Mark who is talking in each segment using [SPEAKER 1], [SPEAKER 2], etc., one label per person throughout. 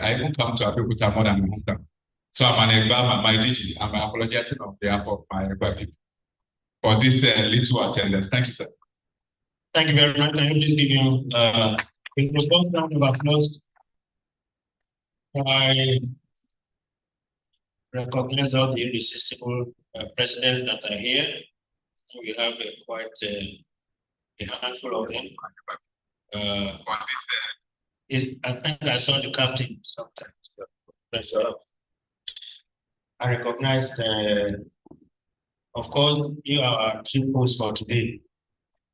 [SPEAKER 1] I even come to Abeokuta more than one time. So I'm an Egba, my DG. I'm apologizing on behalf of my Egba people for this little attendance. Thank you, sir.
[SPEAKER 2] Thank you very much. I am just giving a first round of applause. I recognize all the irresistible presidents that are here. We have quite a handful of them. I think I saw the captain sometimes. I recognize, of course, you are our chief host for today,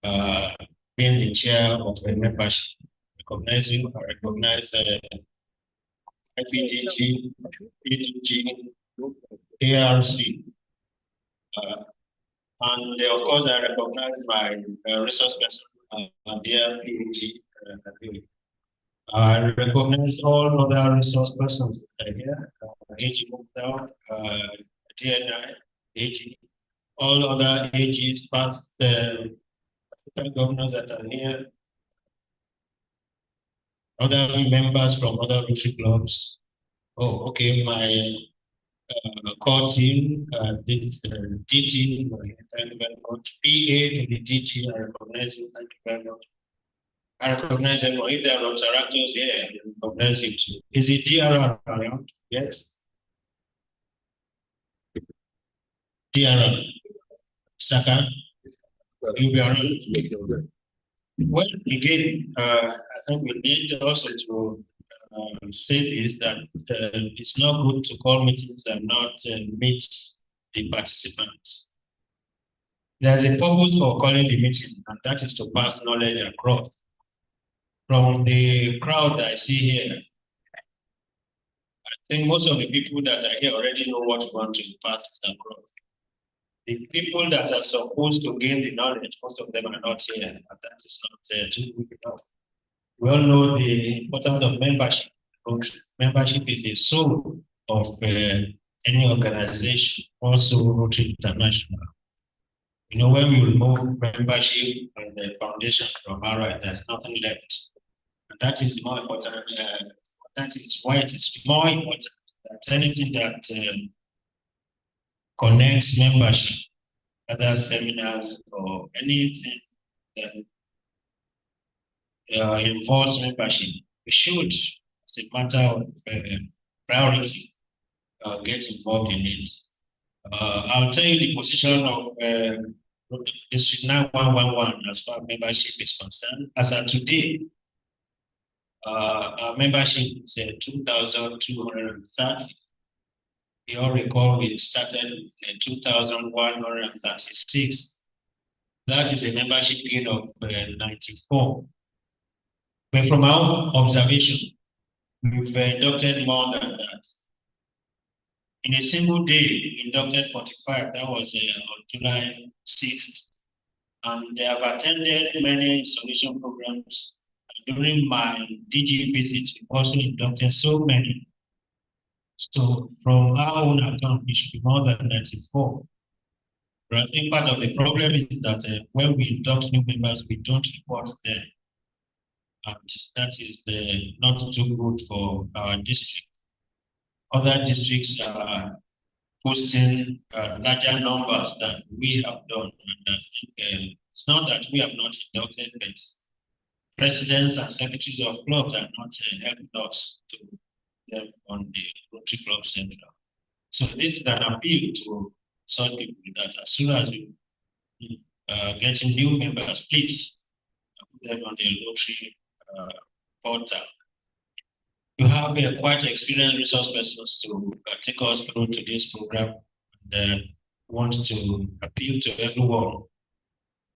[SPEAKER 2] being the chair of the membership. Recognize you. I recognize IPDG, PDG, ARC, and of course I recognize my resource person, dear PDG. I recognize all other resource persons that are here, AG Mukdal, DNI, AG, all other AGs, past governors that are here, other members from other Rotary clubs. Oh, okay, my core team, this is DG, thank you very much. PA to the DG, I recognize you, thank you very much. I recognize them. If there are Rotaractors here, I recognize you too. Is it DRR around? Yes. DRR. Saka, you'll be around. Well, again, I think we need also to say this, that it's not good to call meetings and not meet the participants. There's a purpose for calling the meeting, and that is to pass knowledge across. From the crowd I see here, I think most of the people that are here already know what we want to pass across. The people that are supposed to gain the knowledge, most of them are not here, and that is not too good enough. We all know the importance of membership. Membership is the soul of any organization, also Rotary International. You know, when we remove membership and the foundation from RI, there's nothing left. And that is more important. That is why it is more important that anything that connects membership, other seminars, or anything that involves membership, we should, as a matter of priority, get involved in it. I'll tell you the position of District 9111 as far as membership is concerned. As of today, our membership is 2,230. You all recall we started with 2,136. That is a membership gain of 94. But from our observation, we've inducted more than that. In a single day, inducted 45. That was on July 6th. And they have attended many installation programs. During my DG visits, we also inducted so many. So from our own account, it should be more than 94. But I think part of the problem is that when we induct new members, we don't report them. And that is not too good for our district. Other districts are posting larger numbers than we have done. And I think it's not that we have not inducted, but presidents and secretaries of clubs are not helping us to them on the Rotary Club Central. So this is an appeal to some people that as soon as you getting new members, please put them on the Rotary portal. You have quite experienced resource persons to take us through to this program, and want to appeal to everyone.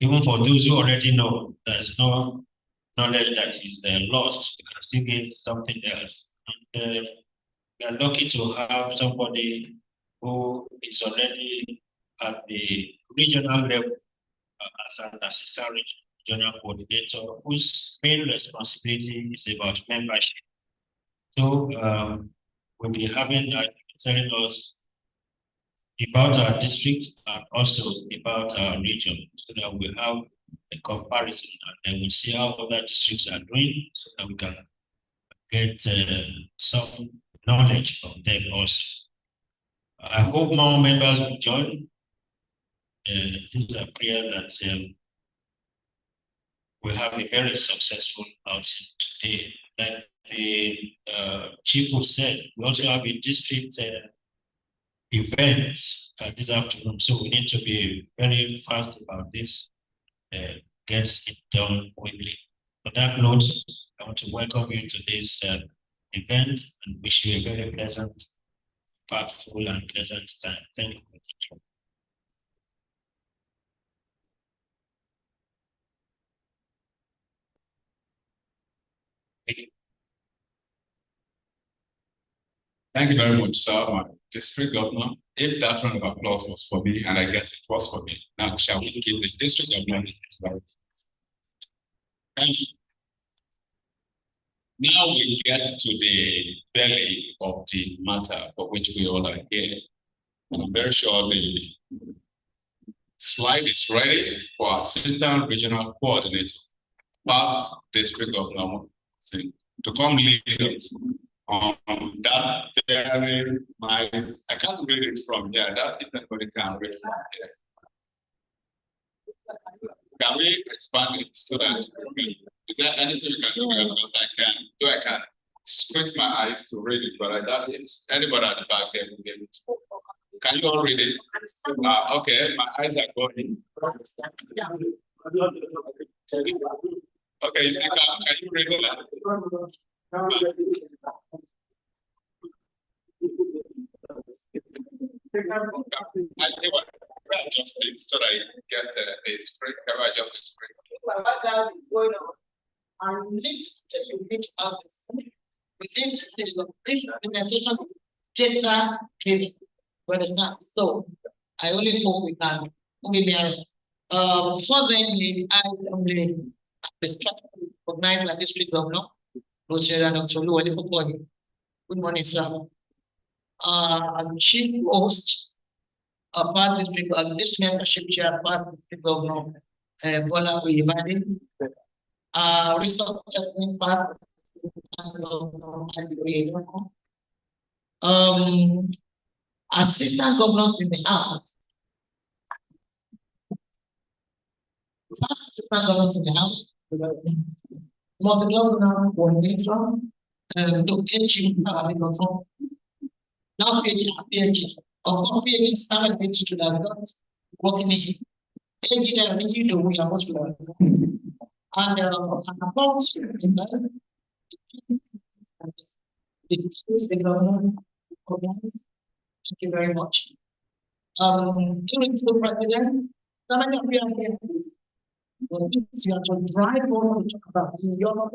[SPEAKER 2] Even for those who already know, there's no knowledge that is lost. You can still gain something else. And we are lucky to have somebody who is already at the regional level as an assistant regional coordinator, whose main responsibility is about membership. So we'll be having telling us about our district and also about our region, so that we have a comparison and then we'll see how other districts are doing, so that we can get some knowledge from them also. I hope more members will join. This is a prayer that we'll have a very successful outing today. Like the chief who said, we also have a district event this afternoon, so we need to be very fast about this. Get it done quickly. On that note, I want to welcome you to this event and wish you a very pleasant, impactful, and pleasant time. Thank you.
[SPEAKER 1] Thank you very much, sir, my district governor. If that round of applause was for me, and I guess it was for me, now shall we give the district governor? Thank you. Now we get to the belly of the matter for which we all are here. And I'm very sure the slide is ready for our Assistant Regional Coordinator, past District Governor, to come lead us on that very nice. I can't read it from here. That's if anybody can read it from here. Can we expand it so that is there anything you can do? Because I can squint my eyes to read it, but I doubt it's anybody at the back there will be able to. Can you all read it? Okay, my eyes are going. Okay, can you read that? I adjust it so that I get the screen. Can I adjust the screen?
[SPEAKER 3] Going on. And we need to have this. We need to see the implementation of data training. Understand? So I only hope we can before then I only recognize my district governor, Roger Dr. Luwadi. Good morning, sir. Chief host, past district membership chair, past district governor, Bola Oyebade, resource development past assistant governors in the house. Assistant governors in the house. Multi-governor coordinator, now PhD, or PhD standard to that working in engineering, you know, we are most and the governor. Thank you very much. Irresistible President, some of you are here, please. You have to drive on to talk about your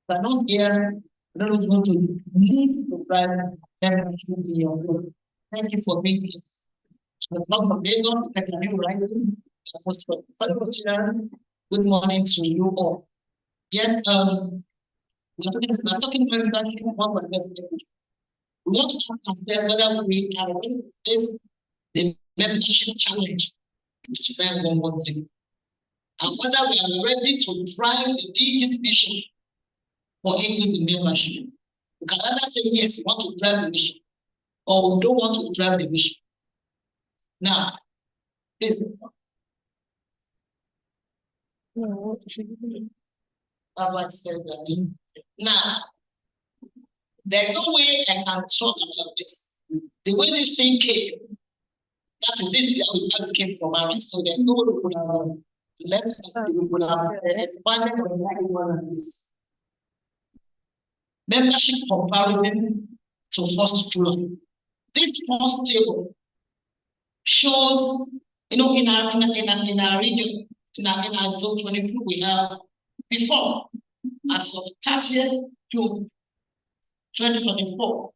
[SPEAKER 3] but not here. I don't want to lead to drive membership in your group. Thank you for being here. It's not for Lagos, I can do writing. Good morning to you all. Yet, we're talking very much about the what I said, whether we are ready to face the membership challenge, Mr. Ben 110, and whether we are ready to drive the DGIT mission for increase in membership. We can either say yes, we want to drive the mission, or we don't want to drive the mission. Now, please. I said that. Now, there's no way I can talk about this. The way this thing came, that is this how it came from our so there's no way we could have expanded on this. Membership comparison to first July. This first table shows, you know, in our region, in our zone 22, we have before, as of 30th June 2024,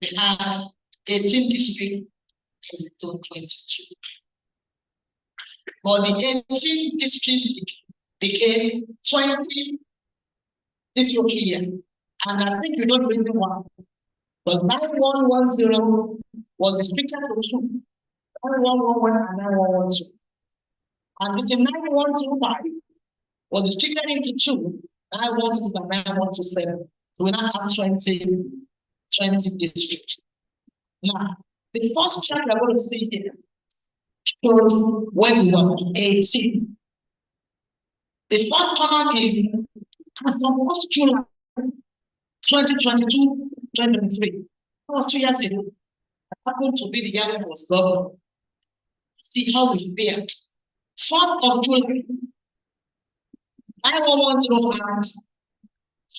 [SPEAKER 3] we had 18 districts in zone 22. But the 18 districts became 20 districts here. And I think you know the reason why. But 9110 was restricted to 2. 9111 and 9112. And with the 9125 was restricted into 2. 9126 and 9127. So we now have 20 districts. Now, the first chart we're going to see here shows where we were 18. The first column is as of 1st July 2022, 2023. That was 2 years ago. I happened to be the year I was governor. See how we fared. 4th of July, 9110 had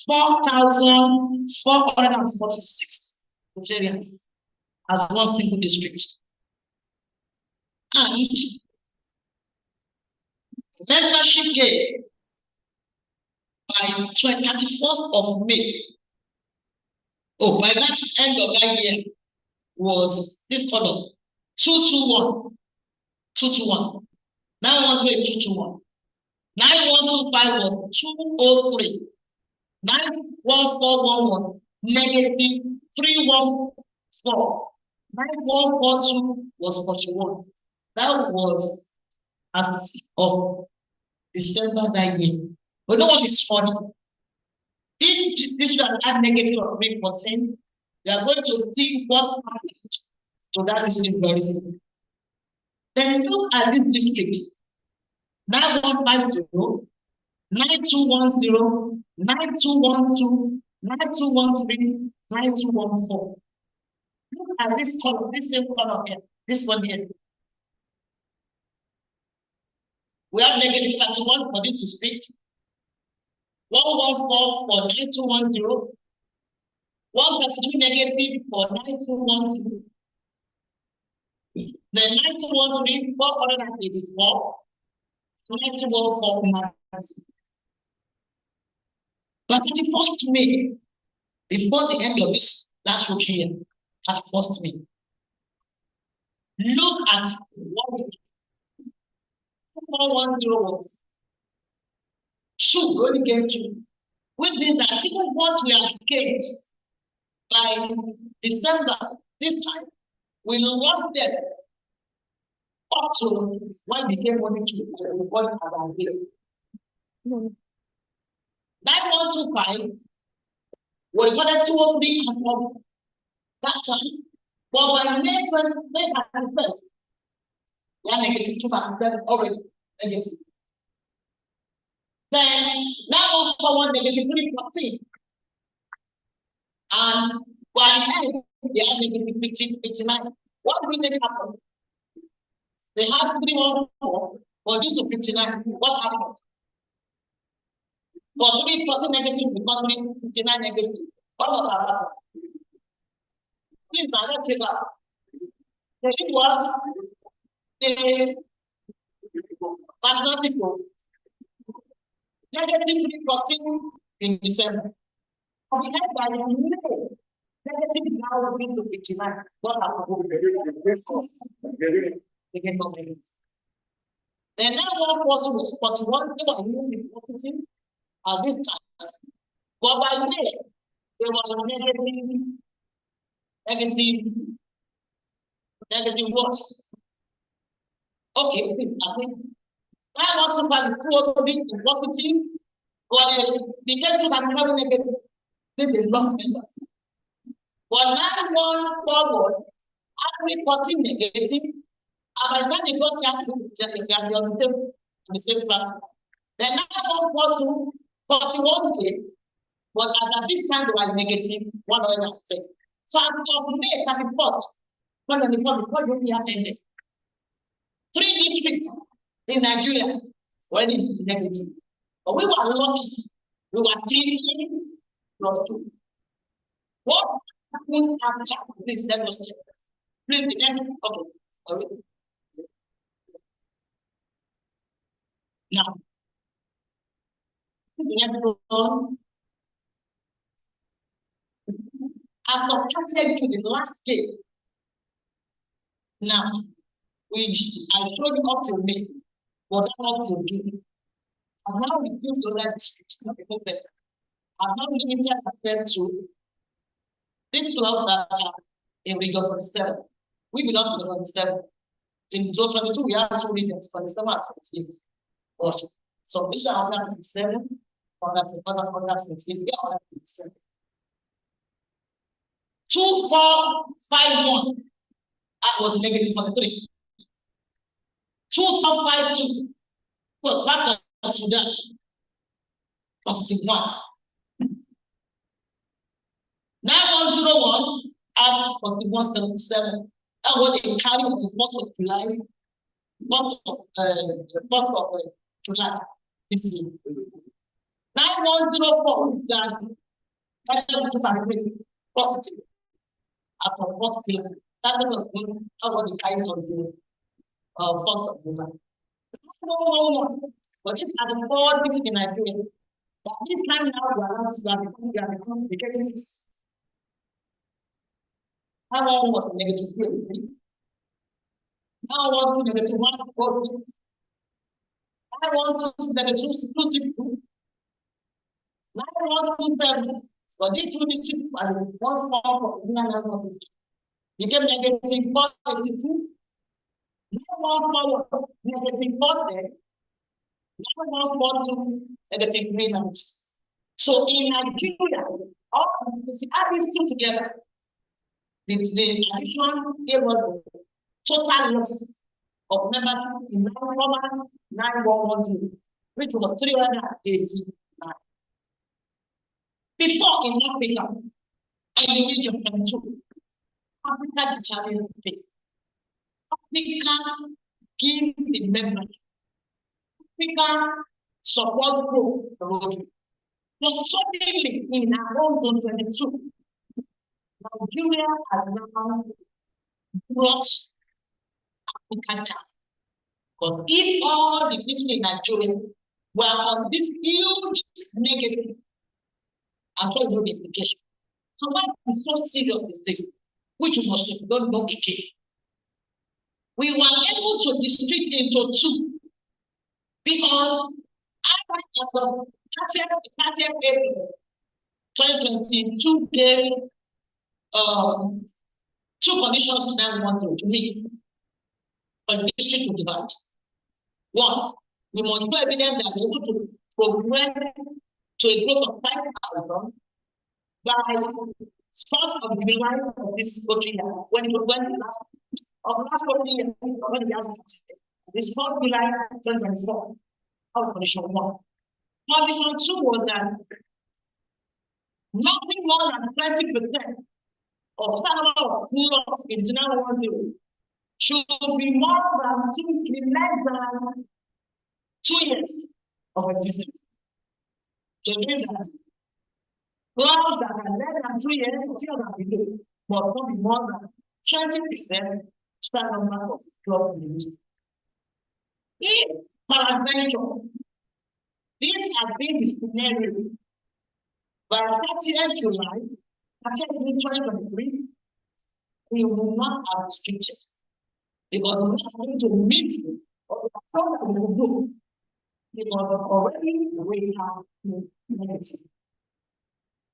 [SPEAKER 3] 4,446 Nigerians as one single district. And membership gain by 31st of May. Oh, by that end of that year was this column 221. 221. 913 is 221. 9125 was 203. 9141 was negative 314. 9142 was 41. That was as of December that year. But no one is funny. If this will add negative of 314, we are going to see what happened to that district very soon. Then look at this district. 9150, 9210, 9212, 9213, 9214. Look at this column, this same column here, this one here. We have negative 31 for this district, 114 for 9210, 132 negative for 9212, then 9213, 484, 9149. But 31st May, before the end of this last week here, 31st May, look at what we 410 was. 2, we only came 2. Which means that even what we have gained by December this time, we lost them up to when we came only 2 for the report about it. 9125, we got 203 as of that time, but by May 21st, we are negative 257 already. Negative. Then now forward negative 314. And by the end, they are negative 59. What did they happen? They had 314, but this to 59. What happened? For 314 negative, we got 59 negative. What was that? Please, let's figure out. It was the mathematical negative 314 in December. We had by May, negative now will to 59. What happened? Then now one person was 41, they were really positive at this time. But by May, they were negative what? Okay, please, I think 9125 is 203 in positive, but the cases are becoming negative. Then they lost members. But 9141 actually 14 negative, and by the time they got they are on the same platform. Then 9142, 41K, but at this time they were negative 100%. So as of May 31st, 2024, before the year ended, 3 districts in Nigeria were in negative. But we were lucky. We were 3 plus 2. What happened after this? Let us check. Please, the next. Okay. Sorry. Now, the next one. As of 30th to the last day. Now, which I showed you up till May, but up till June. I've now reduced the other district. I've now limited access to this club data in region 47. We belong to the 47. In region 22, we have 2 regions, 47 and 28. But so we are 127, 128, we are 127. 2451 was negative 43. 2452 was back to Sudan, positive 1. 9101 at positive 177. That was they carry on to 4th of July, 4th of July this year. 9104 is that 233 positive after 4th of July. That was they carry on to 4th of July. But these are the 4 districts in Nigeria. But this time now we are becoming the cases. How long was negative 3? Now I want to negative 146. I want to negative 262. Now I want to 7. So these 2 districts are one form for the analysis. Became negative 482. Now 1 negative 40. Now 142 negative 390. So in Nigeria, all you add these 2 together. The addition gave us the total loss of members in 9112, which was 389. Before in Africa, and the region from 2, Africa determined fate. Africa give the members. Africa support growth. But suddenly in around 22, Nigeria has now brought Africa down. But if all the people in Nigeria were on this huge negative, I'm going to do the implication. So why is so serious is this, which we must don't know again. We were able to distribute into 2 because after the 30th April 2022 gave 2 conditions that we want to meet for the district to divide. 1, we must show evidence that we're able to progress to a growth of 5,000 by 4th of July of this year, when the last year, when the last this 4th July 2024. That was condition 1. Condition 2 was that nothing more than 20% of turnover of loss in 2010 should be more than 2 years of existence. To mean that crowds that are less than 2 years until that below must not be more than 20% turnover of loss in the region. If peradventure, this has been the scenario by 30th July 2023, we will not have restricted because we're not going to meet or the problem that we will do because already we have negative.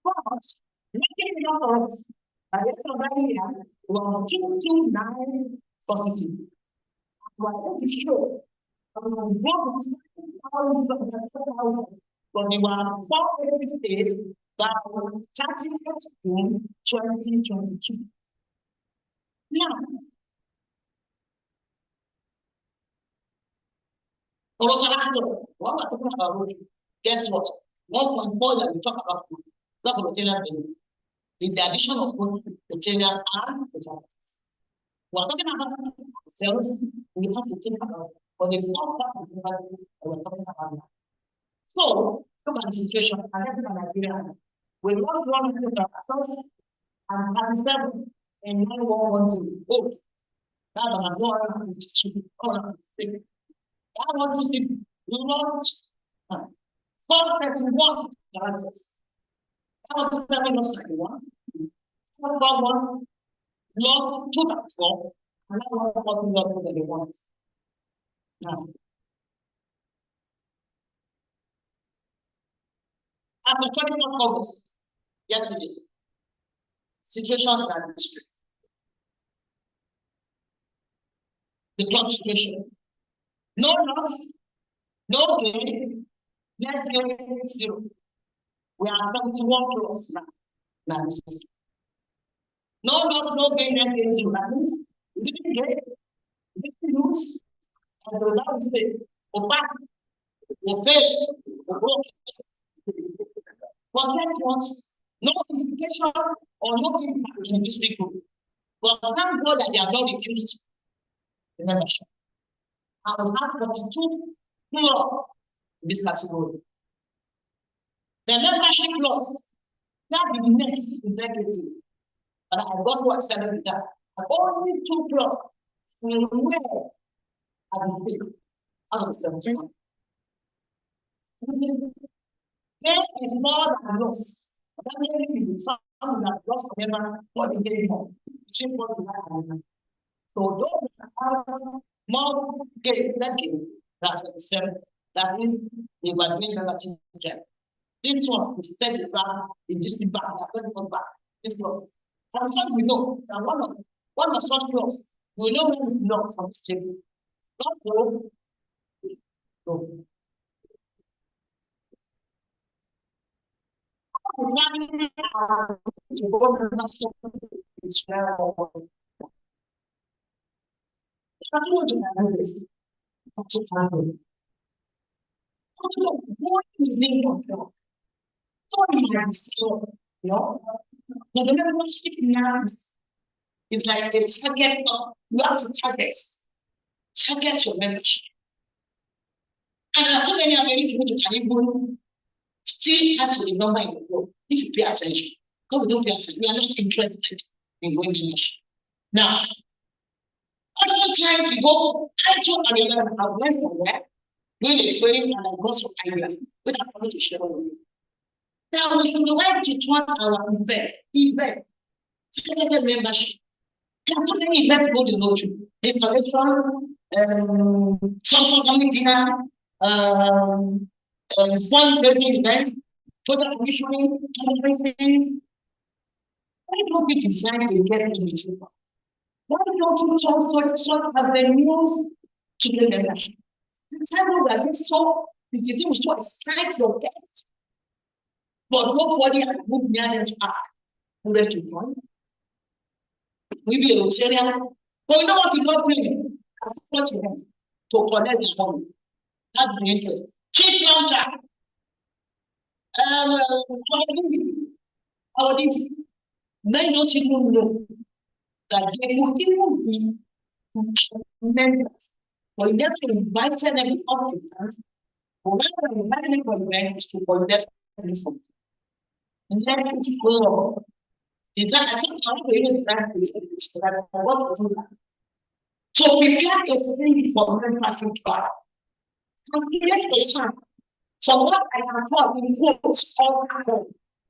[SPEAKER 3] But making it up for us, at the end of that year, we are 229 positive. We are going to show that we will go to 7,000, but we were 468 by 30th June 2022. Now, what we're talking about, guess what? 1.4 that we talk about is the addition of both retailers and retailers. We're talking about sales, we have to think about but it's not that we're talking about now. So, look at the situation, and everything Nigeria. We lost 100 ourselves and 37 in 9110. Oh, that's an adorable institution. I want to see we lost 431 characters. I want to 7 lost 31. 441 lost 234, and I want 40 lost 31. Now, after 24th August, yesterday, situation in that district. The clock situation. No loss, no gain, net gain 0. We are 71 plus now. No loss, no gain against you. That means you didn't get, you didn't lose, and the result is fail, or pass, or fail, or broke. But guess what? No implication or no impact in this group. But thank God that they are not reduced the membership. I will have 42 more in this category. The membership loss, that the next is negative. But I got to accept with that. Only 2 plus will where I will pick out of 17. There is more than loss. That means some that lost members for the day more. It's just what you have. So those that have more gains that game, that's 27. That is the evaluation membership gap. This was the second back, the district back, that's what it was back. This was. I'm sure we know that one of such clause, we know when it's not from the table. Not so. So. The membership now is like a target of, you have to target your membership. And I thought many are very simple to even still have to remember in the world if you pay attention. Because we don't pay attention, we are not interested in going English. Now, other times we go title and 11 and went somewhere, doing a training and I got some ideas, which I'm going to share with you. Now we should like to turn our event, targeted membership. There's so many events go to go to. Information, social family dinner, fundraising events, total commissioning, conferences. Why don't we design a get in between? Why don't you talk sort of as the news to the membership? The time that we saw, the thing was to excite your guests. But nobody had moved near them to ask who ready to join. Maybe a Rotarian, but we know what you're not doing as much event to connect the home. That's the interest. Cheap launcher. Our this. Many don't even know that they would even be members. For them to invite them in some distance, or rather than inviting them for events to connect them something. And then it go. Is that I think how we even design this that what was that? So prepare yourself for membership trial. Create a time. So what I can talk in quotes all the time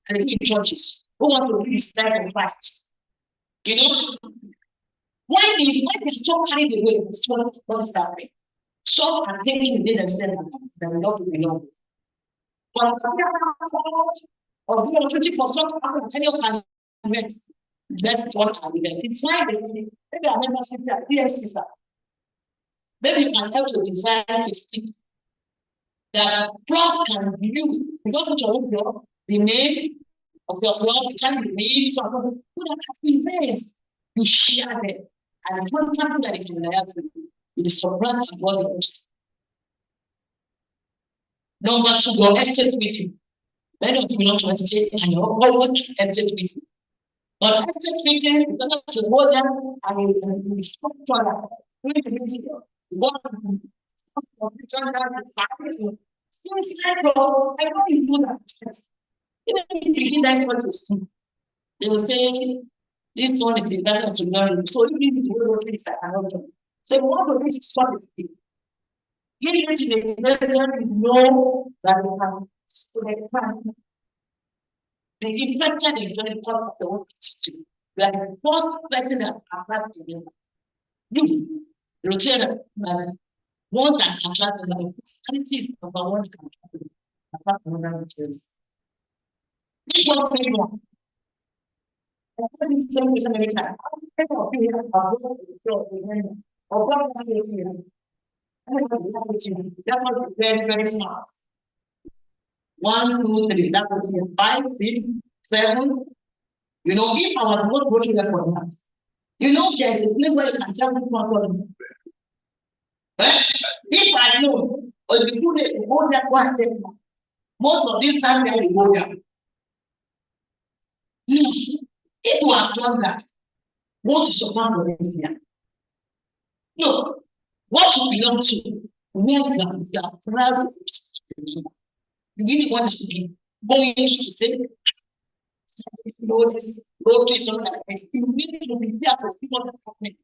[SPEAKER 3] and in churches who want to be stand in Christ. You know? Why they're so carried away with what is happening? Some are taking it themselves and they not to belong. But or be opportunity for some any of our events. That's what our event. Design this thing. Maybe our membership are PSC. Maybe you can help to design this thing that clubs can be used. You go to your club, the name of your club, the time you need, something, put an events. You share them and contact that it can help you. It is for brand and what else. Number 2, your estate meeting. Many of you belong to estate and you're always estate meeting. But estate meeting, you don't have to go there and you stop to other. You go and I know you do that. Even if you give that one to see, they will say, this one is important to learn. So if you go to this, I cannot do. So you want to reach solid people. Give it to the president, know that you have select. The infected in the top of the world history. We are the first person that attracted you. You, Rotarian, one that attracted the personality is number one attracted apart from other materials. Which one pay more? I put this question every time. How many people here are going to the floor again? Or what is it here? That was very, very smart. 1, 2, 3. That was here. 5, 6, 7. You know, if our remote watching that for that, you know, there's a place where you can tell people what. If I know, or if you put it, go there, go and take one. Most of this time, they will go there. If you have done that, what is your plan for this year? No, what you belong to, where you are private. You really want to be going to say, you know, this road is something like this. You need to be there to see what is happening.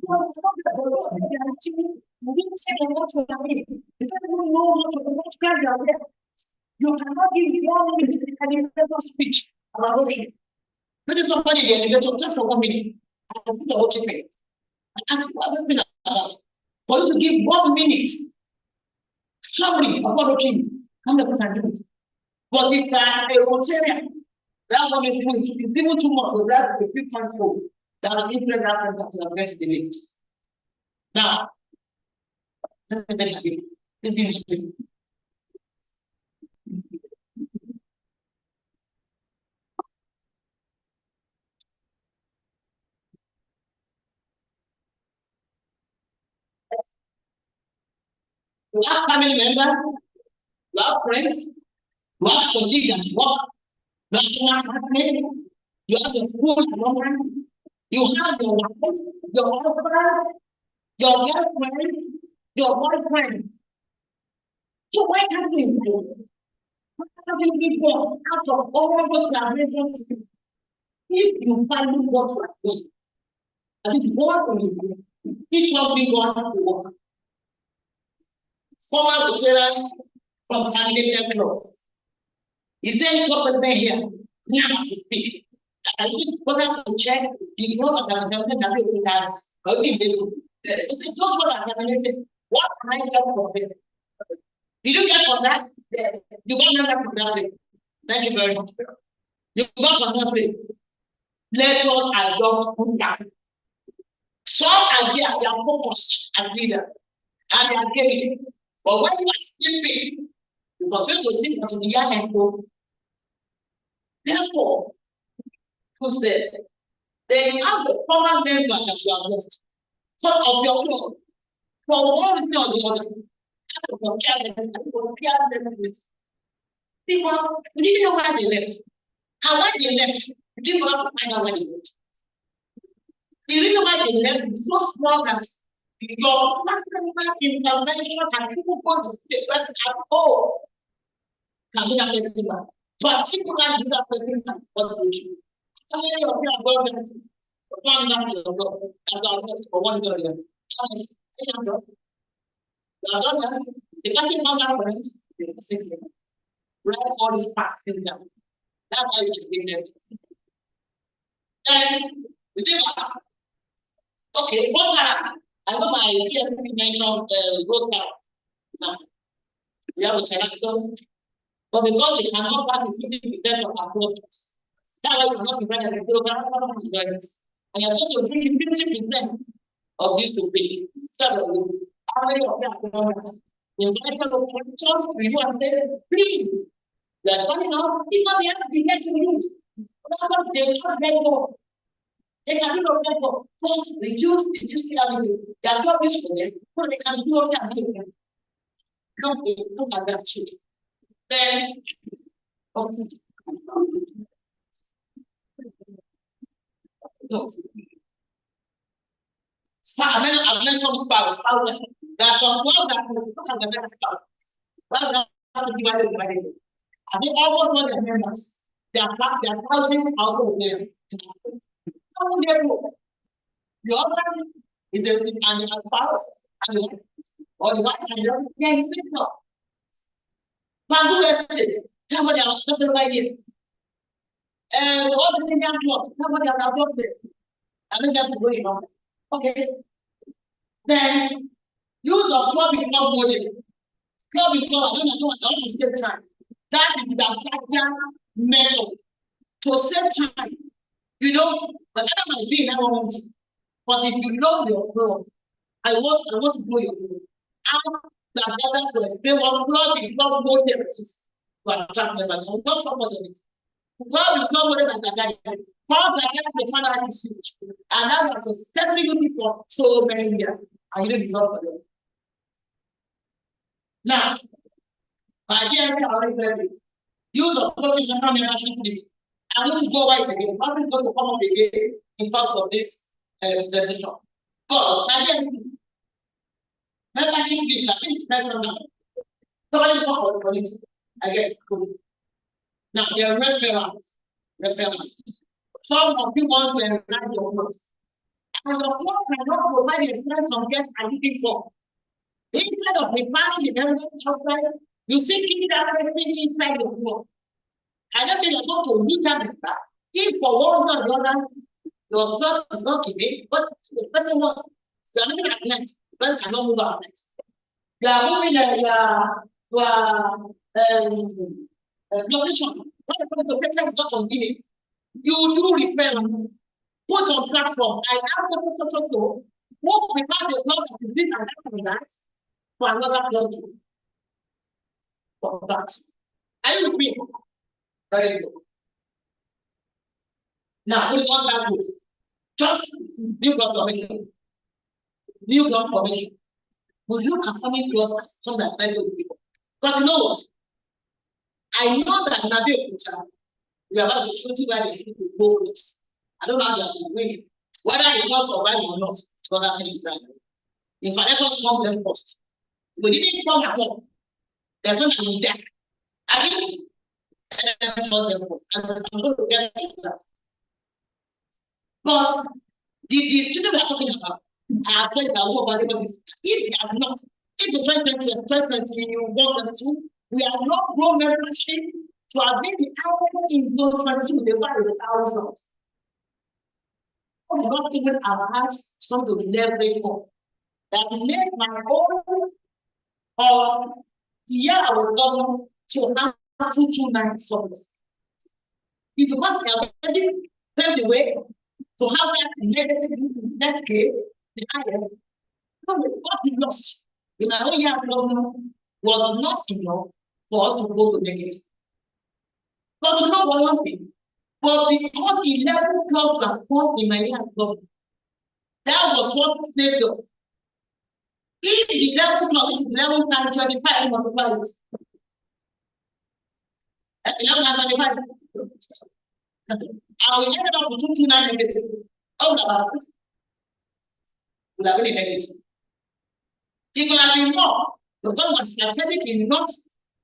[SPEAKER 3] You cannot give 1 minute an elevator speech about worship. Put somebody in the elevator just for 1 minute and put the worship in. And ask you everything about. For you to give 1 minute summary of what worship is, come to put and do it. But if a Rotarian, that one is going to be even too much, but that is a 3 times old. That will influence that one that will address the late. Now, let me tell you, you have family members, you have friends, you have colleagues at work, you have happening, you have the school environment, you have your wives, your husbands, your girlfriends, your boyfriends. So why can't we do? Why can't we go out of all those relations? If you find what you are doing, and if what you do, each of you want to work. Former veterans from family members. If they come here, now to speak. I need to check the growth of the government that we have. If it goes for our government, what can I get for them? Did you get from that? You got that from that place. Thank you very much. You got from that place. Let us adopt good life. Some ideas they are focused as leaders and they are giving. But when you are sleeping, you continue to sleep until the year end. Therefore, who's there? They have the former member that you have lost. Some of your own. For one reason or the other. People, we didn't know where they left. And when they left, we didn't know how to find out where they left. The reason why they left is so small that your personal intervention and people want to stay present at all can be that person back. But people can't do that person can support you. How many of you are going to find out your God as our next for 1 million? The party member friends, right? All this passing down. That's why we should give them. And we think, okay, what time? I know my PFC mentioned road car. Now, we have tractors, but because they cannot pass 50% of our products, that's why we're not invited to the program. And you're going to bring 50% of this to pay. Instead of how many of them are going to invite them to you and say, please, they are coming out, because they have to be here to use. They will not let go. They can do not let go. Don't reduce the district avenue. They are not used for them, so they can do what they are doing. Look at that too. Then, okay. No. So I mentioned spouse. There are some people that look at the next spouse. Well, not to divide it by it. I think almost not their members. Their spouses also there. The other is the spouse or the wife and the other is signal. Bamboo estate, somebody else, not the right years. All the things are blocked, somebody else are blocked it. I think that's going on. Okay. Then use of club in club model. Club in club, I don't know at the same time. That is the Gadian method to save time. You know, but that might be in our own. But if you love your club, I want to know your club. Ask the Gadian to explain what club in club model is to attract them. I will not talk about it. Well, we come with it that Paul the father is and that was a settling looking for so many years. I didn't drop for them. Now, by the end of already use of floating membership list. I wouldn't go right again. I wouldn't go to come up again in terms of this the but by the end, membership list, I think it's not now. Somebody come for the police. I get good. Now there are referrals. Some of you want to enlarge your works. And your work cannot provide the experience of get are looking for. Instead of repairing the element outside, you see keep that everything inside your work. I don't think you're going to reach out with that. If for one or the other, your work is not giving, but the person wants something at night, but cannot move out night. You are moving location. When the person is not convenient, you do referral, put on platform. I ask so what prepare the blog of this and that for another blog for that. Are you with me? Very good. Now, what is all that good? Just new transformation. New transformation. We look at coming close as some that better people. But you know what? I know that in a big we have had the opportunity where the people go lips. I don't know how they are doing it. Whether they not survive or not, it's other things. If I ever come them first, we didn't come at all. There's nothing there. I mean, I'm going to get that. But the students we are talking about, I have told you about this. If we have not, if the 2020, we have not grown membership to have been the average in 2022, they were the thousand. We not even have had something to leverage on. That made my own the year I was governor to have 229 service. If you want to already pave the way to have that negative net gain, the highest, what we lost in my own year governor was not enough for us to go to negative. But you know one thing, but because the level club that formed in my year club, that was what saved us. If the level club is 11 times 25 multiplied, 11 times 25, I will end up with 229 negative. How about it? Would have been a negative. It could have been more. The government was strategic in not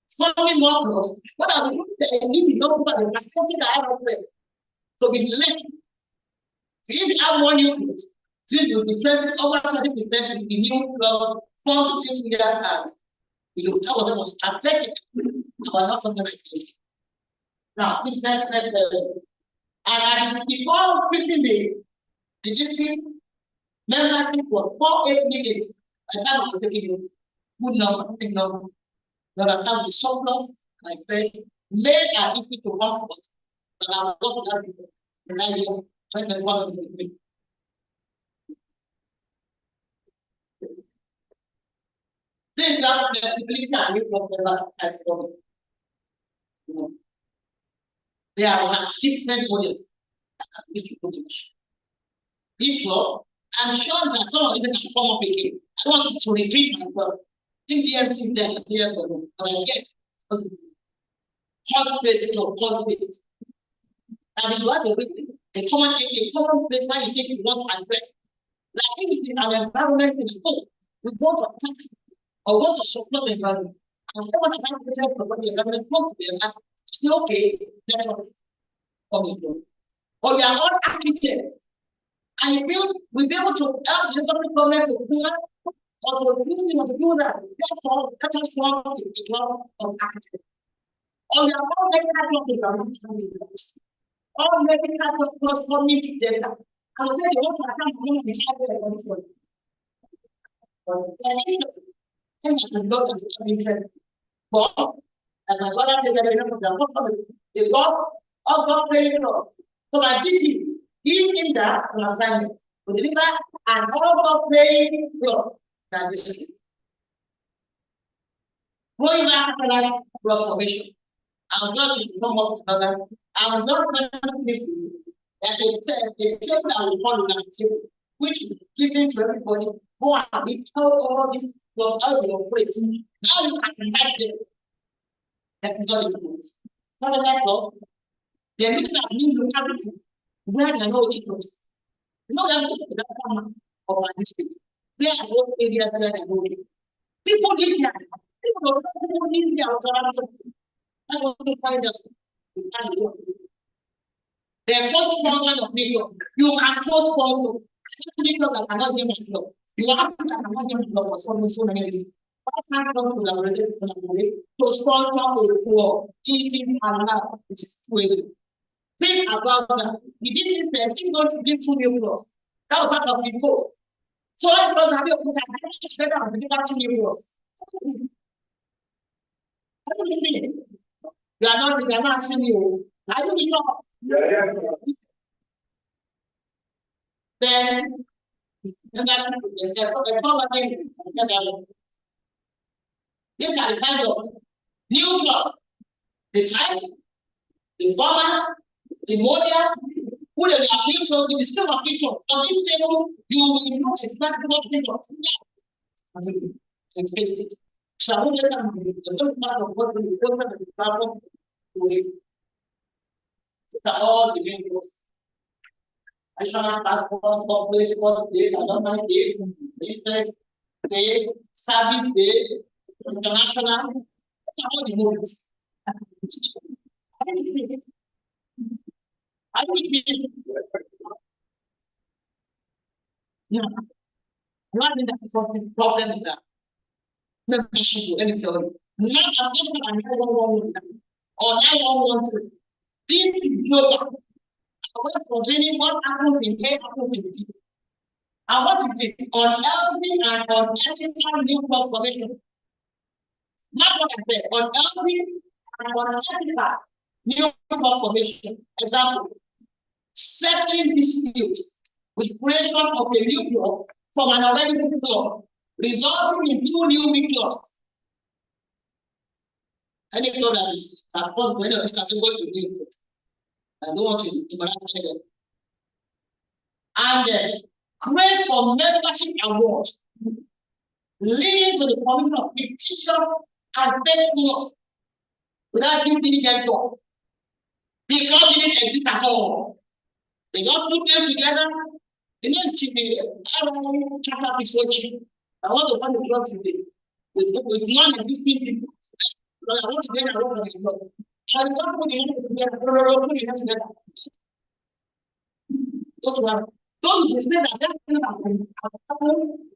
[SPEAKER 3] following more clubs. What I will do, I need to know about the percentage I ever said. So we left. So if you have one new club, you will be plenty over 20% in the new club formed between 2 years and you know, that was strategic. But not something like this. Now, and before splitting the district, membership was 4,838. I thought I was taking you good number, big number. But I started with surplus, and I said, lay our district to one first. But I will go to that people. And I will 21 of the degree. This is that flexibility and new member has done. There are different models which you could imagine. People, I'm sure that some of them can come up again. I don't want to repeat myself. I think the MC there is here for them, but I get hot based or cold based. And if you have a common place where you think you want to address, like if it is an environment in school, we want to attack or want to support the environment. And someone that has to for the environment, come to the environment, say, okay, that's what come into. Or you are all architects. And you will be able to help the local government to do that, or to do that. Therefore, let us form the club of architects. Or you are all medical doctors, all medical doctors coming together. And then you want to attend the entire episode. But they are interested. And you can go to the interest. But, and my brother said that the God of God praying for. So I did it. Giving that as an assignment to deliver an overall playing club that is going back to that club formation. I'm glad to come up with another I will not benefit you. And the table that will follow that table, which is given to everybody, go and be told all this from all your friends. Now you can type them. That is all it means. So therefore, they're looking at new locality where they know it goes. You know, they're looking at that farmer of our district. Where are those areas where they know it? People live there. People live there. I want to find out. The first function of New York, you can post photo. New York that cannot give my job. You have to cannot give my job for so many reasons. Why can't you collaborate to sponsor a floor? It is allowed. It's free. Think about that. We didn't say things don't give 2 new floors. That was part of the post. So I don't have your put much better than giving 2 new floors. What do you mean? You are not seeing you. I don't know. Then you can find out new class, the type, the bomber, the model, who they are picture, the display of picture. On this table, you will know exactly what picture. And paste it. So I will let them the part of what the person of the problem to it. These are all the videos. I shall not have what publish what they I don't mind this, interest, they, savvy, they, international, all the movies. I don't yeah. Not in that problem with that. Let me show you, let me tell you. Not I'm not 911 or 911. This is global. Containing what happens in A happens in D. And what it is on LV and on ethical new formation. Not what I said, on LV and on ethical new formation. Example, settling disputes with creation of a new club from an already good club, resulting in 2 new weak clubs. Any club that is at front when it's category against it. I don't want to interact them. And create for membership award, leading to the formation of fictitious and fake news without being diligent job. The club didn't exist at all. They don't put them together. You know, it's cheap. I don't chapter is so cheap. I want to find the club today with non-existing people. But I want to get a lot of the club. I don't put the hands together. Put the hands together. Don't you say that thing happen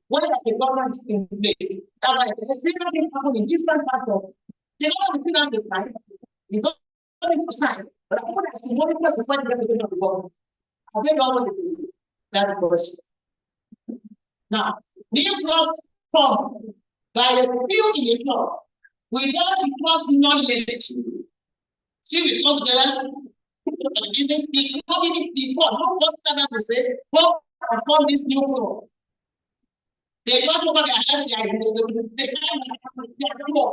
[SPEAKER 3] when the government is in play. That's why the same thing happen in different parts of the government is not just right. You don't need to sign, but I put a symbolic to find the representation of the government. I think all of this that's the question. Now, new clubs formed by a few in the club without the club's knowledge. See, we come together. The community before, not just stand up and say, well, I form this new club. They got over their head, they have a new club.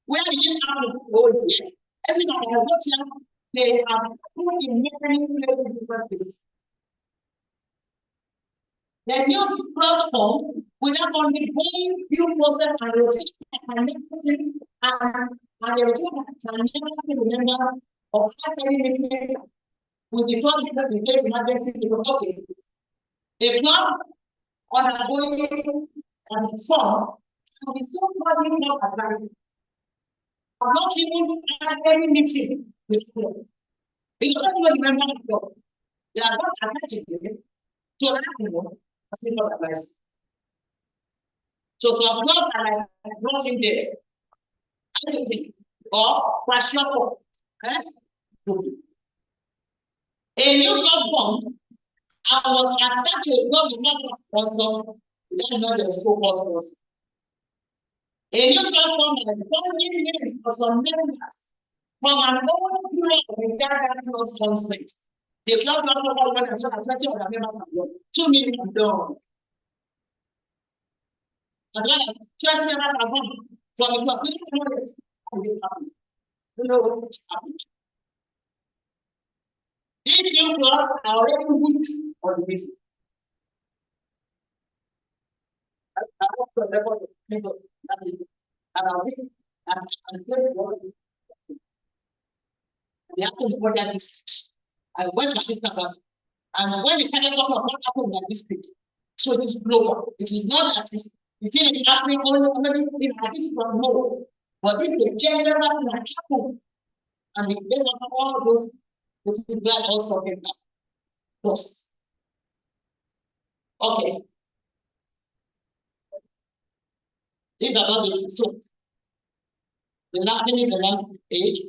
[SPEAKER 3] Where did you have to go yet? Everybody has got here, they have put in many different places. The new platform without only going through process and routine and the routine can remember of any meeting with the thought because we take emergency to okay. If not ongoing and form and the so called mutual advising. I'm not even at any meeting with them. Because you remember they are not attached to it to an animal as mutual advice. So for applause and I brought in there. Or question of a new platform, I was attached to a government sponsor, then not the so-called sponsor. A new platform that is forming names for some members from an old period of the Ghana consent. The club platform went and saw 20 of the members have won. 2 million dollars. And then 20 members have won from the club. You know, if you class are already weak or busy. And they have to report their districts. I went to Instagram, and when the federal government what happened in their district, so it is global. It is not that it's happening only in this from no, but this is a general thing that happens, and the then of all those the God also get that. Yes. Okay. These are not the so the last page.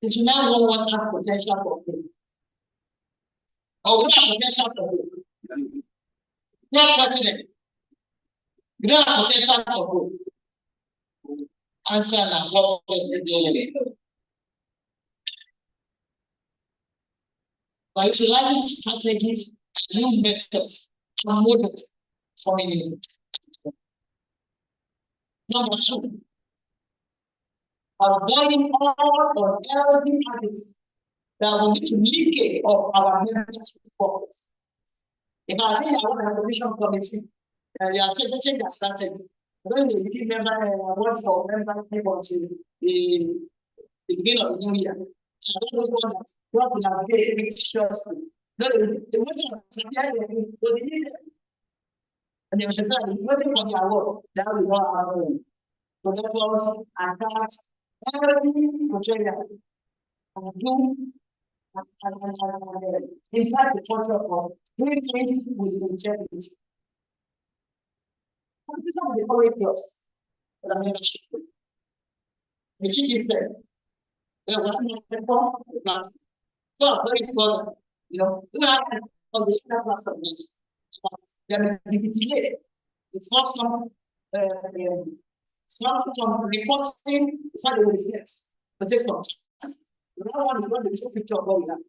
[SPEAKER 3] Did you now know what has potential for growth? Or what have potential for growth? Not president. You don't have potential for growth. Answer now. What question do you have? By utilizing strategies, new methods, and models for many. Number two, avoiding all unhealthy habits that will lead to leakage of our mental focus. If I think I want a commission committee, you are changing the strategy. When you remember what for members people to the beginning of the new year, I don't know that what we have very seriously. The motive of the and they were the motive of their work that we know our own. Protectors, attacks, everything portrayed as and do and in fact the culture of doing things with integrity. These are the corridors that are membership. The key is that there were not the class. So very slow, you know, of the other class of it. There may be delay. It's not some reporting, it's not the results, but there's some time. The other one is not the true picture of what we have.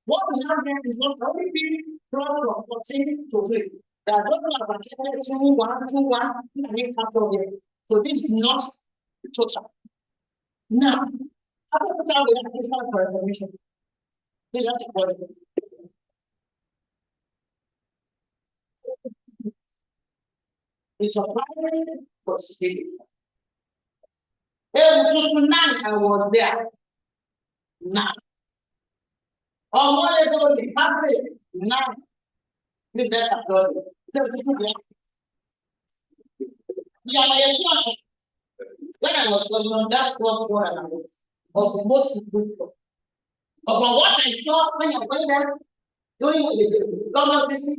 [SPEAKER 3] What we have here is not only being brought from 14 to 3. There are not about 2, 1, 2, 1, and then factor there. So this is not the total. Now, after total, we have to start for information. We have to call it. It's a primary possibility. Tonight I was there. Now. On one level, the party now. We better go. So yeah, when I was on that one, of the most beautiful. But from what I saw when I went there, during the government visit,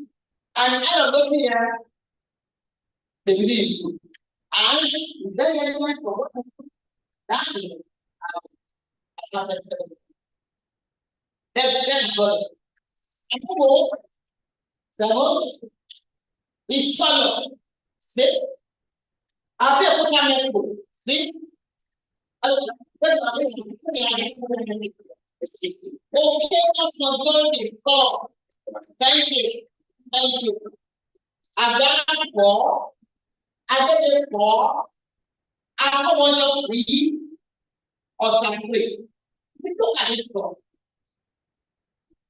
[SPEAKER 3] and I was looking here, the believe. And very elegant for what I saw. That is, that's good. And so, it's shallow. Sit. I'll be a put sit. Okay, that's not going before. Thank you. Thank you. I got it for. I got it for. I don't want to free or free. We look at it for.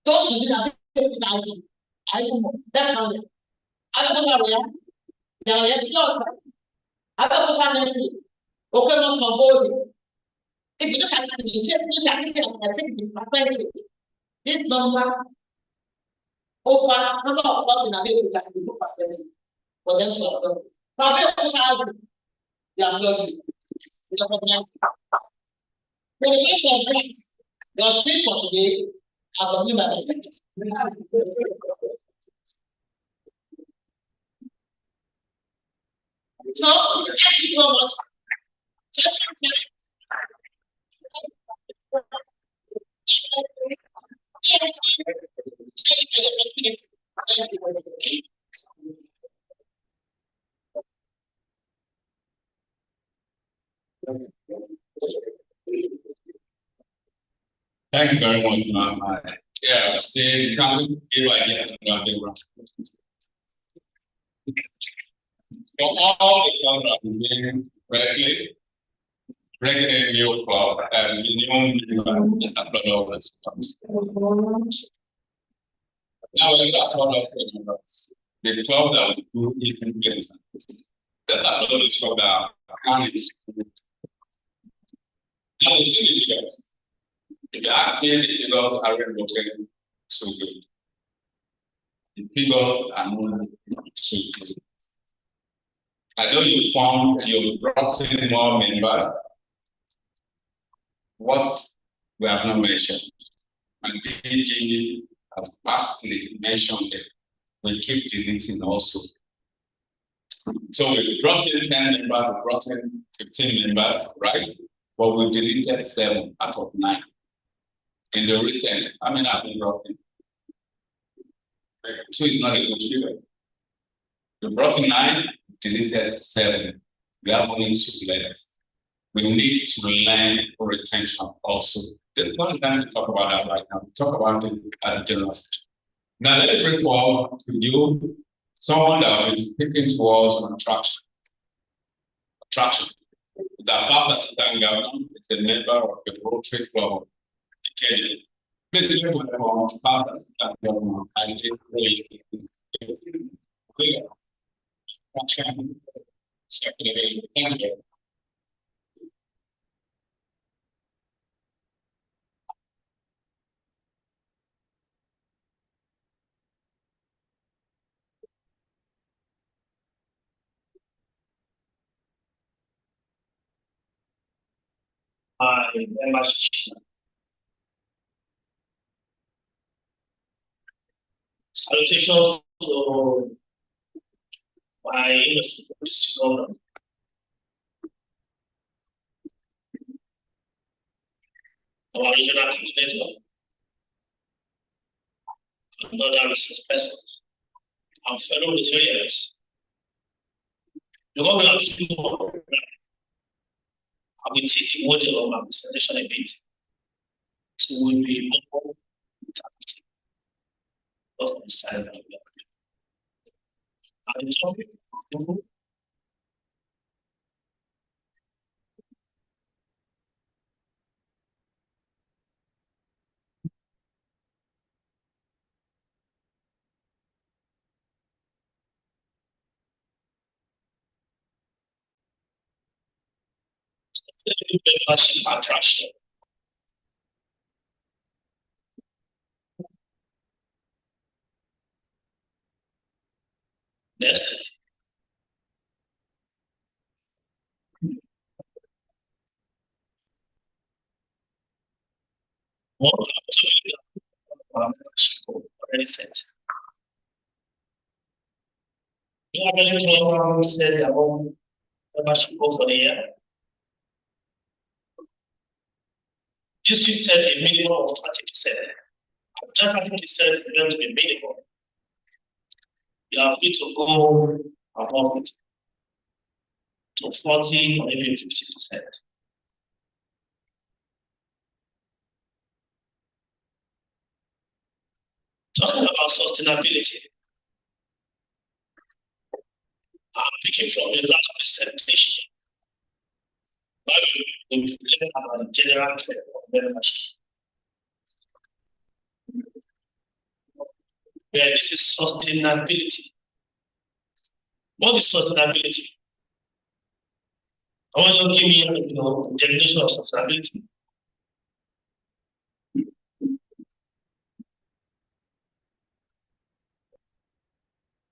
[SPEAKER 3] Those who did I don't know. That's how it. I don't know where. There are yet not. I don't know how to. Okay, not for body. If you look at it, you say, this number over number of people in America is 2% for them to have. But they are not. The case of that, your seats of today are the new. So, thank you so much.
[SPEAKER 1] Thank you very much, yeah, say, can give idea for all the children remain correctly, bringing in new club and new members. Now we got all of the members. The club that will do even better. That's a lot of club that can't. Now we see the guys. If you ask me, the figures aren't looking so good. The figures are not so good. I know you brought in more members. What we have not mentioned, and DG has partly mentioned it, we keep deleting also. So we brought in 10 members, we brought in 15 members, right? But we deleted 7 out of 9. In the recent, I mean, I've been broken. 2 is not a good figure. We brought in 9, deleted 7. We have only 2 letters. We need to learn retention also. There's no time to talk about that right now. Talk about it at the general session. Now let me bring forward to you someone that is speaking towards an attraction. The Papa Sitangam is a member of the Rotary Club in Kenya. Please look at Papa Sitangam and thank you.
[SPEAKER 4] Salutations to my district governor. Our regional coordinator, another resource person, and fellow Rotarians. The governor of Cuba, I will take the model of my presentation a bit. So we'll be more interactive. Just on the side of the and the topic. Membership attraction. Next. What already said. You have any program said about membership goal for the year? District set a minimum of 30%. That 30% is going to be minimum. You have to go above it to 40 or maybe 50%. Talking about sustainability. I'm picking from the last presentation. We will learn about the general trend of membership. Where this is sustainability. What is sustainability? I want you to give me the definition of sustainability.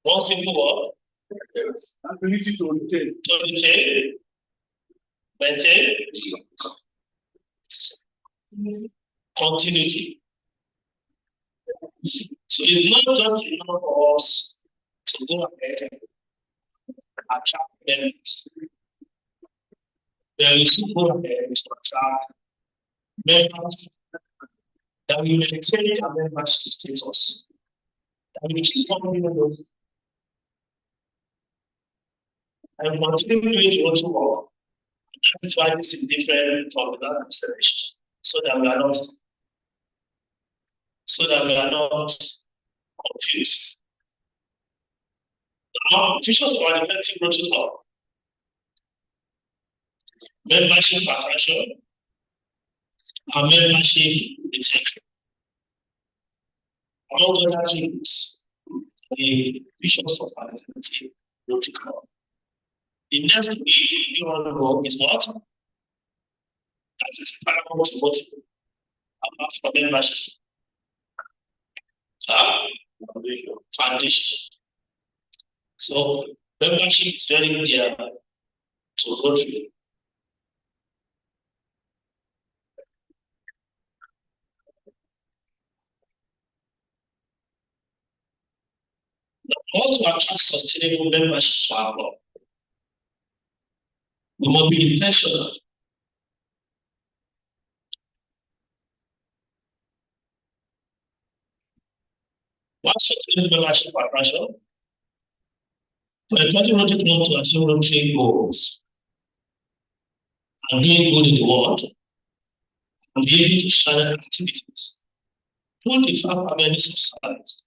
[SPEAKER 4] One simple word. Ability to retain. To retain. Maintain. Continuity. So it's not just enough for us to go ahead and attract members. But we should go ahead to attract members that will maintain our membership status. That will keep on doing those. And continue doing the auto work. That is why this is different from the last presentation. So that we are not confused. Now, vision for an effective protocol. membership attraction, and membership retention. Among other things, the bishops of Alexandria protocol. The next bit you want to know is what? That is paramount to what? Apart from membership. Foundation. So membership is very dear to Rotary. How to attract sustainable membership to our club? We must be intentional. What sustainable membership attraction? For the Rotary Club to achieve Rotary goals and doing good in the world and be able to share activities through the fact of many societies.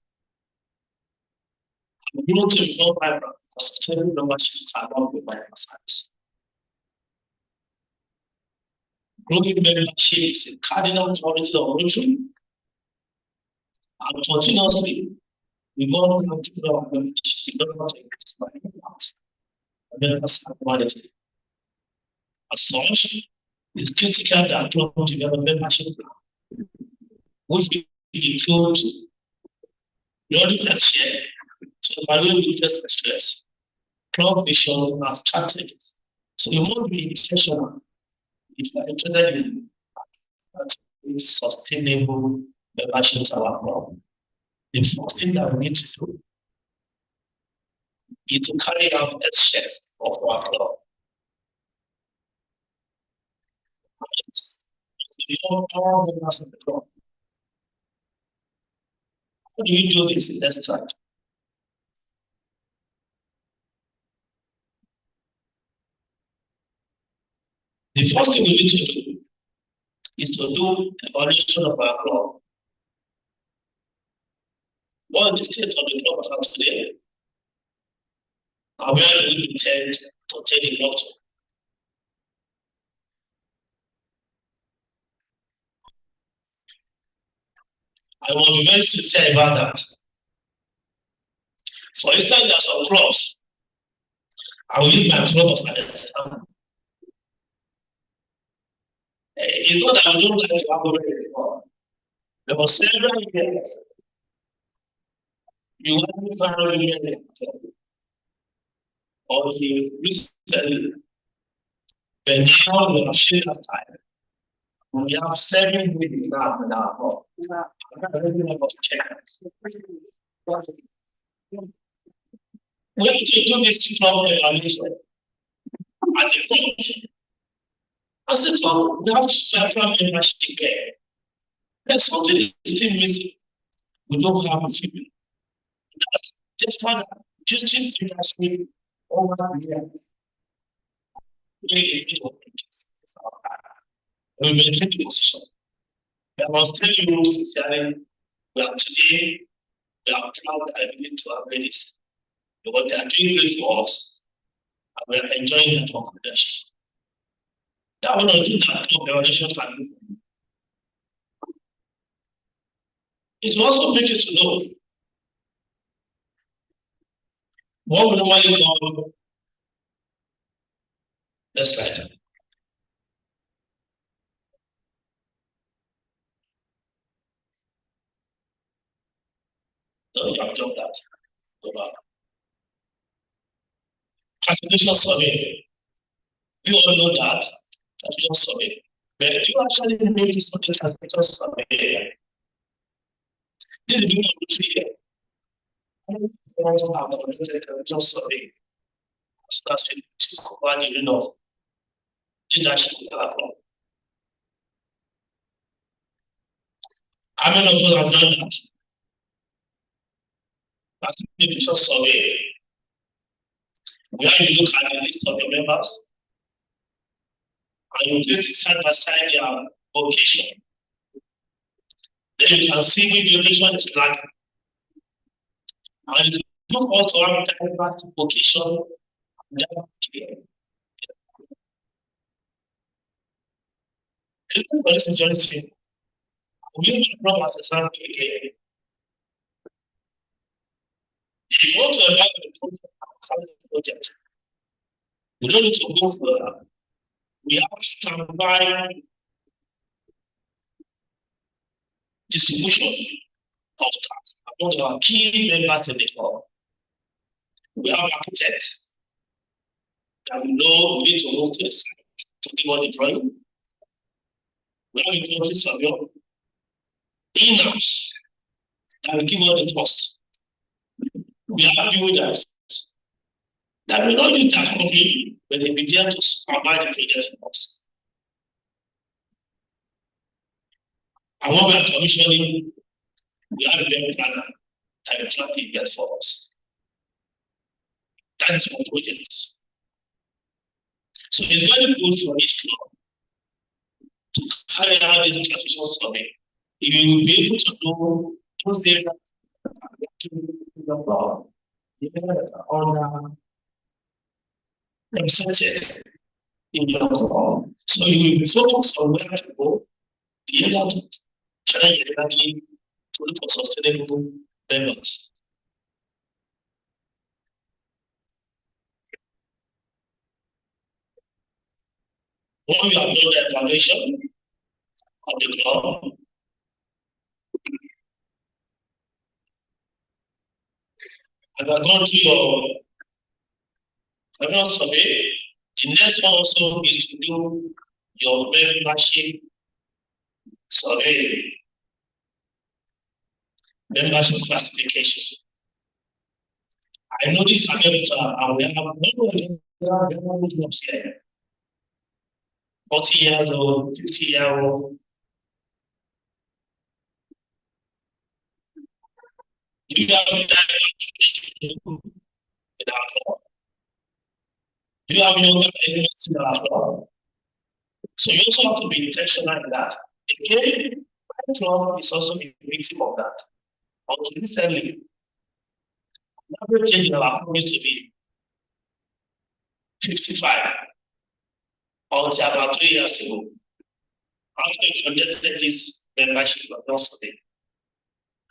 [SPEAKER 4] And grow to become vibrant for sustainable membership cannot be by societies. Growing membership is a cardinal priority of Rotary, and continuously we want to grow our membership in order to increase our impact on members and quality. As such, it's critical that club develop membership plan, which will include learning and share to evaluate weakness and stress, club vision and strategies. So you won't be intentional if you are interested in sustainable membership to our club. The first thing that we need to do is to carry out a checks of our club. All members of the club. How do you do this in this time? The first thing we need to do is to do evaluation of our club. What is the state of the club as of today? And where do we intend to take the club to? I will be very sincere about that. For instance, there are some clubs. I will use my club as an example. It's not that I don't like to have a club. There were several years. You want to find a year until recently. But now we have changed our time. We have 7 weeks now in our club. We have to do this club evaluation at a point. As a club, we have to start membership there. There's something is still missing. We don't have a feeling. That's just one just change membership over the years. We maintain the position. I must tell you sincerely that today we are proud and willing to have this. Because they are doing great for us, and we are enjoying that accommodation. That one of the things that accommodation can do. It will also make you to know what we normally call the slide. No, you have done that. Go back. Classification survey. You all know that. Classification survey. But you actually need to submit classification survey. This is the beginning of the 3 years. First, I have completed classification survey. So that's to cover the ring of leadership in our club. How many of us have done that? Classification survey. Where you look at the list of your members and you place it side by side their vocation. Then you can see which vocation is lacking. And you look also at the vocation. This is very simple. We use the problem as a sample again. If you want to embark on a project, we don't need to go further. We have standby distribution of tasks among our key members in the club. We have architects that we know we need to move to the site to give us the drawing. We have a quantity surveyor in-house that will give us the cost. We have builders that will not use that company, but they will be there to supervise the project for us. And when we are commissioning, we have a bank planner that will plan the invest for us. That is for projects. So it's very good for each club to carry out this classification survey. If you will be able to know those areas that are represented in your club. So you will be focused on where to go, the area to challenge energy to look for sustainable members. When you have done the evaluation of the club, and you are going to your annual survey, the next one also is to do your membership survey, membership classification. I know this and we have no clubs here. 40 years old, 50-year-old. You have diversity in our club. You have younger elements in our club. So you also have to be intentional in that. Again, my club is also a victim of that. Until recently, average change in our club used to be 55 until about 3 years ago. After we conducted this membership of the survey,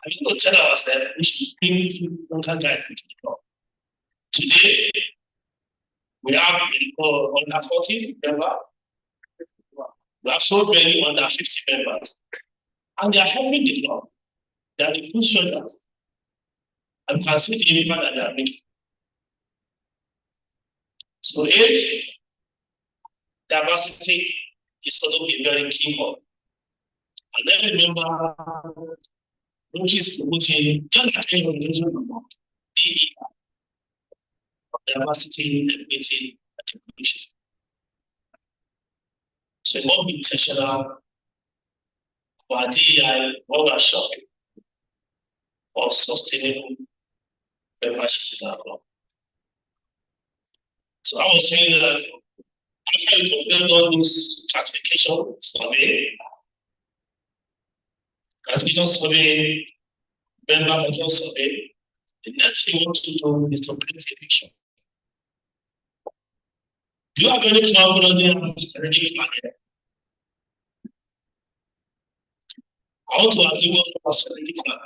[SPEAKER 4] I mean, to tell us that we should bring local guys into the club. Today, we have under 40 members. We have so many under 50 members. And they are helping the club. They are the full soldiers. And you can see the impact that they are making. So age, diversity is also a very key one. And then remember, which is promoting just like any organization about DEI, diversity, equity, and inclusion. So it won't be intentional for DEI or shopping or sustainable membership in our club. So I was saying that after you complete all those classification survey, member survey, the next thing you want to do is to create a vision. Do you have any club that doesn't have a strategic plan here? I want to assume you have a strategic plan.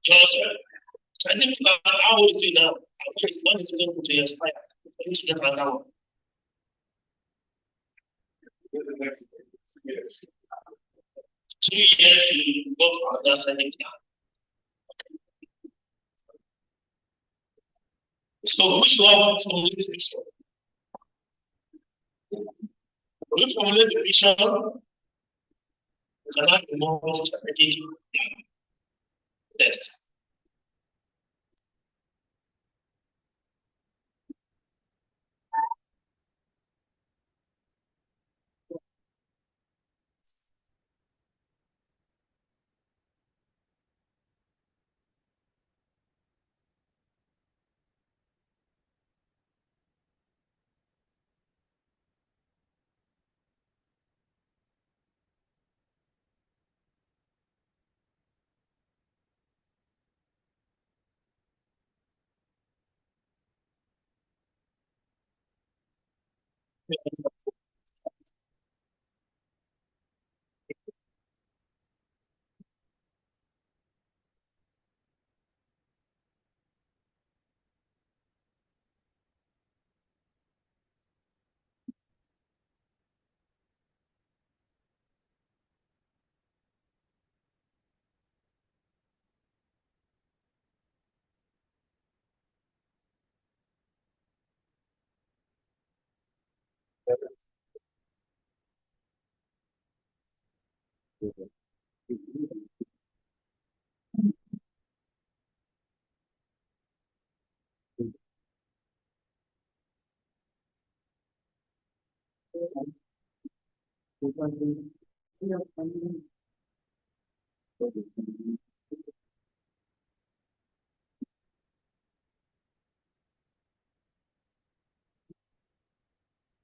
[SPEAKER 4] Yourself. Strategic plan, how is it now? When is it going to expire? You need to get another one. 2 years, you go for another strategic plan. So which one formulate the vision? When you formulate the vision, you can have a more strategic plan. Yes.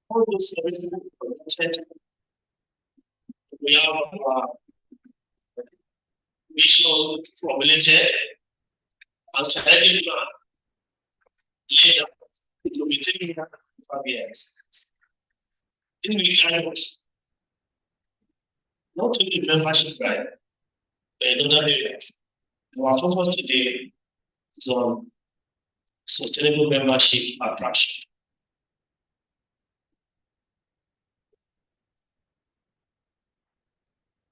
[SPEAKER 4] All those services protected. We have vision formulated and strategic plan laid out. It will be taken 5 years. This will guide us not only membership right, but in other areas. Our focus today is on sustainable membership attraction.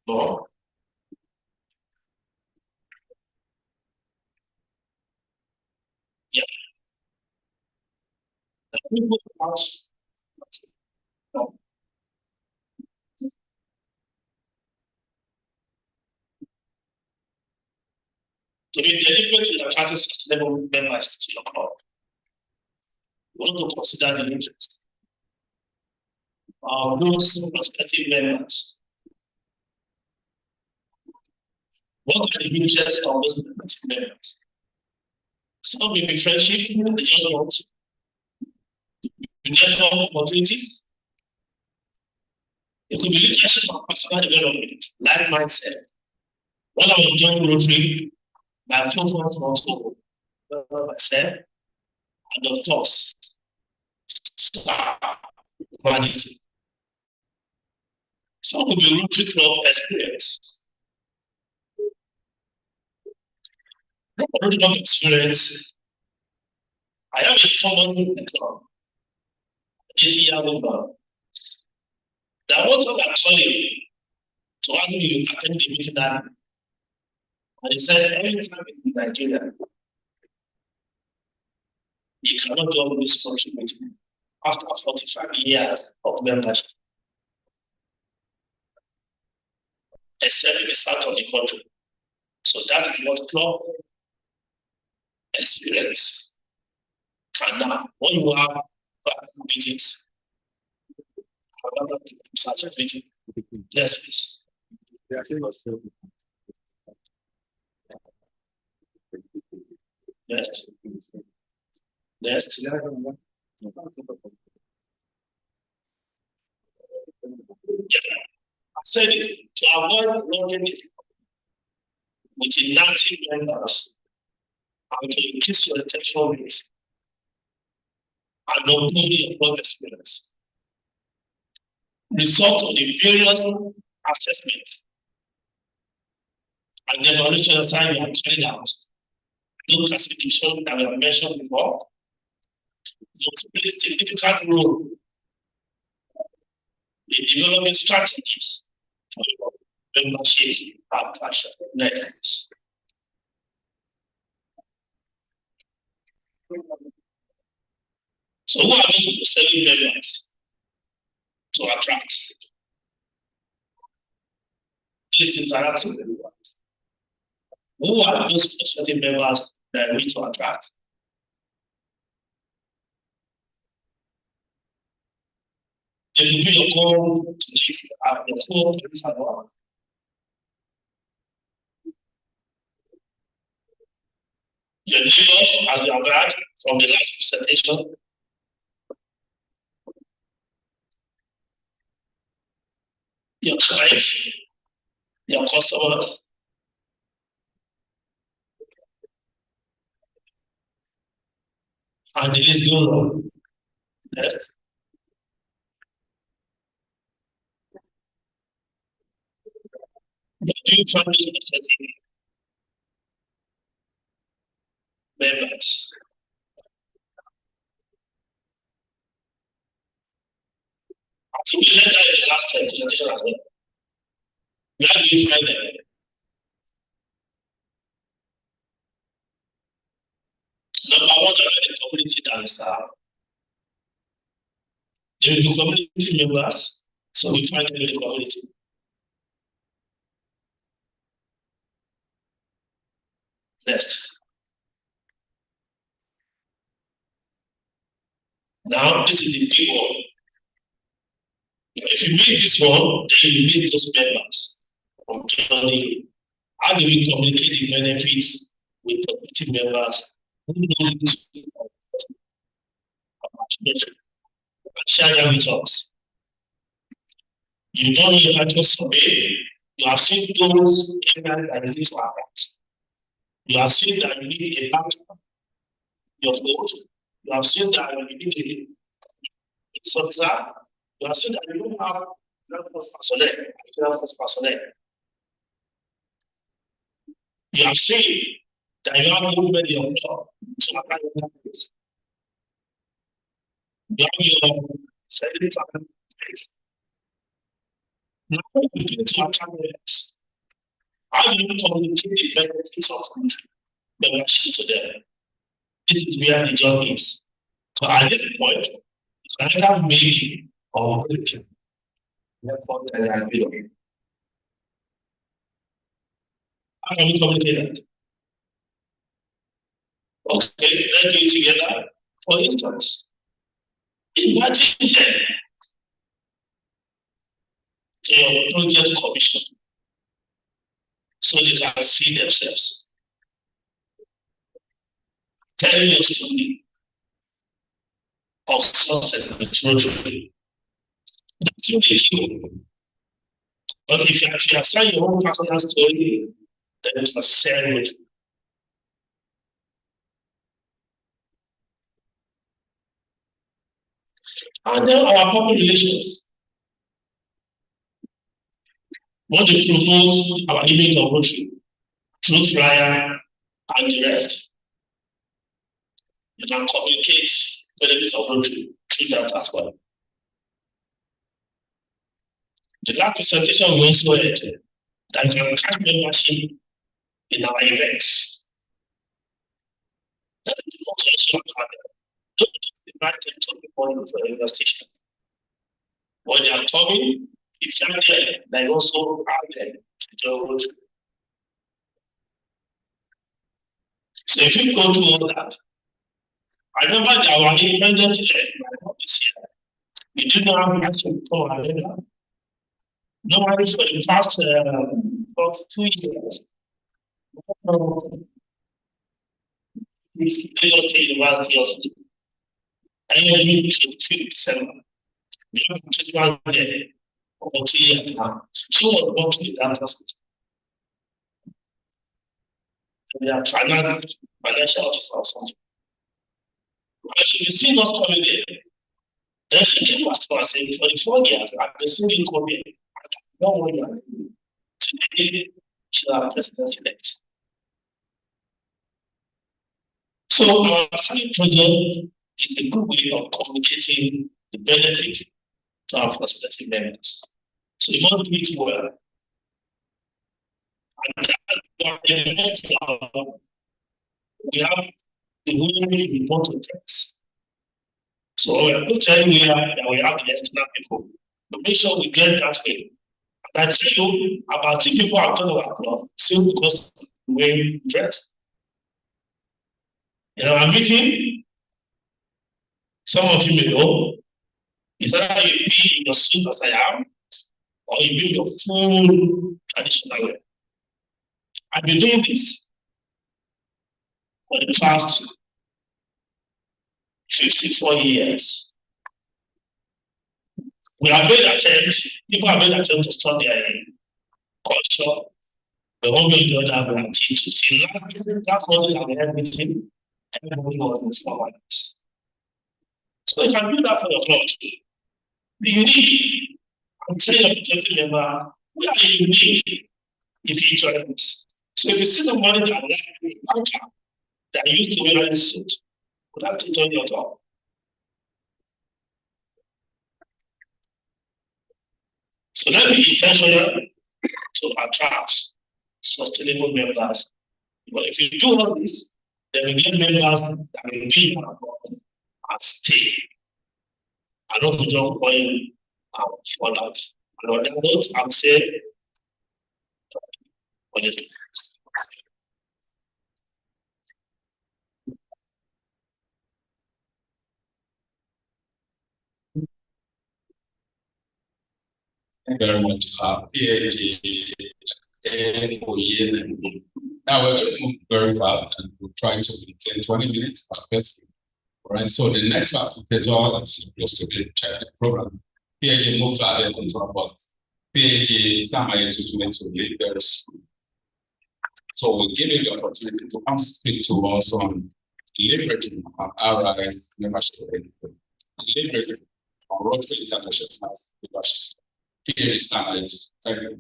[SPEAKER 4] No. Yeah. The people want no. To be deliberate in attracting sustainable members to your club, we want to consider the interest of those prospective members. What are the interests of those prospective members? Some may be friendship, they just want to network opportunities. It could be leadership and personal development, life mindset. When I was joining Rotary, my focus was to develop myself and of course, humanity. Some could be Rotary Club experience. Rotary Club experience. I have a someone in the club, 80-year-old man. That was what I'm calling to ask me to attend the meeting that. And he said, anytime in Nigeria, you cannot do all this country meeting after 45 years of membership. Except if it's out of the country. So that is what club experience can now. When you have meetings, such a meeting, yes, please. Next. Next. Yeah. I said it to avoid logging it with inactive members and to increase your retention rate and not only your club experience. Result of the various assessments and the evaluation assignment carried out. No classification that we have mentioned before. It plays a significant role in developing strategies for membership and passion. Next. So who are those selling members to attract? Please interact with everyone. Who are those prospective members that we need to attract? They could be your core colleagues, your core colleagues and all. Your neighbors, as you have heard from the last presentation. Your clients, your customers. And the list goes on. Yes. Do you find this interesting? Members. I think we learned that in the last presentation as well. Where do you find them? Number one, the community that is there will be community members, so we find them in the community. Next. Now, this is the big one. If you meet this one, then you meet those members. I'm telling you, how do we communicate the benefits with the community members? Share them with us. You don't need to survey. You have seen those areas that you need to adapt. You have seen that you need a background, your vote. You have seen that you need a subscribe. You have seen that you don't have personnel. You have seen that you have movement in your job to apply your values. You have your certificate place. Now you begin to attract members. How do you communicate the benefits of membership to them? This is where the job is. So at this point, you can either make it or break it. Therefore, I agree on it. How can we communicate that? Okay, let's do it together. For instance, imagine them to your project commission so they can see themselves. Telling your story of success and tragedy. That's what they do. But if you assign your own personal story, then you can share it. And then our public relations. Want to promote our image of Rotary through flyer and the rest. You can communicate benefits of Rotary through that as well. The last presentation we also had that you can catch membership in our events. That is also don't just invite them to the point for the station. When they are coming, if you are there, they also are there to join Rotary. So if you go through all that, I remember that our independent this year, we did not have action for our member. Nobody for the past 2 years. This University Hospital. And you should December. We have just one there for 2 years now. She was working in that hospital. We are financial officer or something. When she received us coming there, then she came back to us saying, for the 4 years, I've been seeing you come here. Don't worry. Today, she is president-elect. So our assignment project is a good way of communicating the benefit to our prospective members. So you must do it well. And we have the way we want to text. So we are going to tell you that we have the external people. But make sure we get that way. And I tell you about the people I've done our club, simply because of the way we dress. In our meeting, some of you may know, is that you be in your suit as I am, or you be your full traditional way. I've been doing this for the past 54 years. We have made attempts, people have made attempts to study culture, the one way or the other will teach it. Till that's what we have everything, everybody was informed. So you can do that for your club too. Be unique. I'm telling you, member, we are unique. if you join us. So if you see somebody that used to wear a suit, would have to turn your top. So let's be intentional to attract sustainable members. But if you do all this, then we get members that will be in our company and stay. I don't know John Coin for that. And on that note, I'm saying honestly.
[SPEAKER 1] Thank you very much. Now we're going to move very fast and we'll try to maintain 20 minutes per person. All right, so the next facilitator is supposed to be check the program. PAG moved to add on top of PAG is to lead theirs. So we'll give you the opportunity to come speak to us on leveraging our RIS membership, leveraging on Rotary International membership. PAG Samuels, thank you.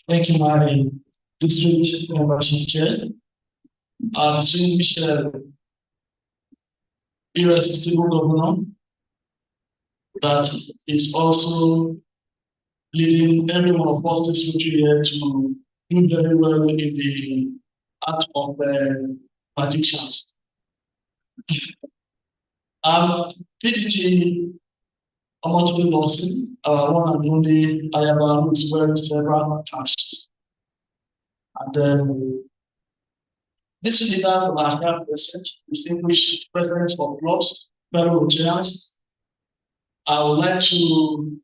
[SPEAKER 5] Thank you, my district membership chair. Distinguished irresistible governor that is also leading every one of us this country here to do very well in the art of predictions. PDG Amotobi Lawson, one and only Ayaba, who is wearing several caps. And these leaders of our health research, distinguished presidents of clubs, fellow Rotarians, I would like to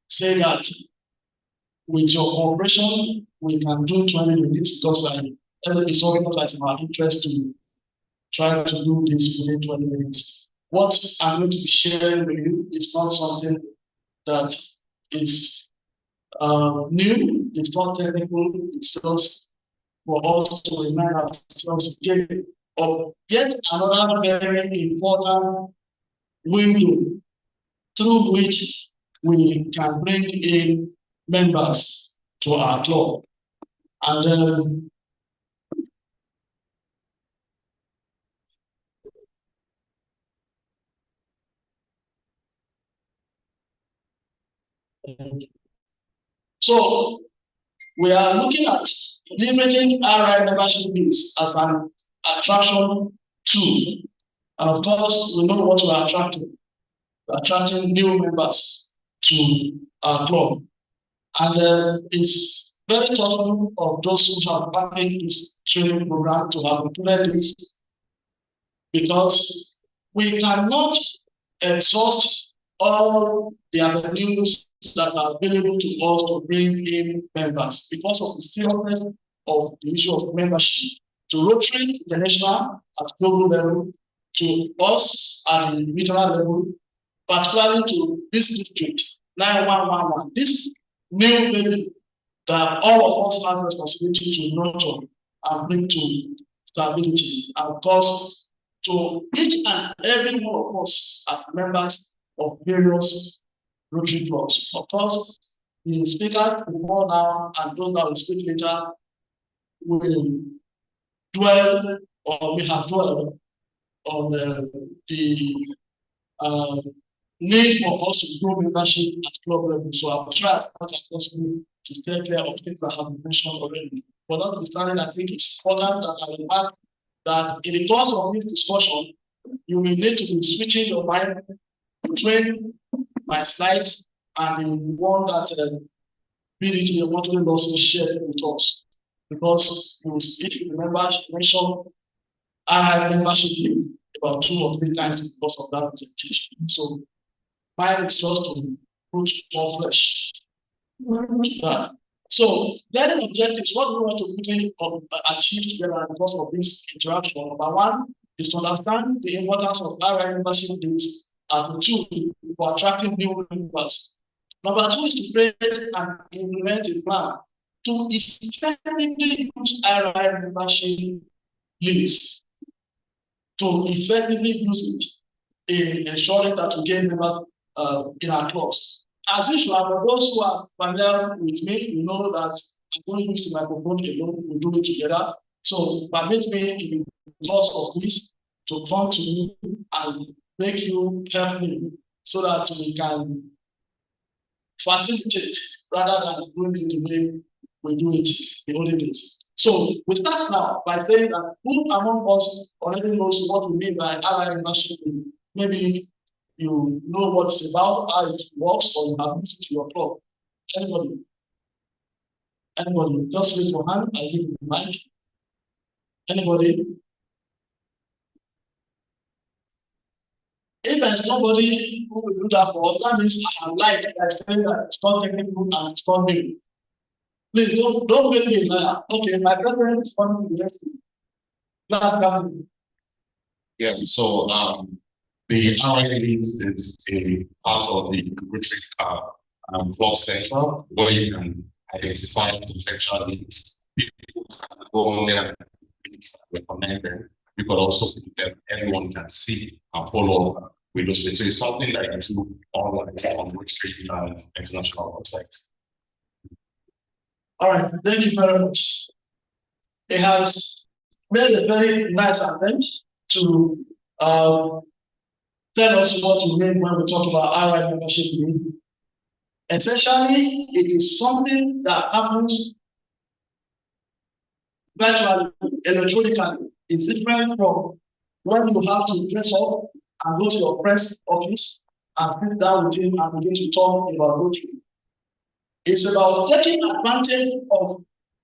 [SPEAKER 5] say that with your cooperation, we can do 20 minutes because it's all because it's my interest to try to do this within 20 minutes. What I'm going to be sharing with you is not something that is new, it's not technical, it's just for us to remind ourselves again of yet another very important window through which we can bring in members to our club. And so we are looking at leveraging RI membership needs as an attraction tool. And of course, we know what we are attracting. We're attracting new members to our club. And it's very thoughtful of those who have participated in this training program to have included this, because we cannot exhaust all the avenues that are available to us to bring in members because of the seriousness of the issue of membership to Rotary International at global level, to us at the regional level, particularly to this district 9111, this new baby that all of us have responsibility to nurture and bring to stability, and of course to each and every one of us as members of various Rotary clubs. Of course, the speakers before now and those that will speak later will dwell or we have dwelled on the need for us to grow membership at club level. So I will try as much as possible to stay clear of things that have been mentioned already. But notwithstanding, I think it's important that I will add that in the course of this discussion, you will need to be switching your mind between my slides and the one that PDG Amotobi Lawson shared with us. Because if you remember, she mentioned RI membership about 2 or 3 times because of that presentation. So mine is just to put more flesh. So then objectives, what we want to quickly achieve together because of this interaction. Number 1 is to understand the importance of RI membership needs as a tool for attracting new members. Number 2 is to create and implement a plan to effectively use RI membership needs, to effectively use it in ensuring that we gain members in our clubs. as usual, for those who are familiar with me, you know that I don't use the microphone alone, we do it together. So permit me in the course of this to come to you and make you help me so that we can facilitate rather than doing it the way we do it the olden days. So we start now by saying that who among us already knows what we mean by allied membership? Maybe you know what it's about, how it works, or you have listened to your club. Anybody? Anybody? Just raise your hand. I give you the mic. Anybody? If there's nobody who will do that for us, that means I like that saying that it's not technical and it's not me. Please don't make me a liar. Okay, my president is coming to the rescue. Class captain.
[SPEAKER 1] Yeah, so the RI is a part of the Rotary Club Central where you can identify potential needs. People can go on there and recommend them. You could also put them, everyone can see and follow up with those. So it's something that you do online on Rotary International website.
[SPEAKER 5] All right, thank you very much. It has made a very nice attempt to tell us what we mean when we talk about RI membership. Essentially, it is something that happens virtually, electronically. It's different from when you have to dress up and go to your press office and sit down with him and begin to talk about Rotary. It's about taking advantage of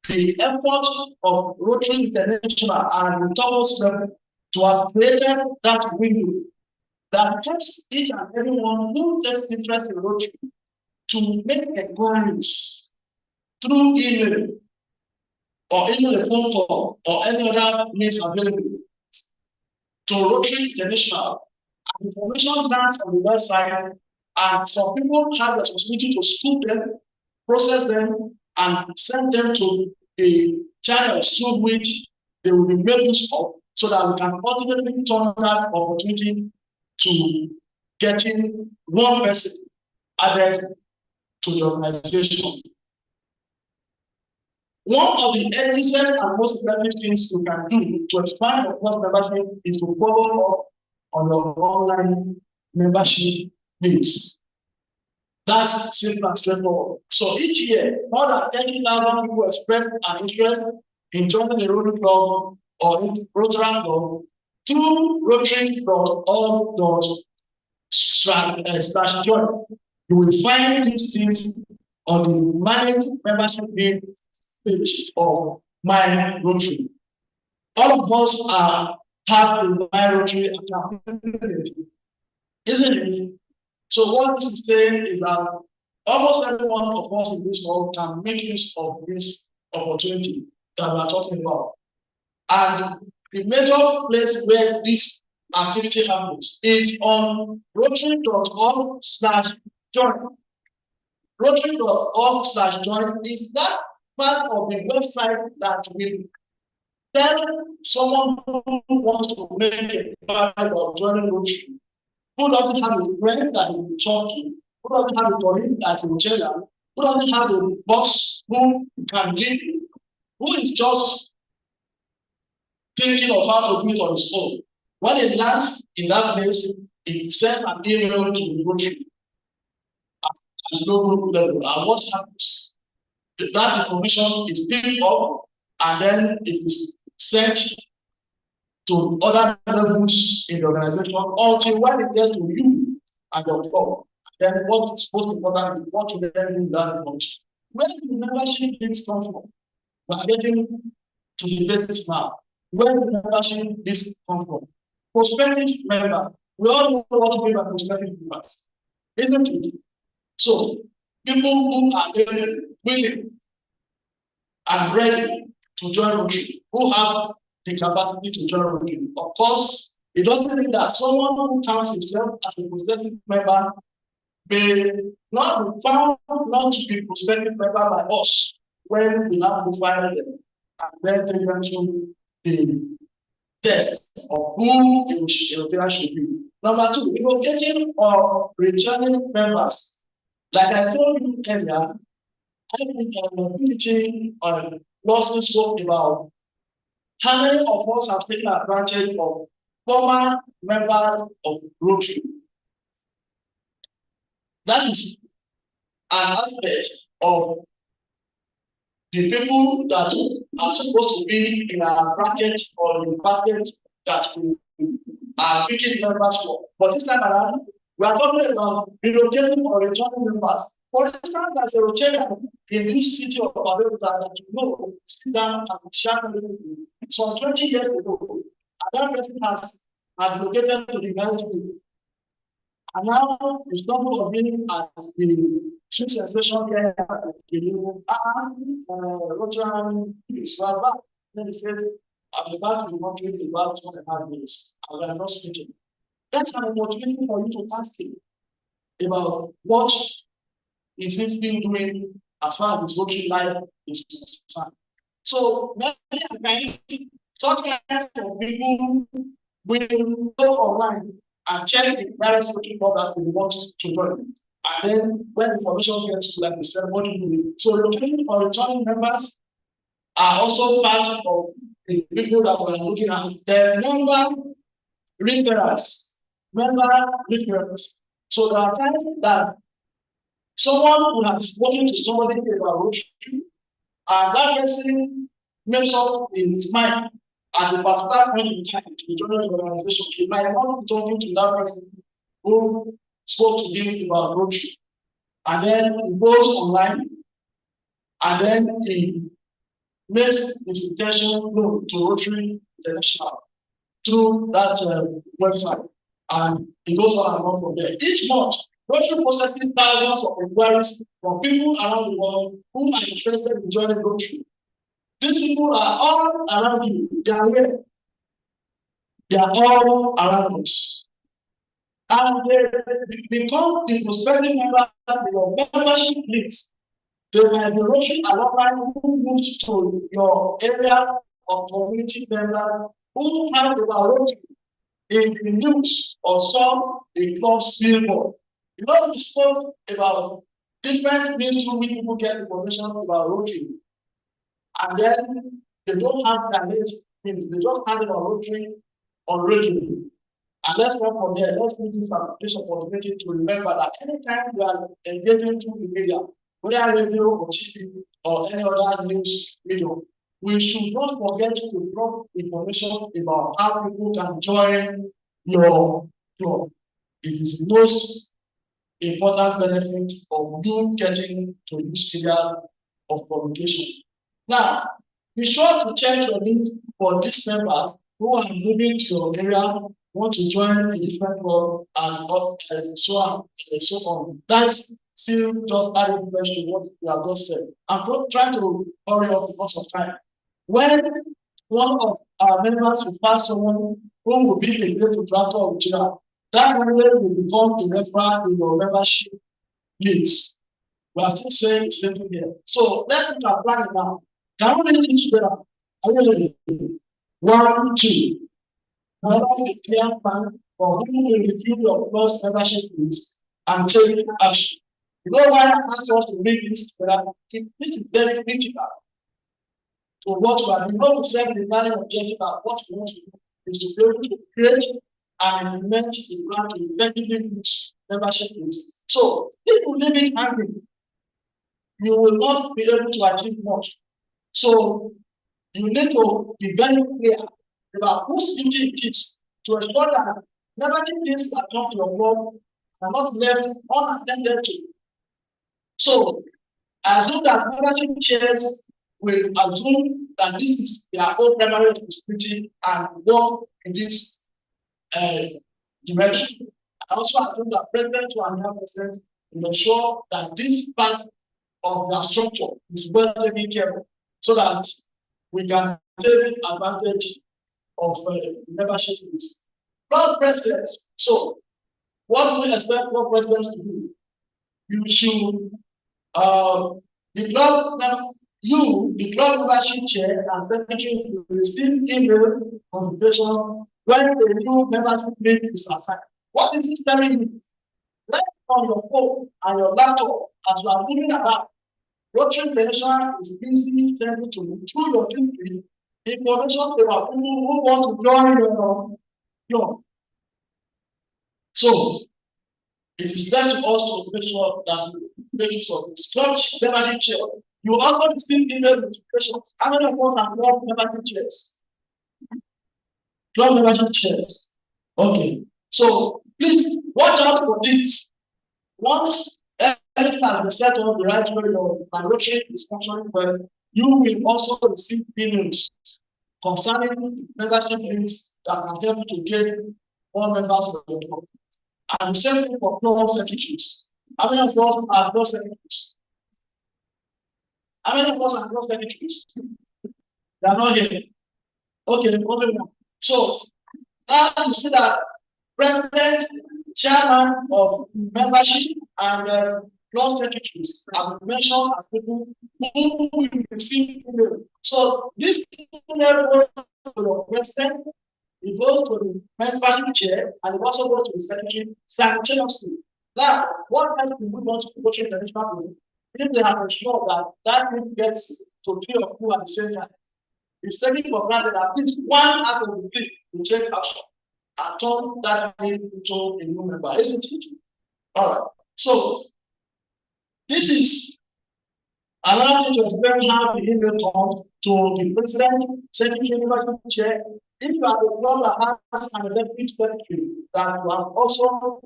[SPEAKER 5] the effort of Rotary International and the Thomas level to have created that window that helps each and everyone who takes interest in Rotary to make inquiries through email or even a phone call or any other means available to Rotary International. And information lands on the website, and some people have the responsibility to scoop them, process them, and send them to the channels through which they will be made use of, so that we can ultimately turn that opportunity to getting one person added to the organization. One of the easiest and most effective things you can do to expand your club membership is to follow up on your online membership needs. That's simple and straightforward. So each year, more than 30,000 people express an interest in joining a Rotary Club or in Rotary Club through rotary.org/join. You will find these things on the managed membership page of My Rotary. All of us have a My Rotary account, isn't it? So what this is saying is that almost every one of us in this hall can make use of this opportunity that we are talking about. And the major place where this activity happens is on rotary.org/join. Rotary.org/join is that part of the website that will tell someone who wants to make a part of joining Rotary, who doesn't have a friend that he will talk to, who doesn't have a colleague that's in jail, who doesn't have a boss who can lead you, who is just thinking of how to do it on his own. When it lands in that place, it sends an email to the Rotary at local level. And what happens? That information is picked up and then it is sent to other levels in the organization until when it gets to you and your club. Then what is most important is what you then do that information. Where the membership needs come from? We are getting to the basics now. Where the membership needs come from? Prospective members. We all know what to do by prospective members, isn't it? So people who are willing and ready to join Rotary, who have the capacity to join Rotary. Of course, it doesn't mean that someone who counts himself as a prospective member may not be found not to be prospective member by us when we have to file them and then take them to the test of who a should be. Number two, relocating or returning members Like I told you earlier, I think PG Lawson spoke about how many of us have taken advantage of former members of Rotary. That is an aspect of the people that are supposed to be in our bracket or in the basket that we are picking members for. But this time around, we are talking about relocating or returning members. For instance, as a Rotarian in this city of Abeokuta that you know, sit down and share some 20 years ago, another person has relocated to the United States. And now the trouble of being at the Sweet Sensation care, Rotarian is right back. Then he said, I'm about to be working about 2.5 years. I will not speaking. That's an opportunity for you to ask him about what is he still doing as far as his working life is concerned. So many times, such kinds of people will go online and check the various working clubs that we want to join. And then when information gets to like the ceremony, so looking for returning members are also part of the people that we're looking at. The member referrals. So there are times that someone who has spoken to somebody about Rotary, and that person makes up his mind at a particular point in time to join the organization. He might not be talking to that person who spoke to him about Rotary. And then he goes online and then he makes his intention known to Rotary International through that website. And it goes on and on from there. Each month, Rotary processes thousands of inquiries from people around the world who are interested in joining Rotary. These people are all around you. They are here. They are all around us. And they become the prospective member of your membership list. They might be Rotary alumni who moved to your area of community members who have about Rotary in the news or saw a club's billboard. You know, we spoke about different means through which people get information about Rotary. And then they don't have their names, they just have it on Rotary on radio. And let's go from there. Let's make this application for the meeting to remember that anytime we are engaging through the media, whether radio or TV or any other news video, we should not forget to drop information about how people can join your club. It is the most important benefit of you getting to use media of communication. Now, be sure to check your needs for these members who are moving to your area, want to join a different club, and so on and so on. That's still just adding fresh to what we have just said. I'm trying to hurry up because of time. When one of our members will pass someone who will be a great contractor of Nigeria, that candidate will become a referral in your membership list. We are still saying the same thing here. So let's look at planning now. Can we read it together? Are you ready? 1, 2. Another clear plan for who will review your plus membership list and take action. You know why I asked us to read this? This is very critical to what we are doing. What we said the planning objective and what we want to do is to be able to create and implement the plan to effectively use membership list. So if you leave it hanging, you will not be able to achieve much. So you need to be very clear about whose duty it is to ensure that membership lists that come to your club are not left unattended to. So I assume that membership chairs will assume that this is their own primary responsibility and work in this direction. I also assume that president and president will ensure that this part of the structure is well taken care of so that we can take advantage of membership list. Club president. So, what do we expect club president to do? You should, the club membership chair and secretary will receive email consultation when the new membership list is assigned. What is this telling you? Let on your phone and your laptop as you are moving about. Rotary International is easily able to through your history information about people who want to join your. So it is left to us to make sure that we make use of this. Club membership chair. You also receive email notification. How many of us have club membership chairs? Club membership chairs. Okay. So please watch out for this. Once everything has been set on the right way or Rotary is functioning well, you will also receive emails concerning membership links that can help you to gain more members for the club. And the same thing for club secretaries. How many of us are club secretaries? How many of us are club secretaries? They are not here. Okay, only one. So now you see that president, chairman of membership, and club secretaries have been mentioned as people who will receive email. So this email goes to your president, it goes to the membership chair, and it also goes to the secretary simultaneously. Now, what else do we want to go to the international group? If they have ensured that that thing gets to 3 or 4 at the same time, it's taking for granted that at least one out of the 3 will take action and turn that into a new member, isn't it? All right. So this is allowing you to explain how the email comes to the president, secretary, membership chair. If you are the club that has an elected secretary that you have also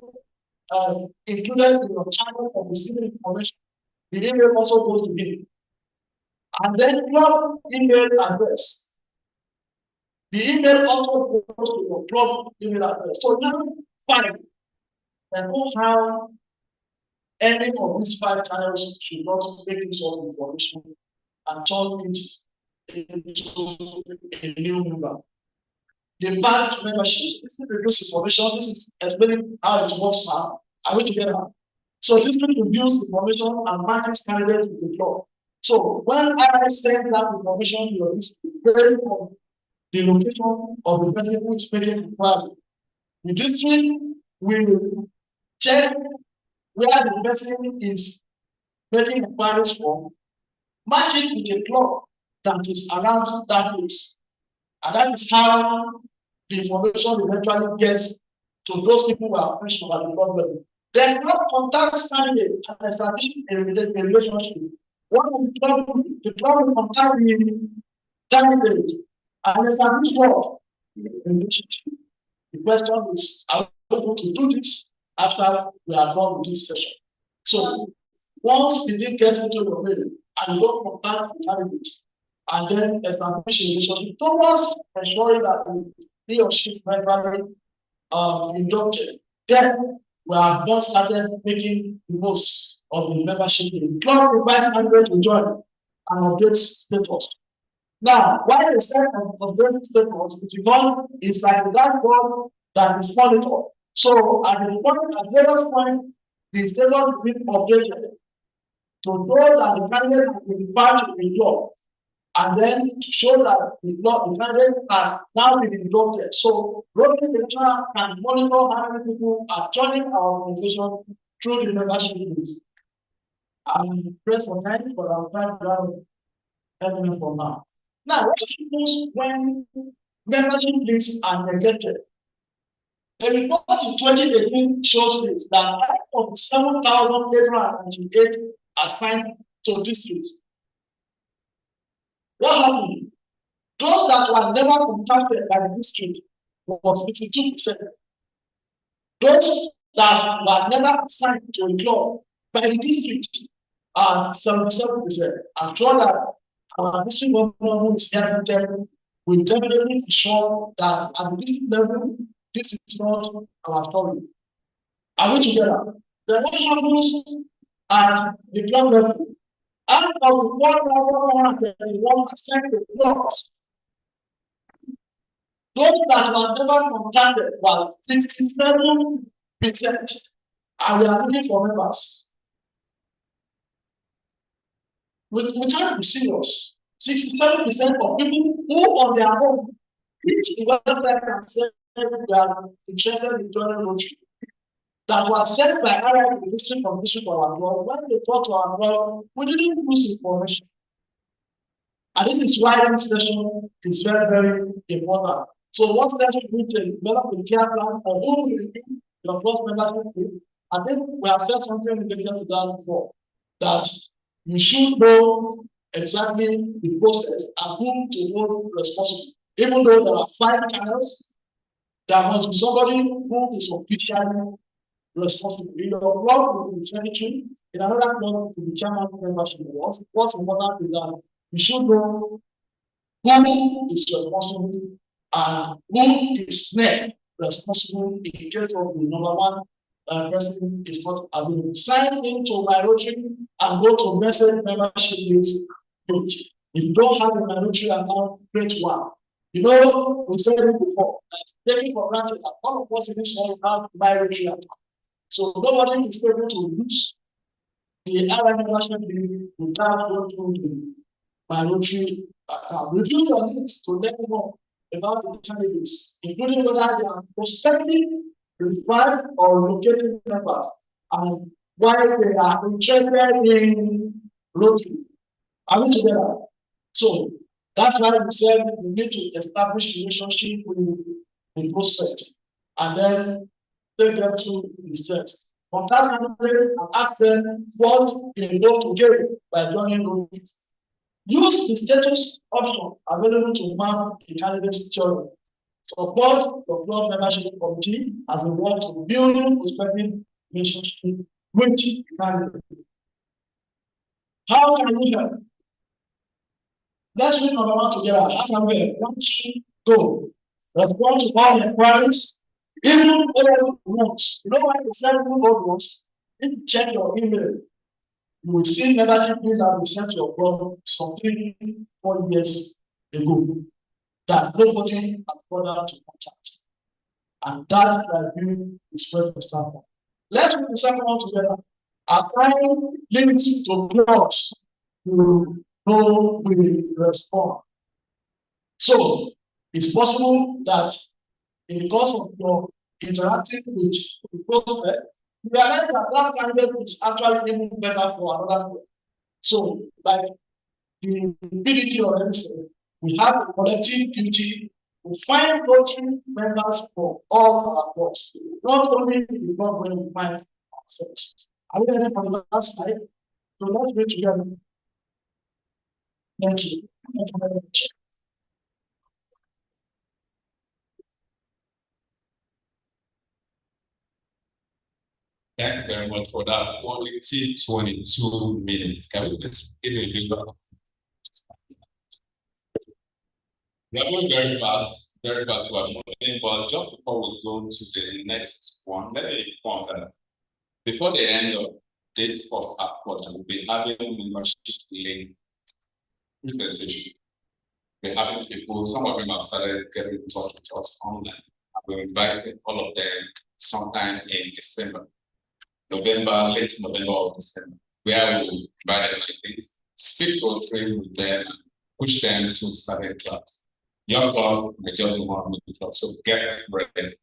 [SPEAKER 5] included in your channel for receiving information, the email also goes to him. And then club email address. The email also goes to your club email address. So now 5. There's no how any of these 5 channels should not make use of information and turn it into a new member. The ban to membership, this is reduce information. This is explaining how it works now. Are we together? So this will reduce information and matches candidates to the club. So when I send that information to your district, depending on the location of the person who is making inquiry, the district will check where the person is making inquiries from, match it with a club that is around that place. And that is how the information eventually gets to those people who are questioned about the club level. Then club contacts candidate and establish a relationship. What is the club will contact the candidate and establish what? Relationship. The question is, are we able to do this after we are done with this session? So once the deal gets into your mail and you don't contact the candidate and then establish a relationship towards ensuring that he or she is regularly inducted, then we have not started making the most of the membership. The club requires candidate to join and update status. Now, why the set of updating status is because it's like that one that is monitored. So at the point, at various points, the status will be updated to know that the candidate has been found to be job, and then to show that the candidate has now been inducted. So Rotary International can monitor how many people are joining our organization through the membership list. I'm pressed for time, but I'll try to have everything for now. Now, what happens when membership lists are neglected? The report in 2018 shows this that out of 7,828 assigned to districts. What happened? Those that were never contacted by the district was 62%. Those that were never assigned to a club by the district are 77%. I'm sure that our district government who is here today will definitely ensure that at the district level, this is not our story. Are we together? Then what happens at the club level? Out of the 1,131 assigned to clubs, those that were never contacted were 67%, and we are looking for members. We can't be serious. 67% of people who on their own hit the website and said they are interested in joining Rotary. that was sent by RI the district commission to our board. When they talked to our board, we didn't lose information. And this is why this session is very, very important. So what session we need to develop a care plan for who will review your first membership group. I think we have said something related to that before, that you should know exactly the process and whom to hold responsible. Even though there are 5 channels, there must be somebody who is officially responsible. In your club will be the secretary, in another club will be the chairman of membership. What's important is that you should know who is responsible and who is next responsible in case of the number 1 president is not available. Sign into my Rotary and go to message membership list page. If you don't have a Rotary account, create one. You know, we said it before, taking for granted that all of us in this hall have my Rotary account. So nobody is able to use the RI membership bill without going through the my Rotary account. Review your needs to let you know about the candidates, including whether they are prospective, required, or located members, and why they are interested in Rotary. Are we together? So that's why we said we need to establish relationship with the prospect and then take them to the state. Contact them and ask them what they want to get by joining Rotary. Use the status option available to map the candidate's journey. Support your club membership committee as a work to build prospective relationship with the candidate. How can we help? Let's read number 1 together. How can we help? 1, 2, go. Respond to all inquiries, even old ones. You know why they send old ones? If you check your email, you will see membership things that we sent to your club some 3-4 years ago that nobody has bothered to contact. And that review is where to start from. Let's put the second one together. Assign limits to clubs to know we respond. So it's possible that in the course of your interacting with the prospect, you realize that candidate is actually even better for another club. So, like the PDG already said, we have a collective duty to find Rotary members for all our clubs, not only the club when we find ourselves. Are we ready for the last slide? So let's read together. Thank you. Thank you very much.
[SPEAKER 1] Thank you very much for that. 22 minutes. Can we just give a big round? We are going very fast to our morning, but just before we go to the next one, let me inform that before the end of this first quarter, we'll be having membership link presentation. We're having people, some of them have started getting in touch with us online. We're inviting all of them sometime in December. November, late November or December, where we will provide them like this, speak Rotary with them, and push them to certain clubs. Your club may just be one of the clubs, so get ready.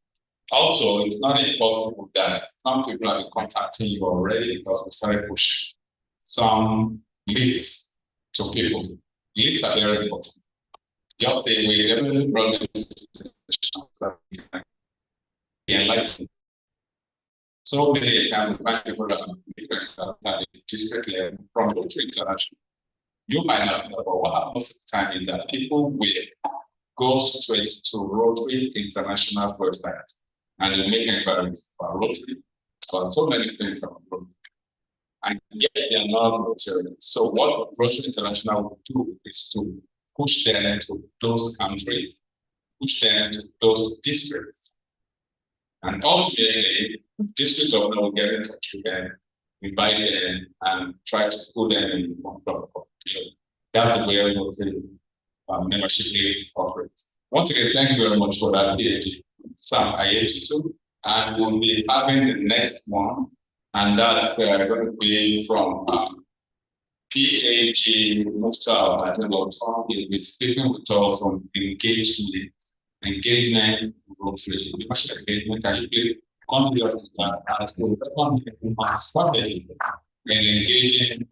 [SPEAKER 1] Also, it's not impossible that some people have been contacting you already because we started pushing some leads to people. Leads are very important. Just say we definitely brought this enlightened. So many times we find people that are district level from Rotary International. You might not know, but what happens most of the time is that people will go straight to Rotary International's website and they make inquiries about Rotary, about so many things about Rotary. And yet they are not Rotary. So what Rotary International will do is to push them to those countries, push them to those districts. And ultimately, district governor will get in touch with them, invite them, and try to put them in one club. That's the way Rotary membership leads operate. Once again, thank you very much for that, Sam Ayetutu. And we'll be having the next one, and that's going to be from PAG Muftar. I don't know, he'll be speaking with us on engagement Rotary. Membership engagement. Can you please obvious that as the second strategy in engaging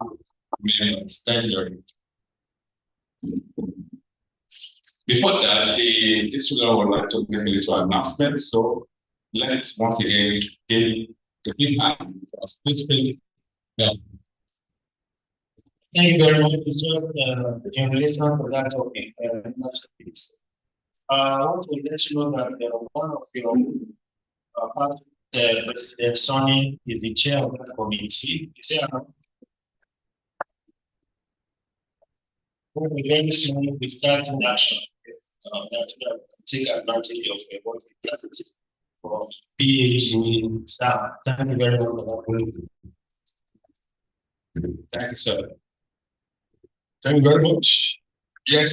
[SPEAKER 1] members tenure. Before that, the district would like to bring you to announcement. So let's once again give the hand to speak.
[SPEAKER 2] Thank you very much. It's just in relation to that topic. I want to let you know that one of your President Sonny is the chair of that committee. Is there very soon we start in action that take advantage of what we got for PhD staff. Thank you very much for that.
[SPEAKER 1] Thank you, sir. Thank you very much. Yes,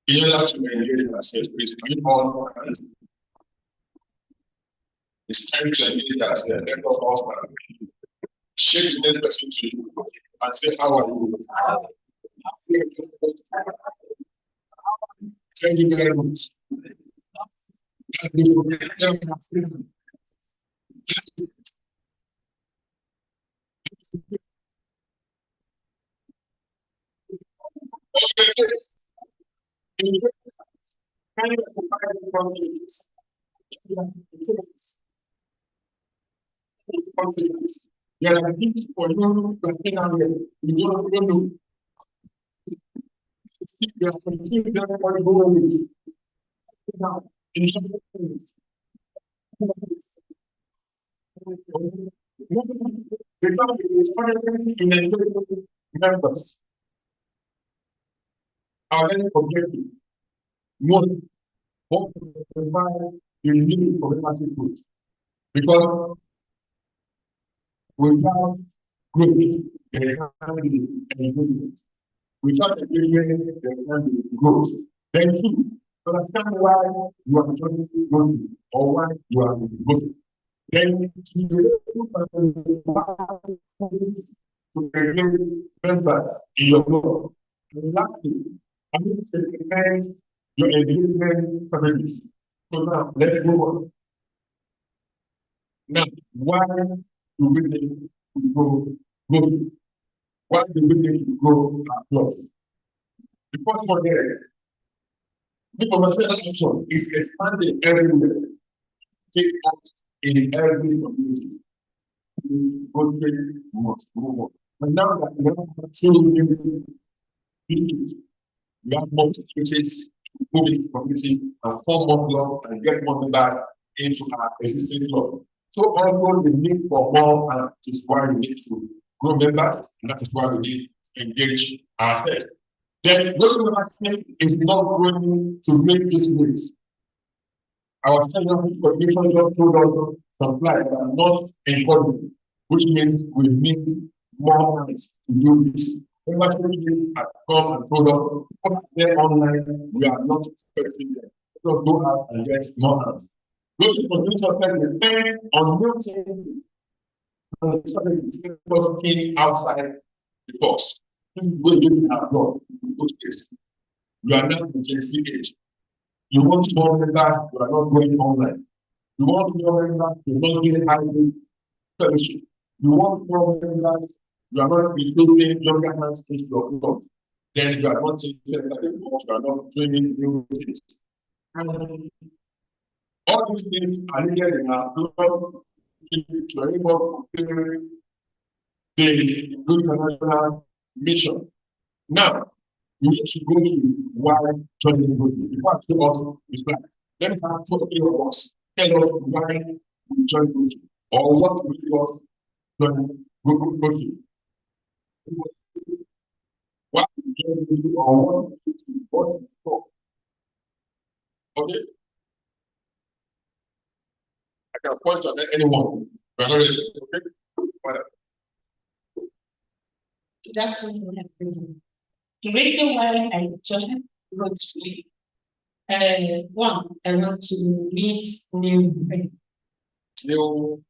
[SPEAKER 1] in order to engage ourselves, please, can you all it's time to engage ourselves. Let us all start. Shake the next person to you and say, how are you? Thank you very much. Yeah, I think for you, you don't know. You have continued to what goal is. Now, in things. Because it is in the members. Our objective. One, what you need problematic groups. Because without growth, there can be engagement. Without engagement, there can be growth. Then two, understand why you are joining growth or why you are growth. Then to engage members in your work. And lastly, I need to recognize your engagement strategies. So now let's move on. Now, why do we need to grow? Why do we need to grow our clubs? Because for this, the commercial action is expanding everywhere. Take up in every community. We must move on. But now that we have so many people, we have more opportunities to move into community and form more clubs and get more members into our existing club. So also the need for more, and that is why we need to grow members, and that is why we need to engage ourselves. Then growing membership is not growing to make this needs. Our technology coordination just told us some slides that are not encouraging, which means we need more hands to do this. Membership needs have come and told us, come there online, we are not expecting them. So go out and get more hands. Those coordination depends on nothing outside the box. We are not you are not in JC age. You want more members, you are not going online. You want more members, you are not getting hybrid fellowship. You want more members, you are not recruiting younger hands into your club. Then you are not taking them at the box, you are not doing new things. All these things are needed in our club to enable the good international mission. Now, you need to go to why joining Goodie. Before I show us this plan, let me have 2 of us tell us why we join Goodie or what we us join Goodie. Why we join Goodie or what is for. Okay? I can point at anyone. We're not ready. Okay?
[SPEAKER 3] That's the reason why I joined Rotary. One, I want to meet new friends.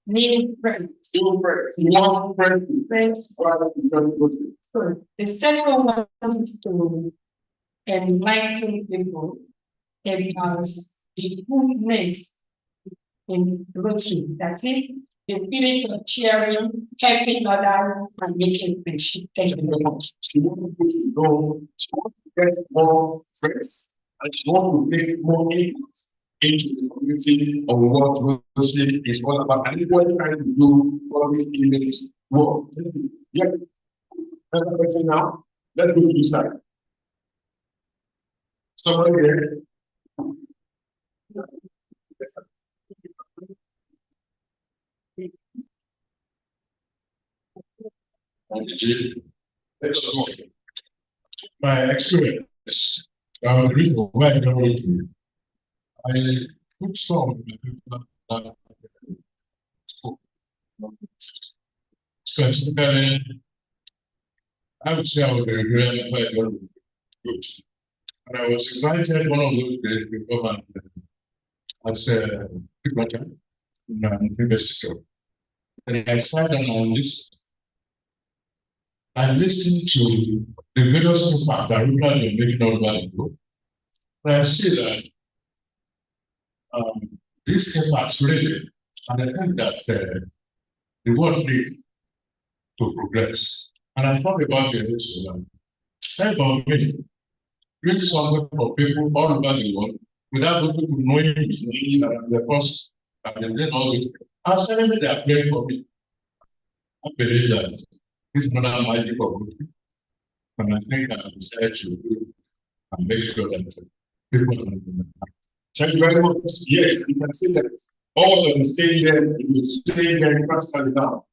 [SPEAKER 3] New friends. So the second one is to enlighten people about the goodness in Rotary. That is the spirit of cheering, helping others, and making friendship. Thank you very much.
[SPEAKER 1] She wants to go, she wants to get more friends, and she wants to make more influence into the community of what Rotary is all about. And everybody trying to do public image work. Yeah. Another question now. Let's go to this side. Somebody there. Yes, sir.
[SPEAKER 6] My experience, the reason why I don't want to, I took some specifically, I would say I would regret quite a lot of good. And I was invited one of those days to come and as a pigmaker in an investor. And I sat down on this. I listened to the various impact that people have been making all over the globe. And I see that these impacts really, and I think that the world needs to progress. And I thought about the issue. How about me? Doing something for people all over the world without people knowing me and the cost and then all this. And suddenly they are praying for me. I believe that this is not a magic of good. And I think I decided to do and make sure that people understand.
[SPEAKER 1] Thank you very much. Yes, you can see that all of the same there, you say there practically now.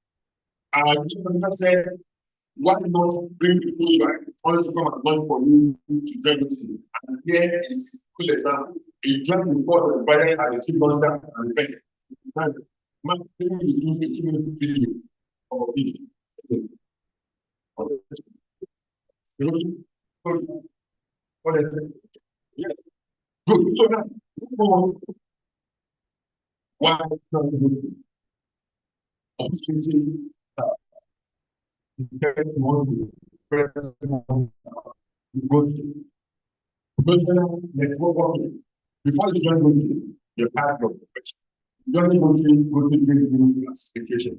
[SPEAKER 1] You said, why not bring people back only to come and learn for you to join us? And here is a cool example. You join before the fire and the team launcher and the thing. Man, people will do it video or video. What is it? Yeah. Good. So now, why not do opportunity? Before you join Rotary, you have your profession. You don't go to classification.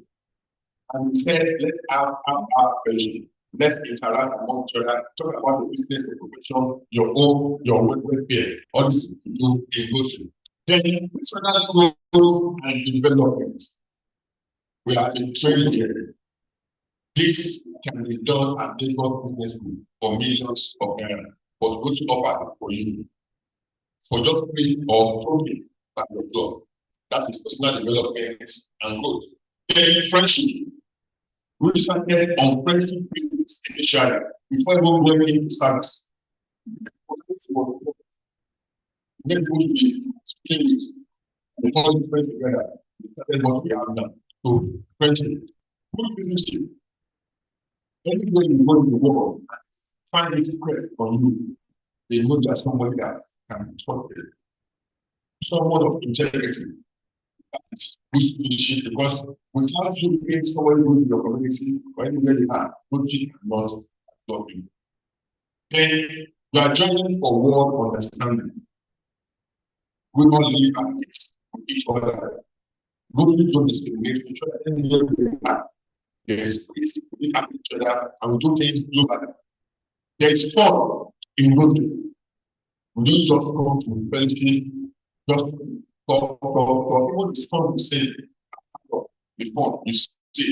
[SPEAKER 1] And we said, let's have our patient. Let's interact among each other, talk about the business, the profession, your own, your welfare, all this to do in Rotary. Then personal growth and development. We are in training here. This can be done at Lagos Business School for millions of naira, but go to offer for you. For just free or totally at your job. That is personal development and growth. Then friendship. We started on friendship initially before even going into service. Then go to the things before we friends together. We started what we have now. So friendship. Good relationship. Anywhere you go in the world, find a secret from you. They know that somebody that can be trusted. Someone of integrity. That is good leadership, because without you being somebody good in your community or anywhere you are, coaching cannot stop you. Then you are joining for world understanding. We don't live at this with each other. We don't discriminate each other anywhere we are. There is peace, we have each other, and we do things globally. There is fun in Rotary. We don't just come to fellowship, just talk. Even the fun we say before you see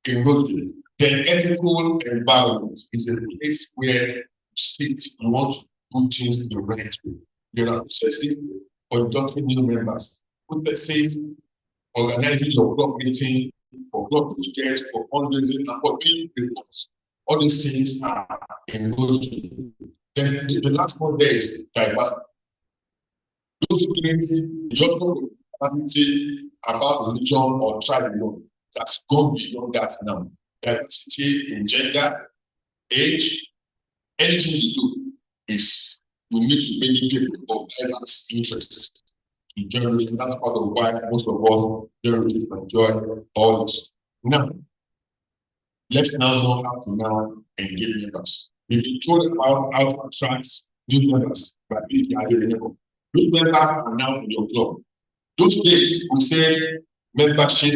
[SPEAKER 1] in Rotary. The ethical environment is a place where you sit, you want to do things the right way. You are processing or adopting new members. Put the same organizing your block meeting, for block projects, for fundraising, and for doing reports. All these things are in Rotary. Then the last one there is diversity. Those things, just not capacity about religion or tribe alone. That's gone beyond that now. Diversity in gender, age, anything you do is you need to many people of diverse interests. In generation, that's part of why most of us generally enjoy all this. Now, let's now know how to now engage members. We've been told about how to attract new members by being the level. New members are now in your club. Those days we say membership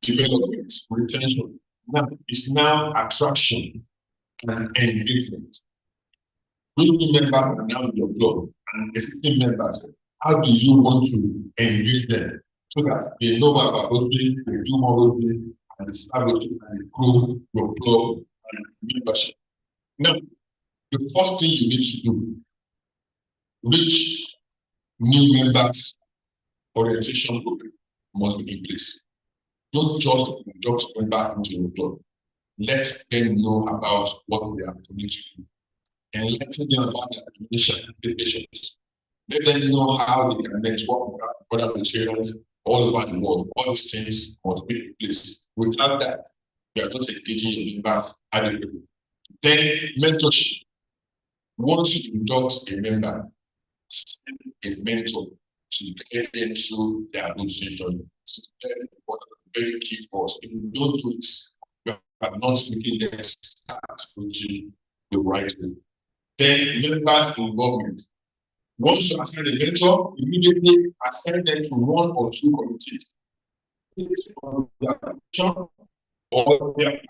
[SPEAKER 1] development, retention. Now it's now attraction and engagement. New members are now in your club and existing members. How do you want to engage them so that they know about Rotary, they do more Rotary, and they start Rotary and grow your club and membership? Now, the first thing you need to do, reach new members orientation program must be in place. Don't just induct members into your club. Let them know about what they are coming to do. And let them know about their applications. Let them know how they can network with other materials all over the world. All these things must be in place. Without that, you are not engaging your members adequately. Then mentorship. Once you induct a member, send a mentor to guide them through their Rotary journey. Very important, very key for us. If you don't do this, you are not making them start Rotary the right way. Then members involvement. Once you assign a mentor, immediately assign them to one or two committees. Or their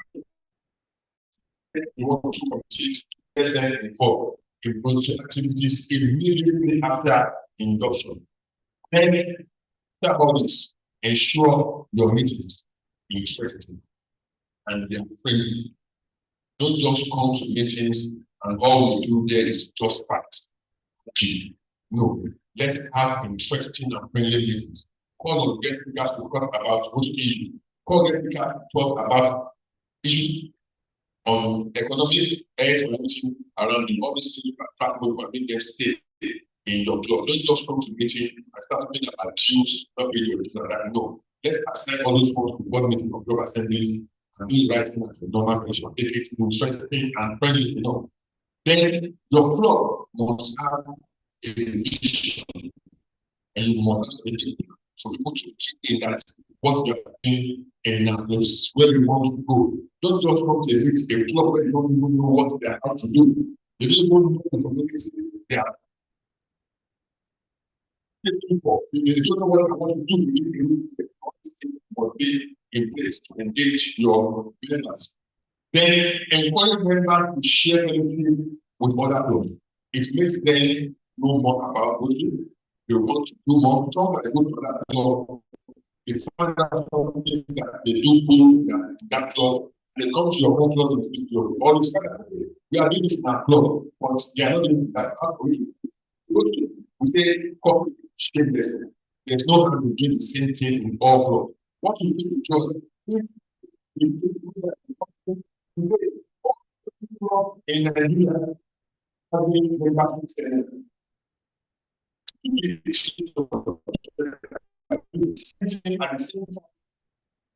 [SPEAKER 1] one or two committees to get them involved in project activities immediately after induction. Then, after all this, ensure your meetings are interesting and they are friendly. Don't just come to meetings and all we do there is just facts. No, let's have interesting and friendly meetings. Call your guest speakers to talk about what issues. Call guest speakers to talk about issues on economic health and everything around the all these things that will make them stay in your club. Don't just come to meeting and start talking about issues, not really that. No, let's assign all those ones to board meeting of club assembly and be writing as a normal person. It's interesting and friendly enough. Then your club must have a vision and you must have a vision for people to keep in that what you are doing and where you want to go. Don't just come to a club where you don't even know what they are about to do. They don't even know the community they are looking for. If you don't know what I want to do, you must be in place to engage your members. Then encourage members to share anything with other clubs. It makes them know more about Rotary. They want to do more. Talk about other club. They find out something that they do good that club. And they come to your own club and speak to you. All this kind of thing. We are doing this in our club, but they are not doing that. We say corporate shameless. There's no one to do the same thing in all clubs. What you need to join in Nigeria, having membership at the same time,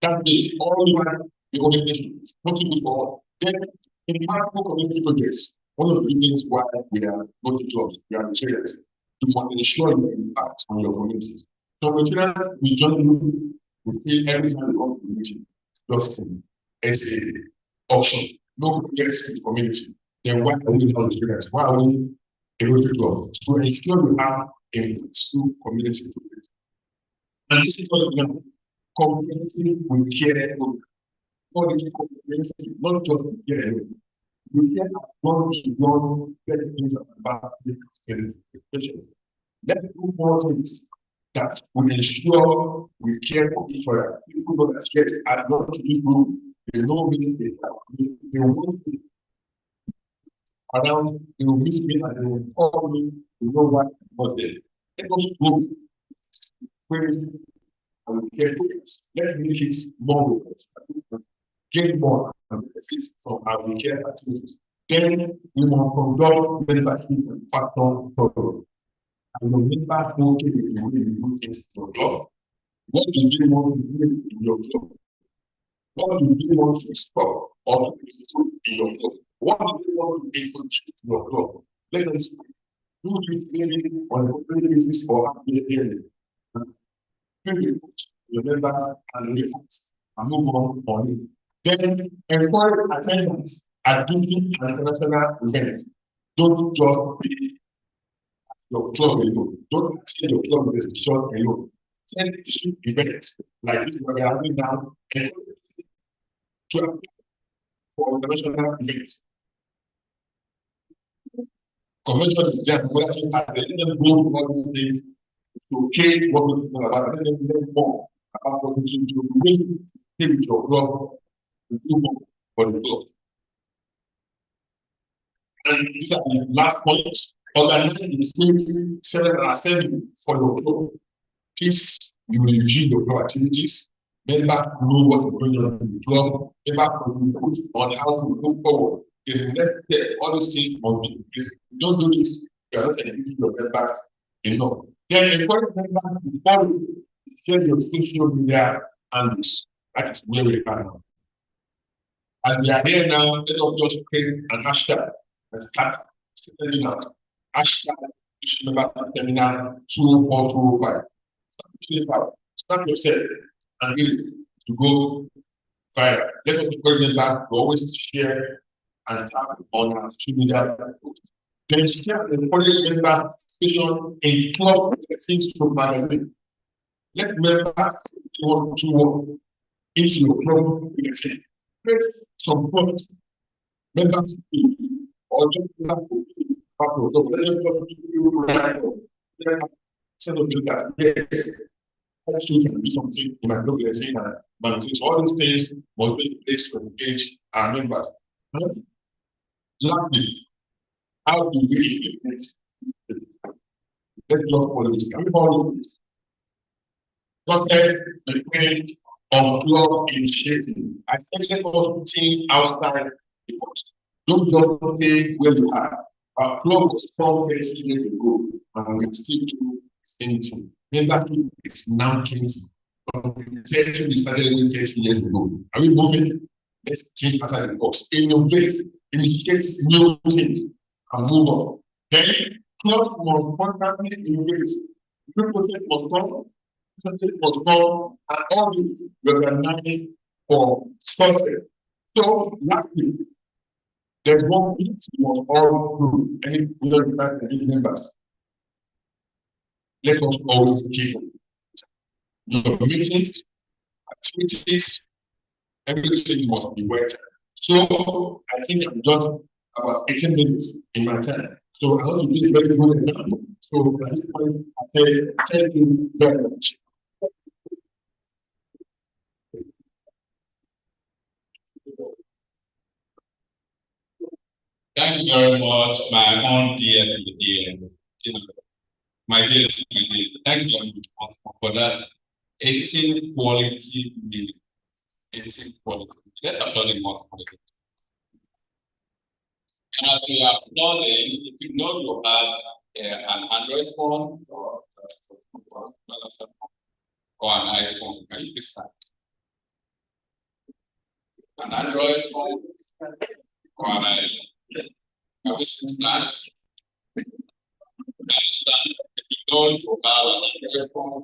[SPEAKER 1] that they all want the organization, not to be for then in hardcore community projects. One of the reasons why we are not clubs, we are materials, to ensure your impact on your community. So material, we join you, we feel every time we come to the meeting, just as a option, no projects to the community. Then why are we not materials? Why are we a Rotary club? To ensure we have a true community project. And this is what we know. Community will care for not just care. We care not beyond getting things about education. Let's do more things that will ensure we care for each other. People know that yes, I want to this group, they know me, they want me around, they will miss me and they will call me, they know what I'm there. Let us go praise and care for it. Let's make it more get more benefits from our care activities. Then we must conduct membership and factor program. And your members know if you want to do things in your club. What do you want to do in your club? What do you want to stop or to do in your club? What do you want to introduce to your club? Let us do this maybe on a daily basis or half yearly. Maybe your members and reports and move on it. Then encourage attendance at different international events. Don't just be at your club alone. Don't attend your club destination alone.
[SPEAKER 6] 10 events like this we are having now, 12 for international events. Convention is just what I let them go to all these things to case what we talk about, let them learn more about what we do to really take your God to do more for the God. And these are the last points. Organizing the states, 7 and 7 for your God. Please, you will review your club activities. Members know what is going on in the club. Members will put on how to move forward. In the next step, all these things must be in place. Don't do this, you are not engaging your members enough. Then encourage members to follow, share your social media handles. That is where we are now. And we are here now, let us just create an hashtag and start sending out. Hashtag member seminar 24205. Start yourself and get it to go viral. Let us encourage them back to always share and tap on our social media. Then share the encourage member participation in club things from magazine. Let members want to work into your club. Create some clubs. Members or just send of that. Yes. Also can do something in my blog, let's say, all these things must be in place to engage our members. Lastly, how do we implement? Let's just follow this. Can we follow this? Process the point of club initiative. I said let us think outside the box. Don't just say where you are. Our club was formed 30 years ago, and we still do the same thing. Membership is now 20. 30 we started 30 years ago. Are we moving? Let's think outside the box. Innovate, initiate new things, and move on. Then, clubs must constantly innovate. New projects must come, and all this organized for success. So, lastly, there's one thing you must all do, any members. Let us always keep your meetings, activities, everything must be wet. So I think I'm just about 18 minutes in my time. So I want to be a very good example. So at this point, I say thank you very much.
[SPEAKER 1] Thank you very much, my own dear my dear, thank you very much for that 18 quality meeting. 18 quality. Let's applaud the most quality. And as we are applauding, if you know you have an Android phone or an iPhone, can you please start? An Android phone or an iPhone? Can we start? Understand? If you don't have an Android phone,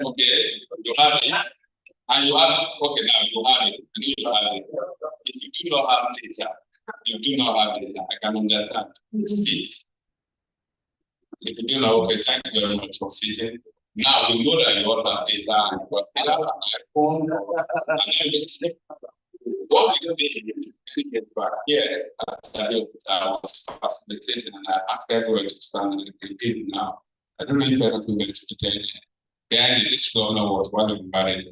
[SPEAKER 1] okay, you have it. And you have, okay, now you have it. I know you have it. If you do not have data, you do not have data. I can understand. State. If you do not, okay, thank you very much for sitting. Now we know that you all have data and you have an iPhone and everything. What we do get back here, I was facilitating and I asked everyone to stand and they did now. I don't know if anything going to pretend. Then the district governor was one of the parents.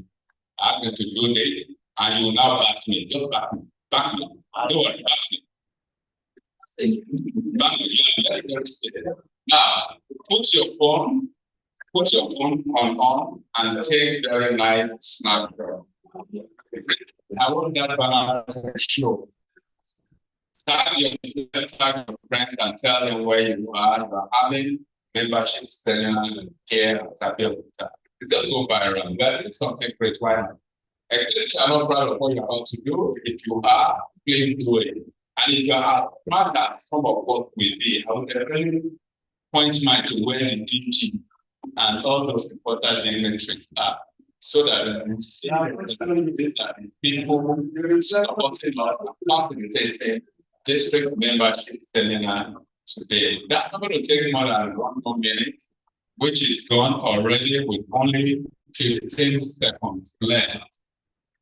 [SPEAKER 1] I asked them to do it, and you will now back me. Just back me. Back me. Don't worry, back me. Back me. Now, put your phone on and take very nice snapshot. I want that banner to show. Tag your friend and tell them where you are. You're having membership seminar and care and tapia. It doesn't go viral. That is something great. Why not? Especially, I'm not proud of what you're about to do. If you are, please do it. And if you are smart as some of what will be, I would definitely point mine to where the DG and all those important dignitaries are, so that we see that people supporting us and facilitating district membership seminar today. That's not going to take more than 1 more minute, which is gone already with only 15 seconds left.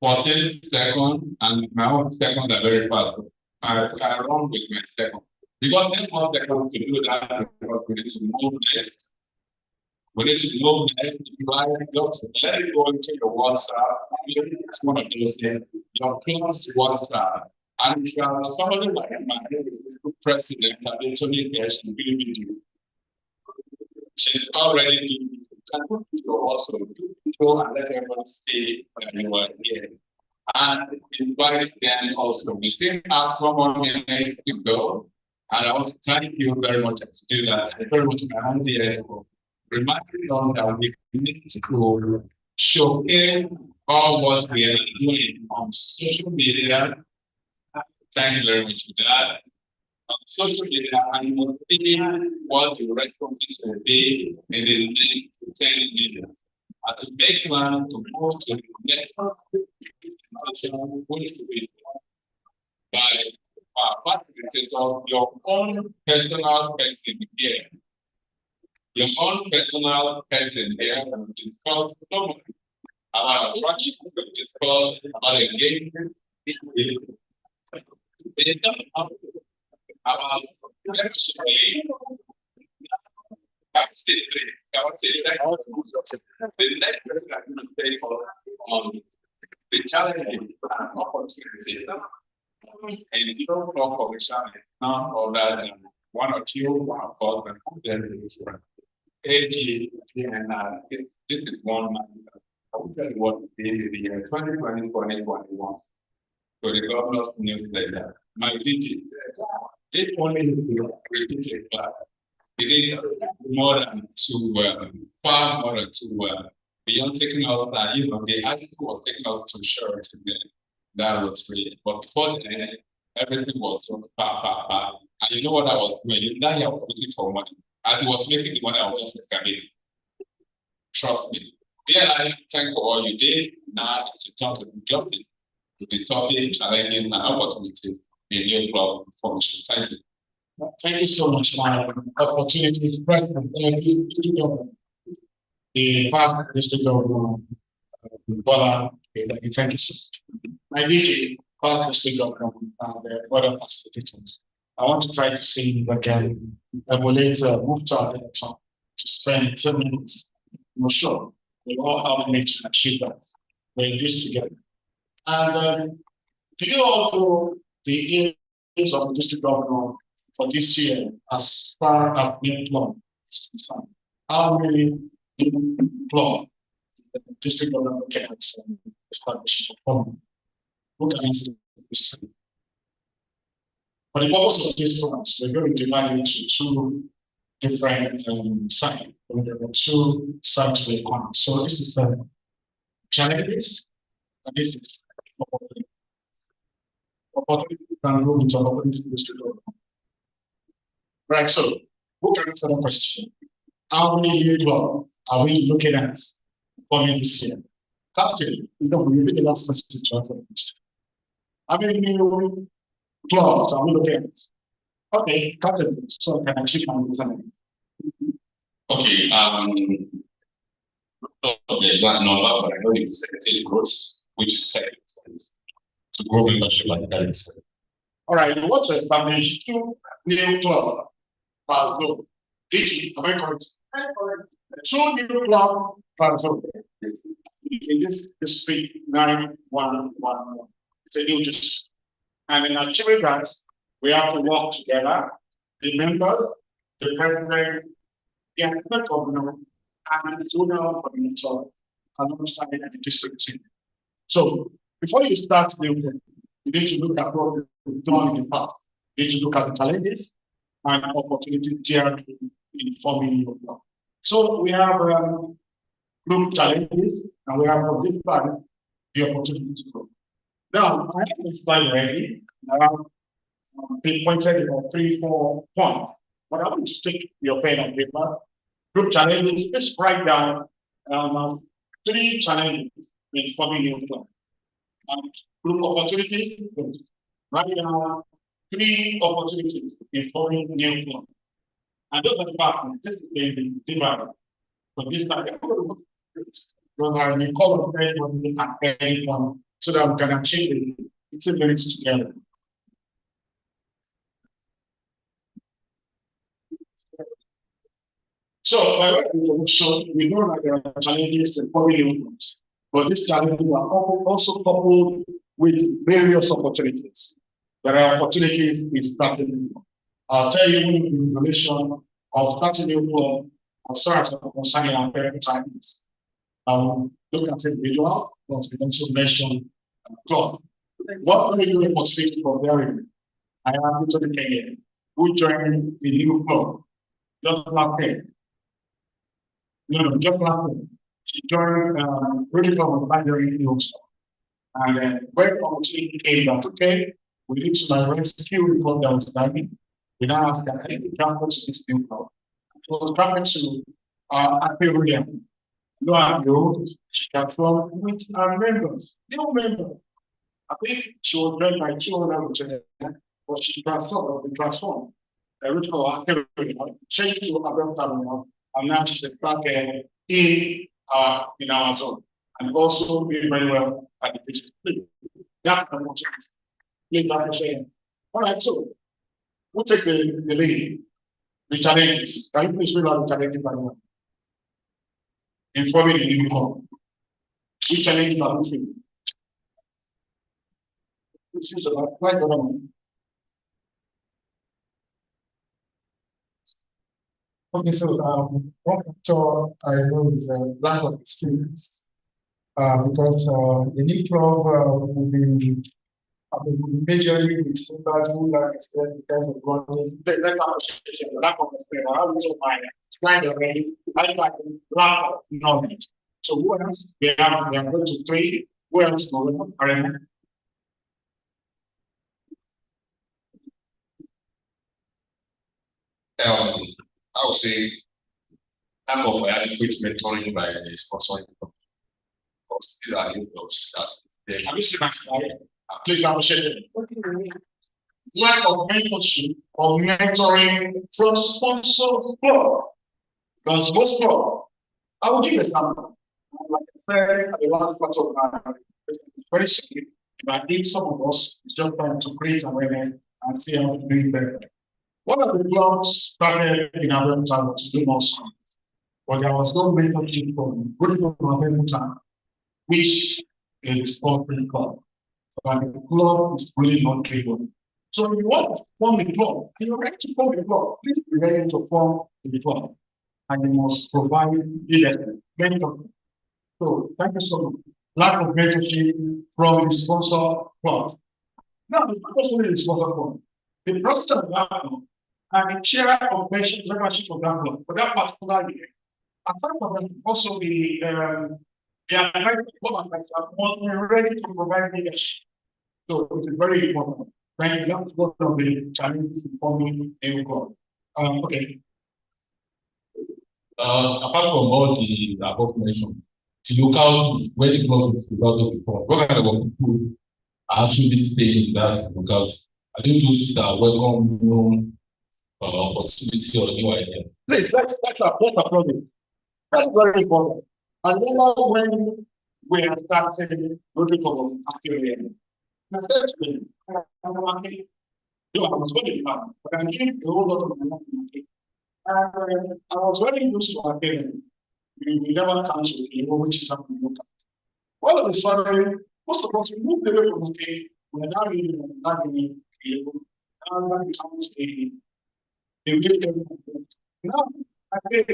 [SPEAKER 1] 14 seconds, and my own seconds are very fast. I run with my second. You got 10 more seconds to do that because we need to move next. We need to move next. Just let it go into your WhatsApp. It's one of those things. Your close WhatsApp. And if you are somebody like my president, Anthony Dash, video. She's already doing also go and let everyone stay when you are here. And invite them also. We still have someone minutes to go. And I want to thank you very much to do that. I very much my hands here as well. Reminding them that we need to showcase all what we are doing on social media. Thank you very much for that. On social media, and you will see what the responses will be in the next 10 minutes. And to make plan to move to the next session, which will be by our facilitator, your own personal person here. Your own personal person here will discuss about attraction, will discuss about engagement. About the next person I'm going to take on the challenges and opportunities and people for commission is not all that one or two, one or four, and then different. AG and this is one man. I will tell you what we did in the year 2020, 2021. So the governor's newsletter, my VP, if only repeated class, it is more than far more than beyond taking us that, the high school was taking us to Sheraton that was free. But before then, everything was so and you know what I was doing? That year I was looking for money. As he was making the money, I was just excavating. Trust me. I thank for all you did. Now it's the time to do justice to the topic, challenges, and opportunities in new club function. Thank you.
[SPEAKER 5] Thank you so much for my opportunity to present the past district governor, Bola. Thank you so much. My DG, past district governor, the other facilitators. I want to try to see if I can emulate Mukhtar to spend 10 minutes. I'm sure we all have to achieve that. We're in this together. And do you all know the aims of the district governor for this year as far as being planned? How many planned the district governor can establish a form? Who can answer this? For the purpose of this class, we're going to divide into two different sites. There are two sides to the economy. So this is the challenges, and this is opportunity can go into opportunity district. Right, so who can answer the question? How many individuals are we looking at coming this year? Captain, you be the last person to answer the question. How many new clubs are we looking at? Okay, Captain, so can I check on the
[SPEAKER 1] Okay, the exact number, but I know the percentage growth, which is 10%. To grow membership like that.
[SPEAKER 5] All right, we want to establish two new clubs. Am I correct? Two new clubs in this district 9111. It's a new district. And in achieving that, we have to work together, the members, the president, the assistant governor, and the zonal coordinator alongside the district team. So before you start the you need to look at what we've done in the past. You need to look at the challenges and opportunities here to informing your plan. So we have group challenges and we have for this plan the opportunity to grow. Now, I have this plan ready. I have pinpointed about 3-4 points. But I want to take your pen and paper. Group challenges, let's write down 3 challenges in forming your plan. Group opportunities, right now, 3 opportunities in forming new plan. And those are the partners, this is the dividend. So this time, when we call on everybody at any point so that we can achieve the 15 minutes together. So by way of introduction, we know that there are challenges in public influence, but these challenges are also coupled with various opportunities. There are opportunities in starting. I'll tell you in relation of starting new club or start concerning our parent times. Look at individual, confidential mention club. What do we do opportunity for Barry? I am to the Kenya, who joined the new club just last year. No, just last year. She joined really from Nigeria Hills. And then when opportunity came that okay, we need to rescue the club that was dying. We now asked her, hey, travel to this new club. So it was traveling to Ape William. Lo and behold, she transformed with her members, new members. I think she was read by 200, but she transformed. The original Ape William, changed to Abraham Terminal, and now she's back in our zone. And also doing very well at the district. That's the most. Please appreciate it. All right, so who takes the lead? The challenges. Can you please read out the challenges by one? Informing the new club. Which challenges are we facing?
[SPEAKER 7] Okay, so one factor I know is lack of experience. Because the new club will be majorly with people who lack experience in terms of running.
[SPEAKER 5] Let's have a lack of experience. I also find explained already. I like lack of knowledge. So who else? We are going to train. Who else know?
[SPEAKER 1] I would say lack of adequate mentoring by the sponsoring company. Because these are new clubs that
[SPEAKER 5] Have you seen that slide? Please appreciate it. Lack of mentorship or mentoring from sponsors club. Because most club, I will give an example. Like I said, at the last part of my very simply, I think some of us is just trying to create awareness and see how to do it better. One of the clubs started in our time to do more songs, but there was no mentorship from good from time, which is sponsoring club. But the club is really not driven. So if you want to form a club, and you're ready to form a club, please be ready to form a club. And you must provide leadership, mentor. So thank you so much. Lack of mentorship from the sponsor club. Now, the question is the sponsor club. The president of that club and the chair of membership of that club for that particular year. Apart from that, also the advisory club must be ready to provide leadership. So it is very important. Thank you. That's one of the challenges in forming a club. Okay.
[SPEAKER 6] Apart from all the above mentioned, the locality where the club is developed before, what kind of people are actually staying in that locality? I think those that welcome new opportunity or new ideas.
[SPEAKER 5] Please, let's applaud it. That's very important. And then when we are starting looking for activity, I said to him, I was very bad, but I gave a whole lot of money. And I was very used to our parents. We never come to which is happening local. All of a sudden, most of us moved away from the we are now living in the and that becomes a real now I think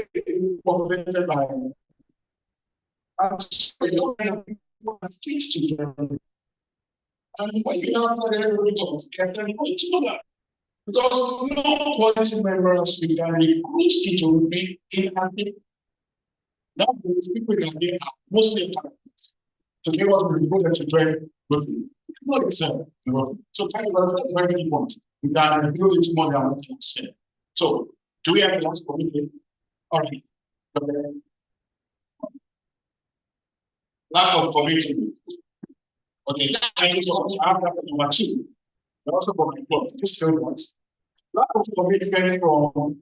[SPEAKER 5] populated by I'm sorry, people are fixed to them. And when you have everybody to that. Because no policy members we can recruit to be inactive. That means people that they are mostly parents. So they want to recruit to join locally. Not itself. So kind of that's very important. We can do it more than what you said. So do we have a last commitment? All right. Lack of commitment. Okay, I need to have that number two. Also for my club, just 3 months. Lack of commitment from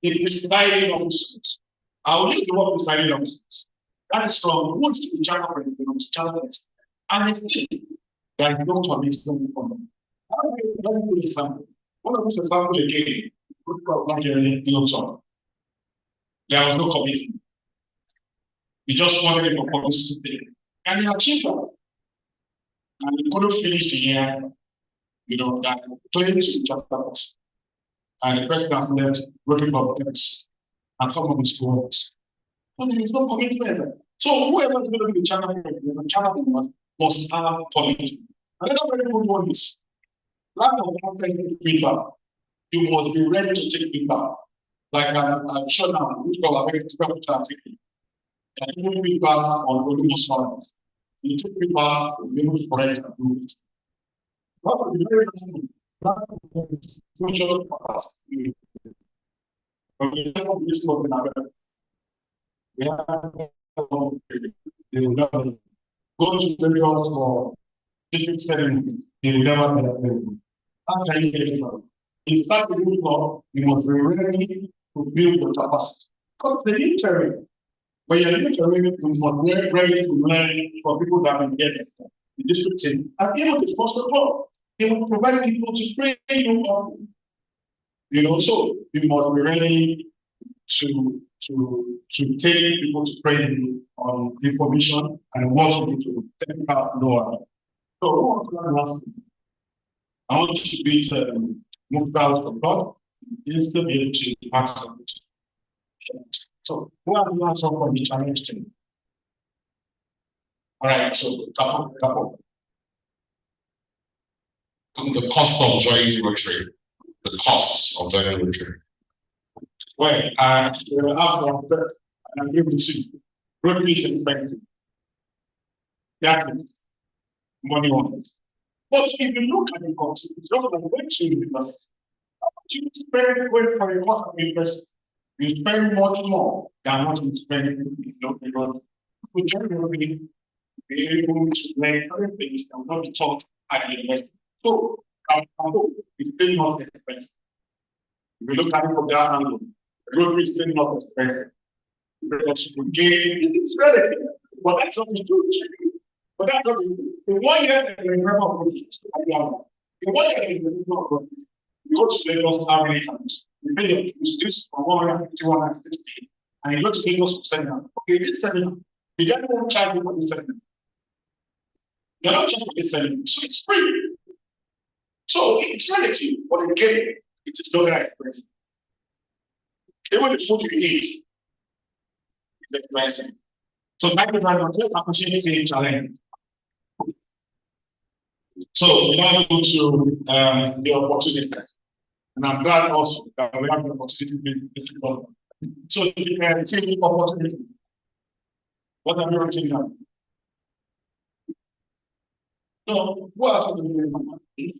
[SPEAKER 5] the presiding officers. I will use the word presiding officers. That is from who to the channel president to channel president. And it's still that you don't have this going on. Let me give you an example. One of these examples again, there was no commitment. He just wanted it for publicity. And he achieved that. And he couldn't finish the year, that claimed to the chapter was. And the president left working for the and some of his works. So there is no commitment. So whoever is going to be the channel must have commitment. Another very good one is lack of feedback. You must be ready to take feedback. Like I'm sure now, we call a very difficult article. And you feedback on voluminous violence. You take feedback, you'll be able to correct and improve it. That would be very important. That is crucial for us. We have this work in our we have go to the areas for different settings. They will never be available. How can you get it done? In fact, you must be ready to build your capacity. Because the interim, when you're interim, you must be ready to learn from people that will get it. The district team. And even the first of all, they will provide people to train you up. So you must be ready to take people to train you on information and what you need to technical know. So I want to beat Mughal from God. Is to be able to ask them. So who are the answer for the challenge team? All right, so couple.
[SPEAKER 1] The cost of joining Rotary. The cost of joining Rotary.
[SPEAKER 5] Well, I will have one and give it to you. Rotary is expensive. That is money on it. But if you look at the cost, it's just like when you spend for a cost of investment, you spend much more than what you spend in because we generally be able to learn certain things and not be taught at the university. So, it's still not expensive. If you look at it from that angle, Rotary is still not expensive. Because you gain, it's relative, but that's what we do. But that's what we do. The 1 year that we remember the 1 year that we remember you go to Lagos how many times? You pay your this for 150, 160, and you go to Lagos for seminar. Okay, this seminar, you don't charge you for this seminar. You're not charged for this seminar, so it's free. So it's relative, but again, it is not that expensive. Even the food you eat is expensive. So thank you very much. Let's appreciate the challenge. So we now go to the opportunities. And I'm glad also that we have the opportunity to develop. So you can see the opportunities. What are we writing down? So what else are we doing? Once you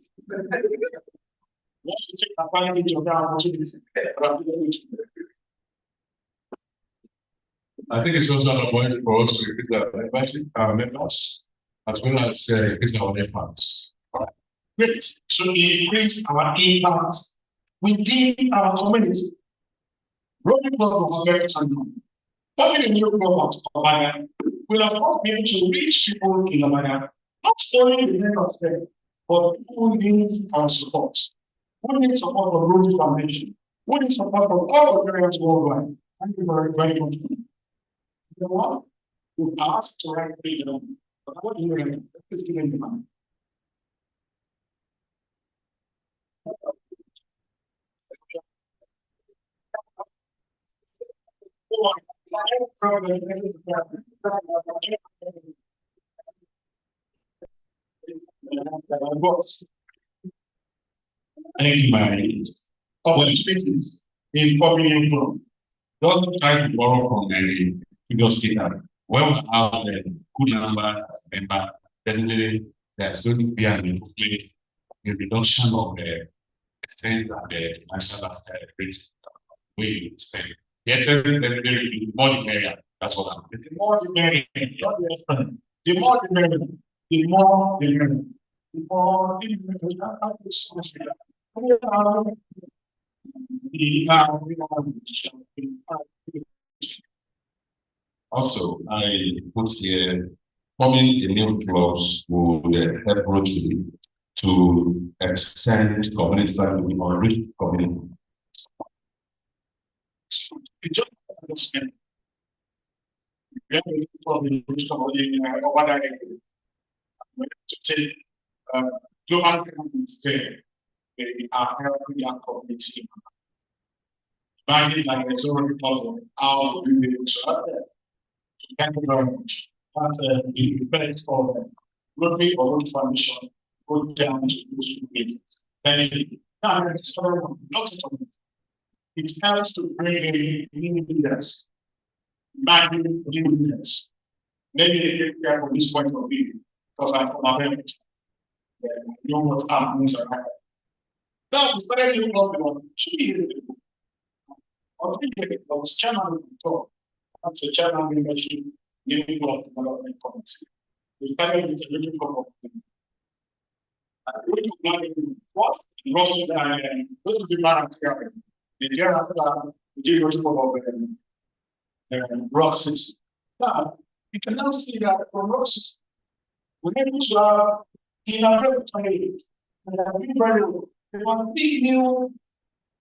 [SPEAKER 5] take advantage of the opportunities,
[SPEAKER 6] I think it's also an opportunity for us to increase our members as well as increase our impacts.
[SPEAKER 5] Great. So increase our impact within our community. Rotary Club of American having a new club of Obana will of course be able to reach people in Obana, not only the men of them, but who need our support. Who need support from Rotary Foundation? Who need support from all Rotarians worldwide? Thank you very much. You know what? You ask to write freedom, but what do you remember? Let's give them the money.
[SPEAKER 1] I think my opportunities in public info. Don't try to borrow from any figure skater. When we have good numbers as a member, definitely there's going to be an improvement in reduction of the extent that the national rate we spend. Yes, very more the area. That's what I'm
[SPEAKER 5] The more the merrier, the more the merrier, the more the merrier, the more the merrier.
[SPEAKER 1] Also, I put here, forming a new clubs would help Rotary to extend community service or reach community.
[SPEAKER 5] Global companies there, they are helping their community. Imagine like there's already problem, how do we serve them? Thank you very much. That's the effect of Rotary or Rotary Foundation go down to those communities. Thank you. Now, it helps to bring in new leaders, imagine new leaders. Maybe they take care from this point of view, because I'm from America. I know what happens around. Now, we started doing what we want. I was chairman of the talk. That's the chairman membership, Living Block Development Committee. We started with a little couple of things. What wrong than those of the man the year after that, we did a couple of Rock City. Now, you can now see that from Rock City, we're able to have in a very time, and I think very well, there are big new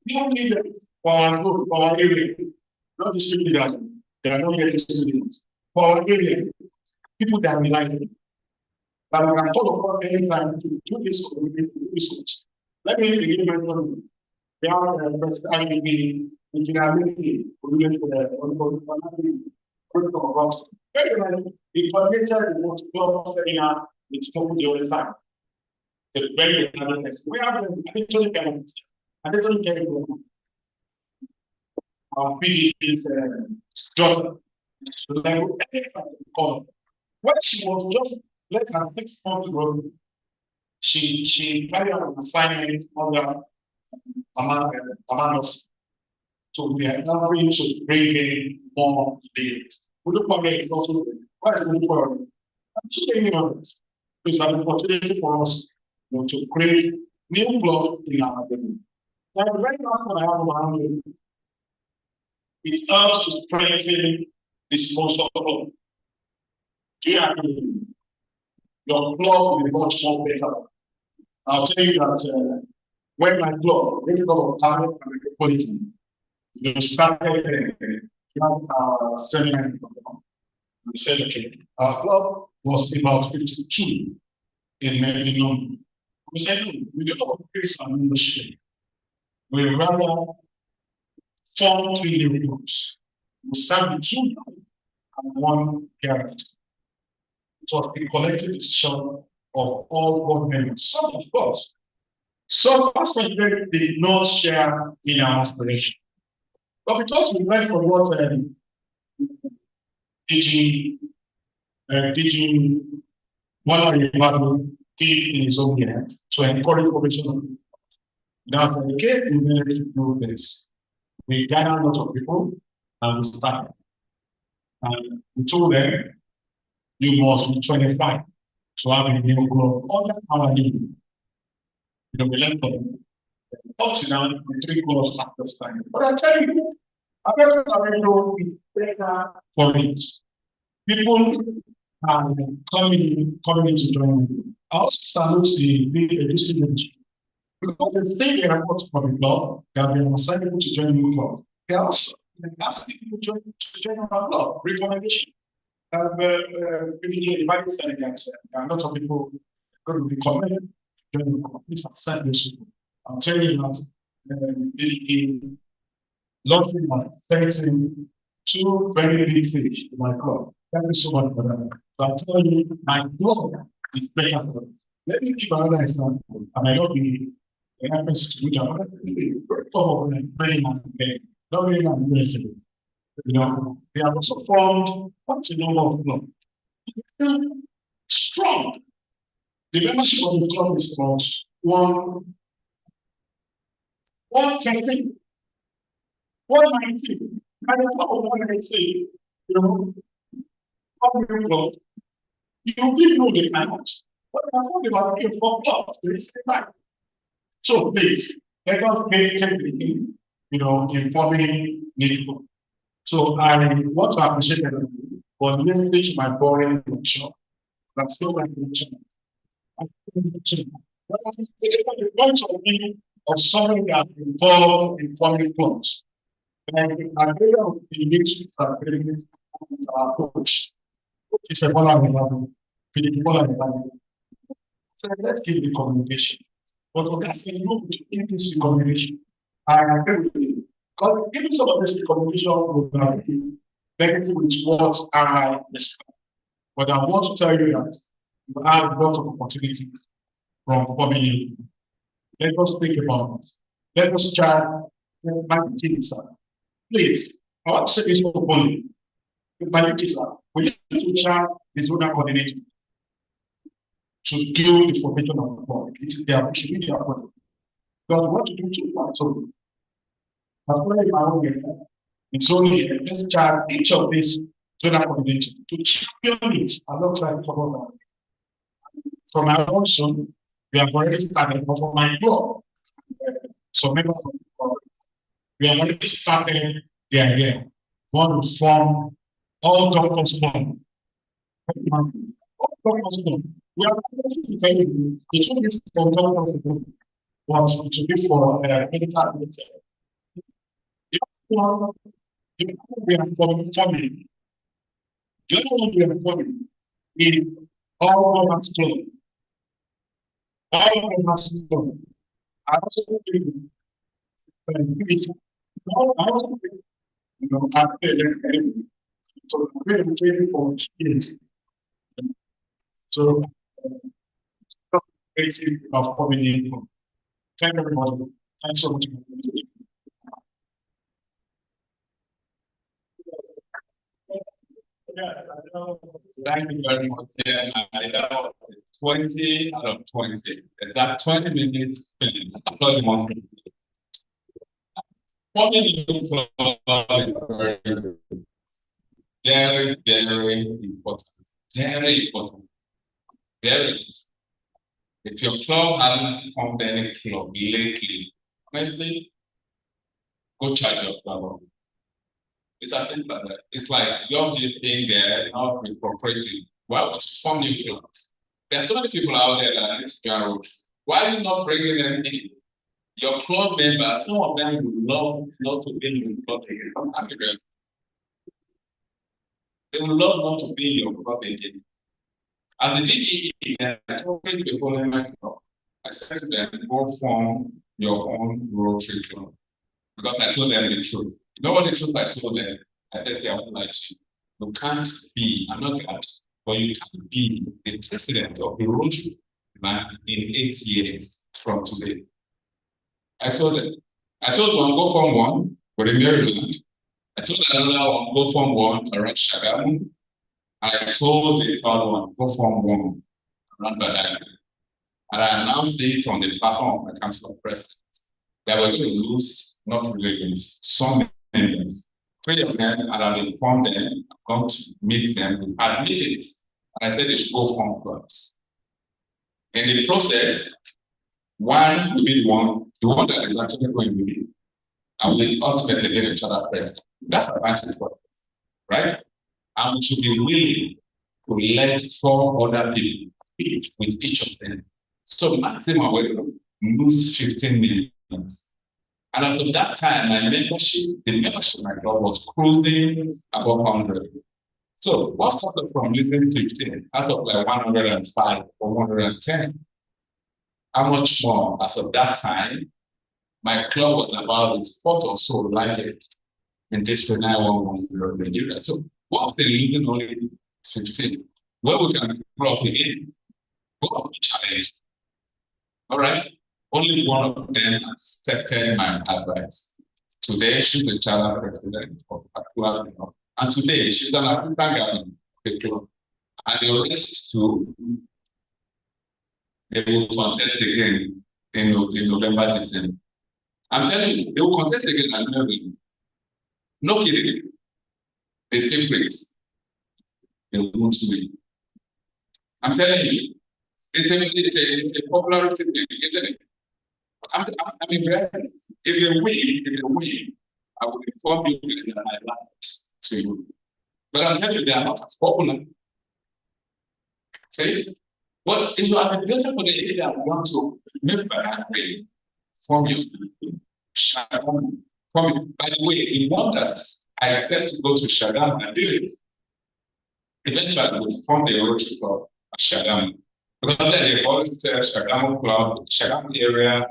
[SPEAKER 5] leaders for our group, for our area, not the street leaders, they are not yet students. For our area, people that we like, but we can talk about any time to do this research. Let me begin my story. They are the best IDB, engineering, very well, the coordinator was close seminar, it's called the time. The very important we have additional chemicals. Additional chemicals. Our PD is daughter. When she was just less than 6 months ago, she carried out an assignment under among us. So we are now going to bring in more data. We look for it also. Why is it for it's an opportunity for us to create new blood in our building. Now, the very last one I have around it helps to strengthen the sponsor club. Do you agree? Your club will be much more better. I'll tell you that when my club, really club of talent and metropolitan, we started seminar. We said, okay, our club was about 52 in number. We said, no, we don't increase our membership. We rather form 3 new groups. We start with 2 and 1 character. It was a collective decision of all board members. Some, of course, some pastors did not share in our aspiration. But because we went from what DG one did in his own year to encourage formation. That's the case we managed to do this. We gathered a lot of people and we started. And we told them, you must be 25 to have a new club under our name. We learned from them. Up to now, the 3 clubs at this time. But I tell you, America is better for it. People are coming to join me. I also salute the students. Because they think they are not from the club, they have been assigned to join the club. They are also asking people to join our club. Recommendation. Really invited Senegals. There are a lot of people going to be committed to join the club. Please accept this people. I'll tell you that the lottery has sent 2 very big fish to my club. Thank you so much for that. So I'll tell you, my club is better. Let me give another example. I might not be it happens to do that. Not really university. You know, they have also formed what's the number of club? Strong. The membership of the club is about 113, 119. And the top of 118, you know, you will know they cannot. But I thought about it for clubs. So please, let us take the thing informing people. So I want to appreciate everybody for listening to my boring lecture. That's still my lecture. The point of view of something that involves informing clubs. And I really of the needs are very good approach. It's a volunteer. So let's give the communication. But we can say no to increase the communication. I agree with you. Because even some of this communication will be negative with what I described. But I want to tell you that you have a lot of opportunities from coming in. Let us think about it. Let us try my kids. Please, I want to say this openly. My kids, we need to try the zonal coordinator to do the formation of the ball. It is their media product. Because what to do to one so it's only let's try each of these zonal coordinators to champion it alongside football. From my own son, we have already started for my club. So members of the club, we have already started the idea. Want to form all doctors form. All doctors form. We are going to tell you the truth is for doctors form. Was to be for medical we are forming family. The other one we are forming is all government school. All government school. I also think after so we're training for kids. So basically of coming in. Thank you everybody. Thanks so much.
[SPEAKER 1] Thank you very much. Yeah, that was 20 out of 20. Exact 20 minutes. 40 minutes very, very important. Very important. Very important. If your club hasn't formed any club lately, honestly, go charge your club. It's as simple as that. It's like just being there, not be cooperative. Why would you form new clubs? There are so many people out there that need to figure out why are you not bringing them in? Your club members, some of them would love not to be in the club again. They would love not to be in your club again. As a DGE, I told people in my club, I said to them, go form your own Rotary club. Because I told them the truth. You know what the truth I told them? I said, I would like to. You can't be, I'm not that, but you can't be the president of the Rotary in 8 years from today. I told them. I told one, go form one for the Maryland. I told another one, go form one around Shagamu. I told the third one, go form one around Badagry. And I announced it on the platform of the Council of Presidents that we're going to lose, not really lose, some members. 3 of them, and I've informed them, I've gone to meet them, we've had meetings, and I said they should go form clubs. In the process, one will be the one that is actually going to be, and will ultimately get a charter president. That's advantage for us, right? And we should be willing to let 4 other people speak with each of them. So maximum we're going to lose 15 million. And after that time, the membership of my club was cruising above 100. So what started from losing 15 out of like 105 or 110? How much more as of that time? My club was about the 4th or so largest in District 9110 Nigeria. So what they losing only 15? Well, we can grow up again, go up the challenge. All right. Only one of them accepted my advice. Today, she's the charter president of the club, and today she's an African guardian of the club. And the rest too, they will contest again in November, December. I'm telling you, they will contest again in November. No kidding. The secrets, they won't win. I'm telling you, it's a popularity thing, isn't it? I mean, if they win, I will inform you that I laughed to you. But I'm telling you, they are not as popular. See? But if you are the better for the area, I want to make that way from you. By the way, the one that I expect to go to Shagam and did it, eventually would form the Rotary Club at Shagam. Because they always say Shagam Club, Shagam area,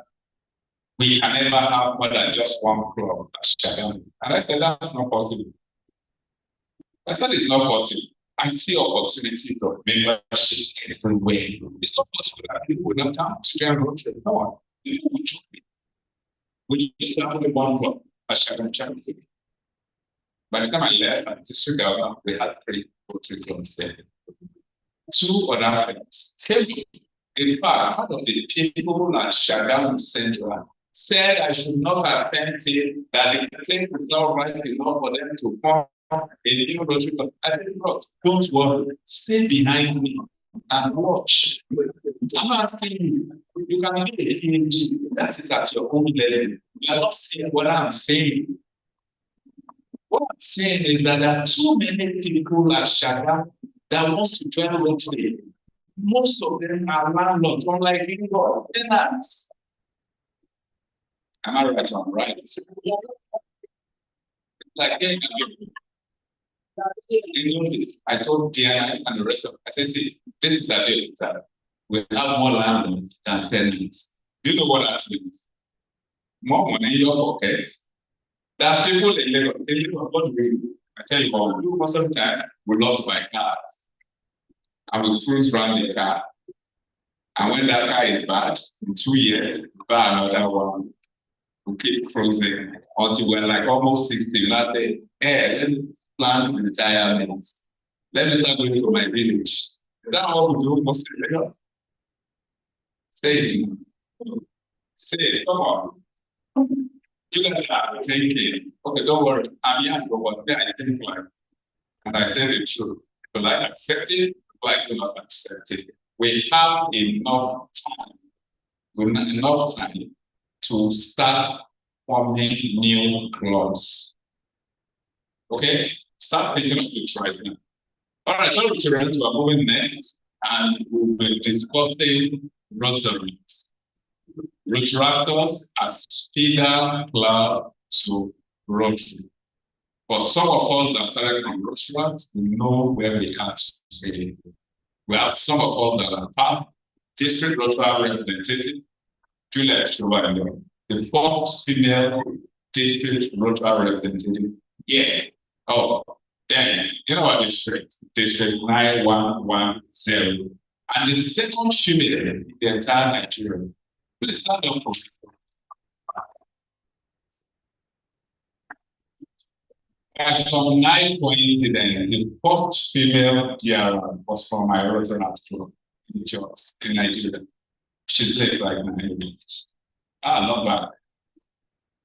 [SPEAKER 1] we can never have more than just one club at Shagam. And I said, that's not possible. I said, it's not possible. I see opportunities of membership everywhere. It's not possible that people would not come to join Rotary. No one. People would join me. We used to have only one club at Shagam City. By the time I left at district government, we had 3 Rotary clubs there. 2 other clubs came. In fact, part of the people at Shagam Central said I should not attend it, that the place is not right enough for them to form a new Rotary club. I said, don't worry, stay behind me and watch. I'm asking you, you can be a PhD, that is at your own level. You are not saying what I'm saying. What I'm saying is that there are too many people at Shagam that want to join Rotary. Most of them are landlords, unlike you, tenants. Am I right or right? Like, I told DI and the rest of I said, see, this is a bit we have more landlords than tenants. Do you know what that means? More money in your pockets. There are people in Lagos, I tell you what, most of the time, we love to buy cars. And we cruise around the car. And when that car is bad, in 2 years, we buy another one. We keep cruising until we're like almost 60. Now say, hey, let me plan retirement. Let me start going to my village. Is that what we do most in Lagos? Say it, come on. You guys are thinking, okay, don't worry, I'm young, but then I think like, and I said the truth. But I accept it, but I do not accept it. We have enough time to start forming new clubs. Okay? Start thinking of it right now. All right, Rotarians, we are moving next, and we will be discussing Rotaries. Rotaractors as feeder club to Rotary. For some of us that started from Rotary, we know where we are today. We have some of us that are part district Rotary representative, Juliet Shuvando, the 4th female district Rotary representative. Yeah. Oh, then you know what district? District 9110. And the 2nd female in the entire Nigeria. Please stand up for as from 9 coincidence, the 1st female DRR was from my Rotary school in Nigeria. She's late right now. I love her.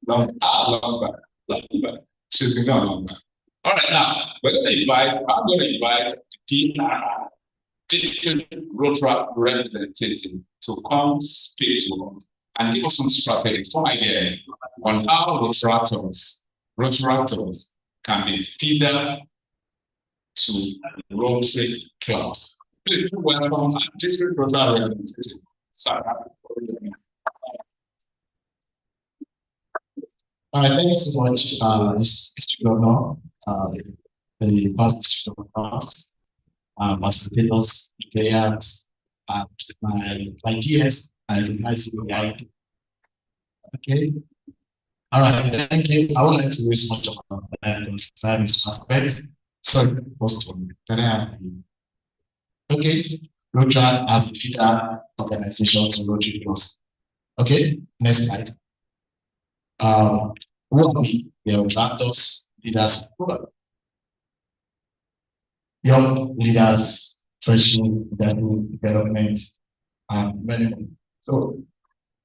[SPEAKER 1] Love her. She's been gone long back. All right, now I'm going to invite the DRR, District Rotary representative, to come speak to us and give us some strategies, some ideas on how Rotaractors can be feeder to Rotary clubs. Please welcome our District Rotary representative, Sarah.
[SPEAKER 8] All right, thank you so much, this District Governor, the past District Governors, facilitators, players, my DS, and my CPI. Okay. All right, thank you. I would like to waste much of my time because time is fast spent. Sorry, first one. Can I have the okay? Rotary as a feeder organization to Rotary clubs. Okay, next slide. Who are we? We are Rotaractors, leaders, young leaders, training, development, and many more. So,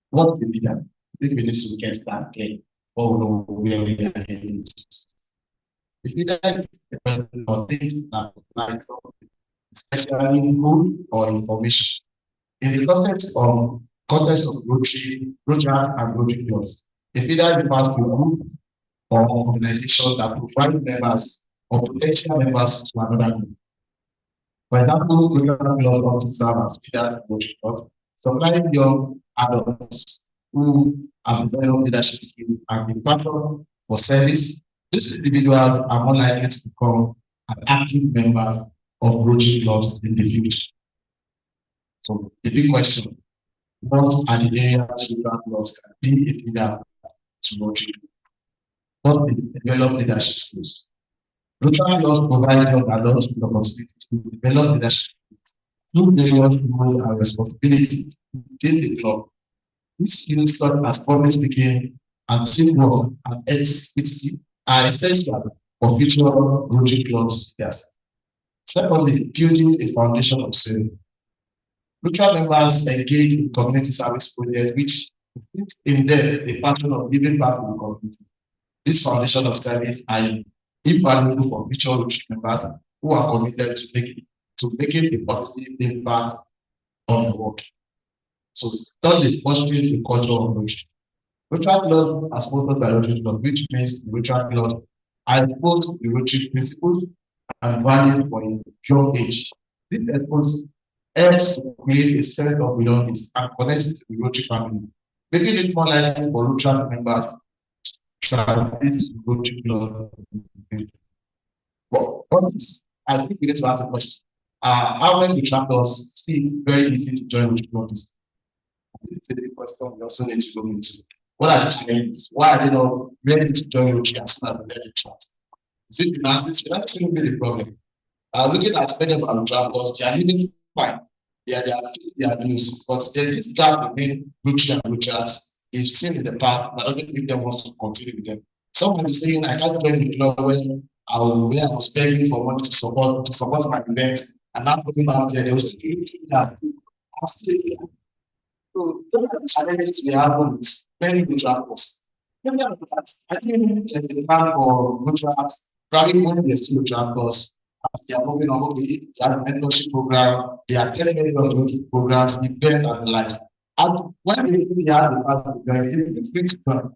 [SPEAKER 8] what's the leader? If we need to get started, what we know where we are heading. The leader is dependent on things like especially food or information. In the context of context of Rotary, and Rotary clubs. A feeder refers to a group or organization that provide members or potential members to another group. For example, Rotary clubs often serve as feeders to Rotary clubs, supplying young adults who have developed leadership skills and the passion for service. These individuals are more likely to become an active member of Rotary clubs in the future. So the big question, what are the areas Rotary clubs can be a feeder to Rotary? First, develop leadership skills. Rotary clubs provide young adults with the opportunity to develop leadership through various roles and responsibilities within the club. These skills such as public speaking and teamwork and ethics are essential for future Rotary clubs leaders. Secondly, building a foundation of service. Rotary members engage in community service projects which in them a passion of giving back to the community. This foundation of service are invaluable for future Rotary members who are committed to making a positive impact on the world. So, thirdly, fostering the culture of Rotary. Rotary clubs are sponsored by Rotary clubs, which means the Rotary clubs are exposed to the Rotary principles and values for a young age. This exposure helps to create a sense of belonging and connect to the Rotary family, making it more likely for Rotary members to transit to Rotary club. But I think we need to ask a question. How many detractors see it very easy to join Rotary clubs? It's a big question we also need to go into. What are the challenges? Why are they not ready to join Rotary as soon as they detract? Is it finances? That shouldn't be the problem. Looking at many of our detractors, they are living fine. They are news, but there's this gap between Rotary and Rotarians. They've seen in the past, but I don't think they want to continue with them. Some will be saying, I can't join the club where I was begging for money to support my event, and now putting out there, they will still be that. So those are the challenges we have with many Rotarians. I think there's a demand for Rotarians, probably when they're still Rotarians, as they are moving on, they have a mentorship program, they are telling me about Rotary programs, event and the likes. And when they have the past of it's free to join.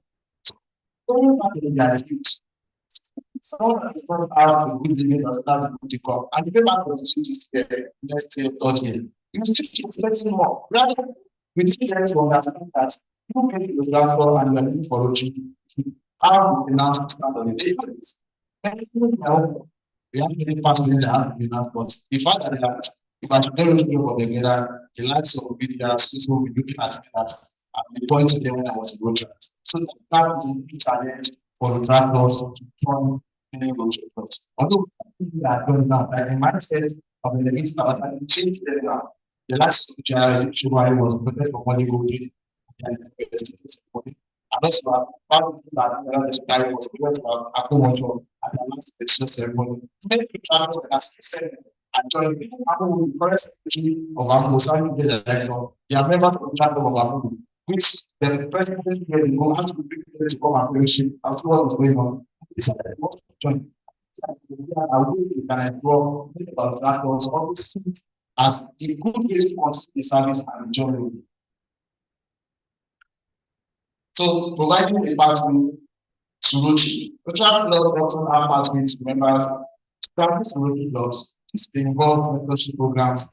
[SPEAKER 8] So they are huge. Someone that does not have a good limit of that to come, and the paper was this year, next year, third year, you still keep expecting more. Rather, we need to understand that you pay the doctor and you are looking for Rotary. How we now stand on the database. We have many persons that have been announced, but the fact that they are, if I should tell you together, the likes of media, people will be looking at that and the point to them when I was in Rotary. So that is a big challenge for the doctors to join many Rotary clubs. Although people are going now, like the mindset of the elite now, that change them now. The last election was voted for money voting and also found that the guy was going to after one job and the last election ceremony. Many people as said and joined the current secretary of Abu they are members of the chapter of Abu, which the president years ago had to be to come and fellowship as what was going on. He said that most join. We can explore about that was always seen as a good way to continue the service and enjoy it. So providing a pathway to Rotary. Rotary clubs often have pathways to members to practice Rotary clubs. This involves mentorship programs,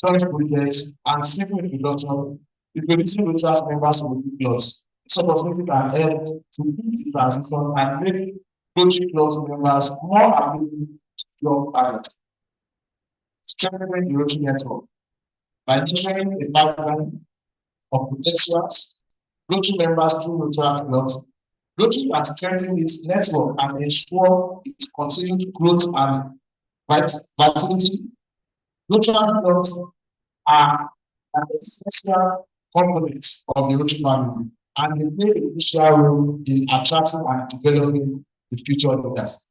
[SPEAKER 8] church projects, and civil introduction. Introducing Rotary members to Rotary clubs. This opportunity can help to ease the transition and make Rotary clubs members more able to young adults. Strengthening the Rotary network by nurturing a pipeline of potentials, Rotary members through Rotary clubs. Rotary can strengthen its network and ensure its continued growth and vitality. Rotary clubs are an essential component of the Rotary family, and they play a crucial role in attracting and developing the future leaders.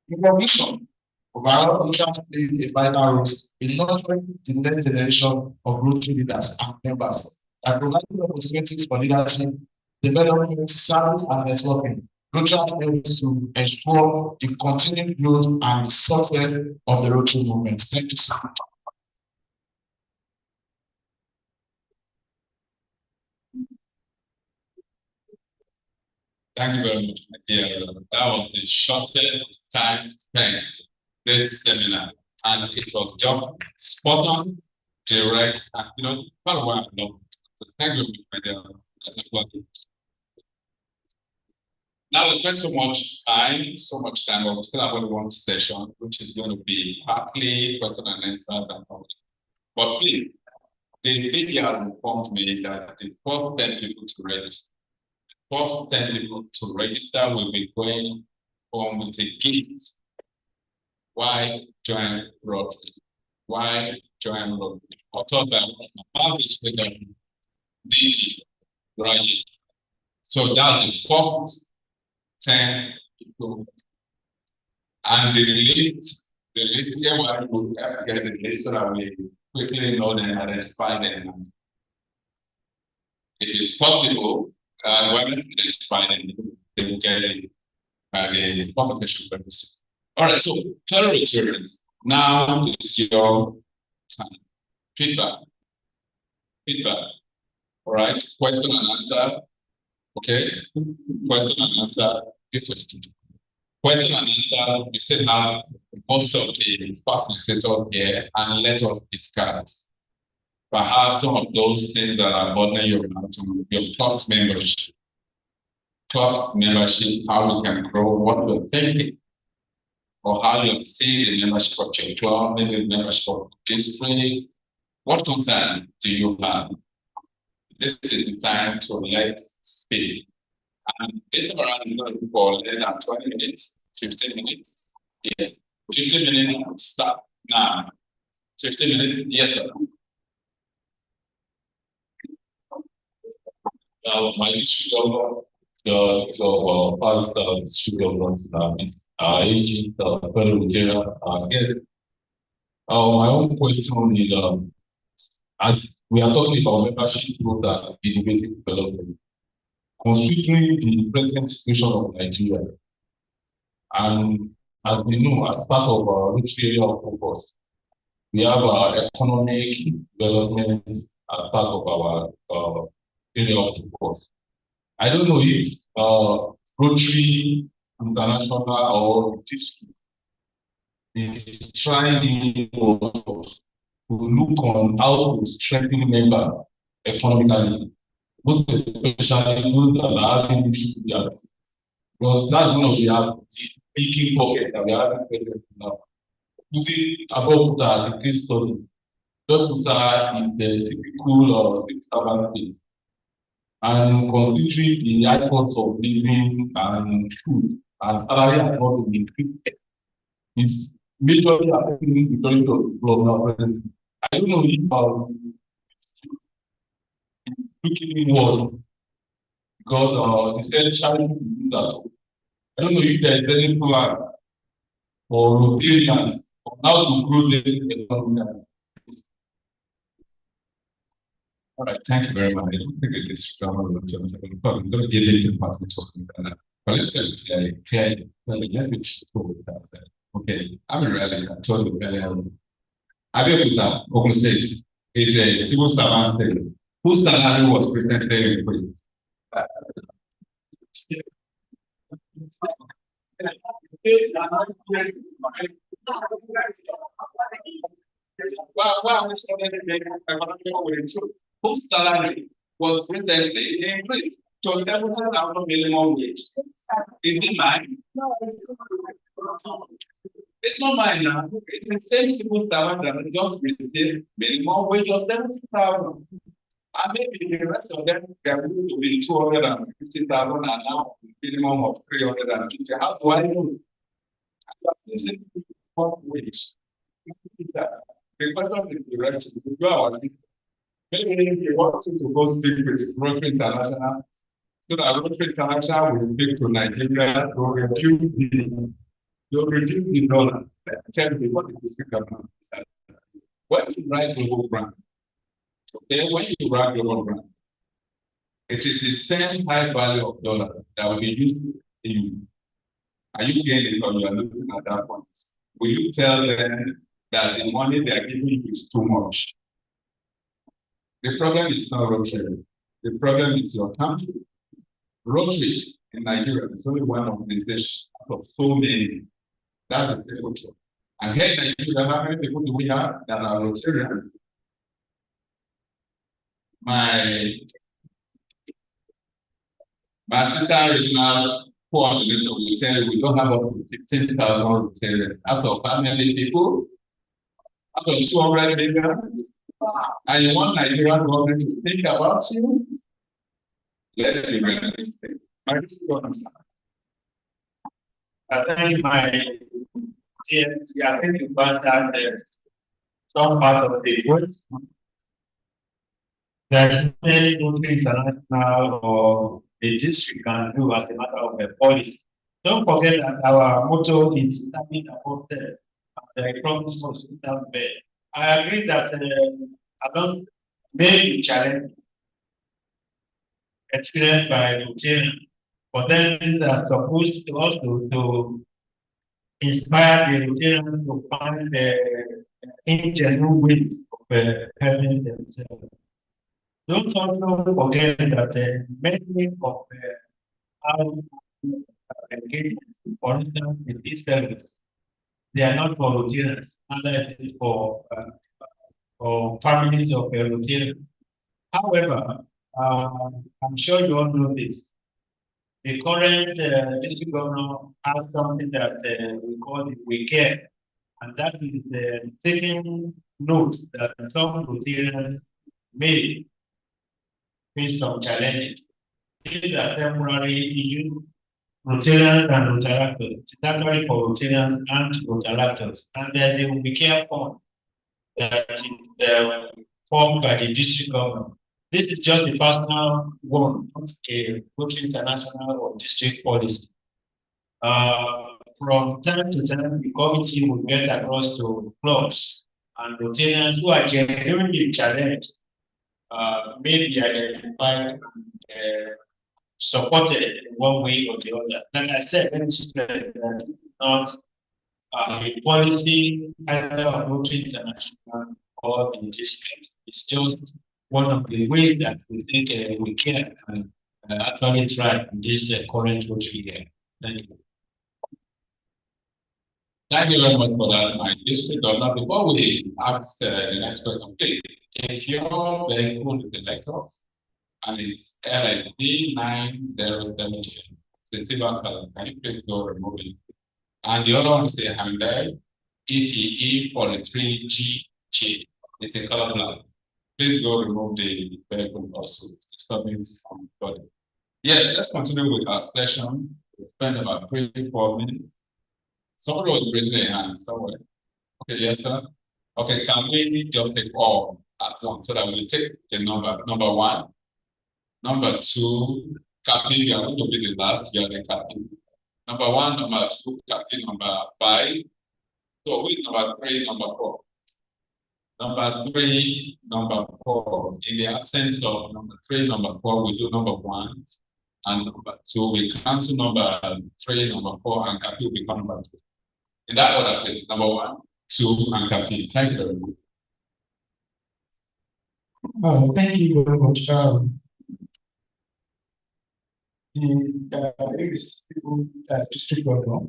[SPEAKER 8] In conclusion, overall, Rotary plays a vital role in nurturing the next generation of Rotary leaders and members by providing opportunities for leadership, development, service, and networking. Rotary aims to ensure the continued growth and success of the Rotary movement. Thank you so much.
[SPEAKER 1] Thank you very much, my dear. That was the shortest time spent this seminar, and it was just spot on, direct, and part of what I love. So thank you, my dear. Now we spent so much time, but we still have only one session, which is going to be partly question and answers and all. But please, the video has informed me that the first 10 people to register, will be going home with a gift. Why join Rotary? Why join Rotary? Author by Marcus DG, graduate. So that's the first 10 people. And the list here, I will get the list so that we quickly know and identify them. If it's possible, when it's identified, they will get it by the publication purpose. All right, so fellow Rotarians, now it's your time. Feedback. All right, question and answer. Okay, question and answer. Question and answer. We still have most of the facilitators here, and let us discuss perhaps some of those things that are bothering your club's membership. How we can grow, what you're thinking, or how you're seeing the membership of your club, maybe the membership of the district. What concern do you have? This is the time to let speak. And this time around, I'm going to for less than 20 minutes, 15 minutes. Yeah, 15 minutes, start now. 15 minutes, yes, sir. My district governor, the past district governors, agent, fellow Rotarian, yes. My own question is, we are talking about membership growth and innovative development. Considering the present situation of Nigeria, and as we know, as part of our rich area of focus, we have our economic development as part of our area of focus. I don't know if Rotary International or district is trying to look on how to strengthen member economically, most especially those that are having issues with their, because that's one of the leaking pocket that we are having now. Using Abeokuta as a case study, Abeokuta is the typical urban state. And considering the high cost of living and food and salary has not been increased, it's majorly affecting the majority of the problem. I don't know if looking world, because they said charity to do that. I don't know if there is any plan for Rotarians on how to grow the economy. All right, thank you very much. I don't think it is because I'm going to be a little part of talking about that. But let's that. Okay, I'm a realist. I told you earlier. Abeokuta, Ogun State, is a civil servant state whose salary was recently increased. Whose salary was recently increased to 7,000 minimum wage. Is it mine? No, it's not mine now. It's the same civil servant that just received minimum wage of 70,000. And maybe the rest of them can move to be 250,000 and now minimum of 350. How do I know? Wage. The question is direction. Maybe you want to go speak with Rotary International, so that Rotary International will speak to Nigeria to reduce the dollar. Tell me what is the government. When you write global brand, okay, when you write global brand, it is the same high value of dollars that will be used in you. Are you gaining or you are losing at that point? Will you tell them that the money they are giving you is too much? The problem is not Rotary. The problem is your country. Rotary in Nigeria. There's only one organization out of so many. That's the simple truth. And here in Nigeria, how many people do we have that are Rotarians? My assistant regional coordinator will tell you we don't have up to 15,000 Rotarians. Out of how many people? Out of 200 million. And you want Nigerian government to think about you? Let's be realistic.
[SPEAKER 2] I think my TNC, I think you answered some part of the question. There's many international or the district can do as a matter of a policy. Don't forget that our motto is standing above the promise of bed. I agree that I don't maybe challenge experienced by Rotarians, but then these are supposed to also to inspire the Rotarians to find the ingenuine ways of helping themselves. Don't also forget that many of our engagements, for instance, in this service, they are not for Rotarians, and for families of Rotarians. However, I'm sure you all know this. The current district governor has something that we call the We Care, and that is taking note that some Rotarians may face some challenges. These are temporary issues. Rotarians and Rotaractors. It's actually for Rotarians and Rotaractors, and then they will be careful that is formed by the district governor. This is just a personal one, not a Rotary International or district policy. From time to time, the committee will get across to clubs and Rotarians who are genuinely challenged, may be identified and supported in one way or the other. Like I said, it's not a policy either of Rotary International or the district. It's just one of the ways that we think we can actually try in this current Rotary year. Thank you.
[SPEAKER 1] Thank you very much for that, my district governor. Before we ask the next question, please, if your vehicle is the Lexus and it's LSD 9070, the silver color, can you please go remove it? And the other one is a Hyundai ETE 43GJ. It's a color black. Please go remove the vehicle also. Disturbing some body. Yeah, let's continue with our session. We spent about 3-4 minutes. Somebody was raising their hand somewhere. Okay, yes, sir. Okay, can we just take all at once so that we take the number 1, number 2, Captain, you are going to be the last, you are the Captain. Number 1, number 2, Captain, number 5. So who is number 3, number 4? Number 3, number 4. In the absence of number 3, number 4, we do number 1 and number 2. We cancel number 3, number 4, and Captain will become number 2. In that order, please. Number 1, 2, and Captain. Thank you very much.
[SPEAKER 7] Thank you very much. The district governor,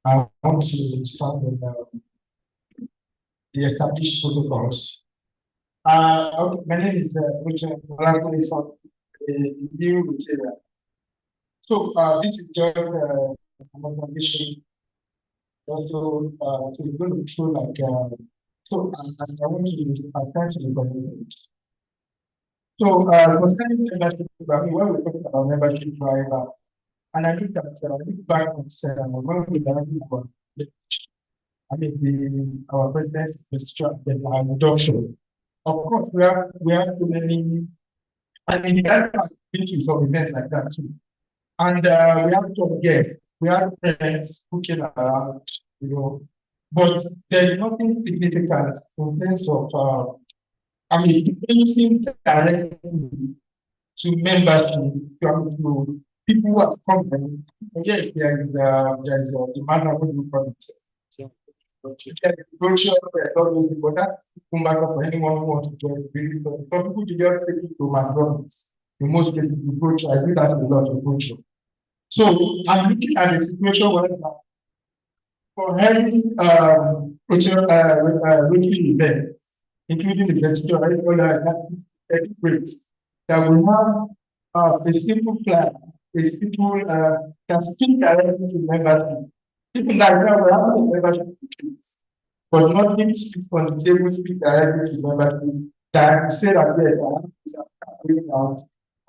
[SPEAKER 7] I want to start with the established protocols. Okay, my name is Richard Malakoli, new Rotarian. So this is just an observation. Also, to go through like so I want to attach to the community. So concerning membership, when we talk about membership driver, and I look at look back on when we learned our president's reduction. Of course, we have too many. That has been to some events like that too, and we have to get. We have friends cooking around, but there's nothing significant in terms of, influencing directly to membership, to people who are coming. Yes, there is the demand of the so, brochure, but that's come back up for anyone who wants to join. Some people just take it to McDonald's. In most cases, the brochure, I do that a lot of brochure. So I'm looking at a situation where for having routine events, including the festival, rates, that we have a simple plan, a simple can speak directly to membership. People like that we have a membership retreats, but nothing speaks on the table speak directly to membership. That say that yes,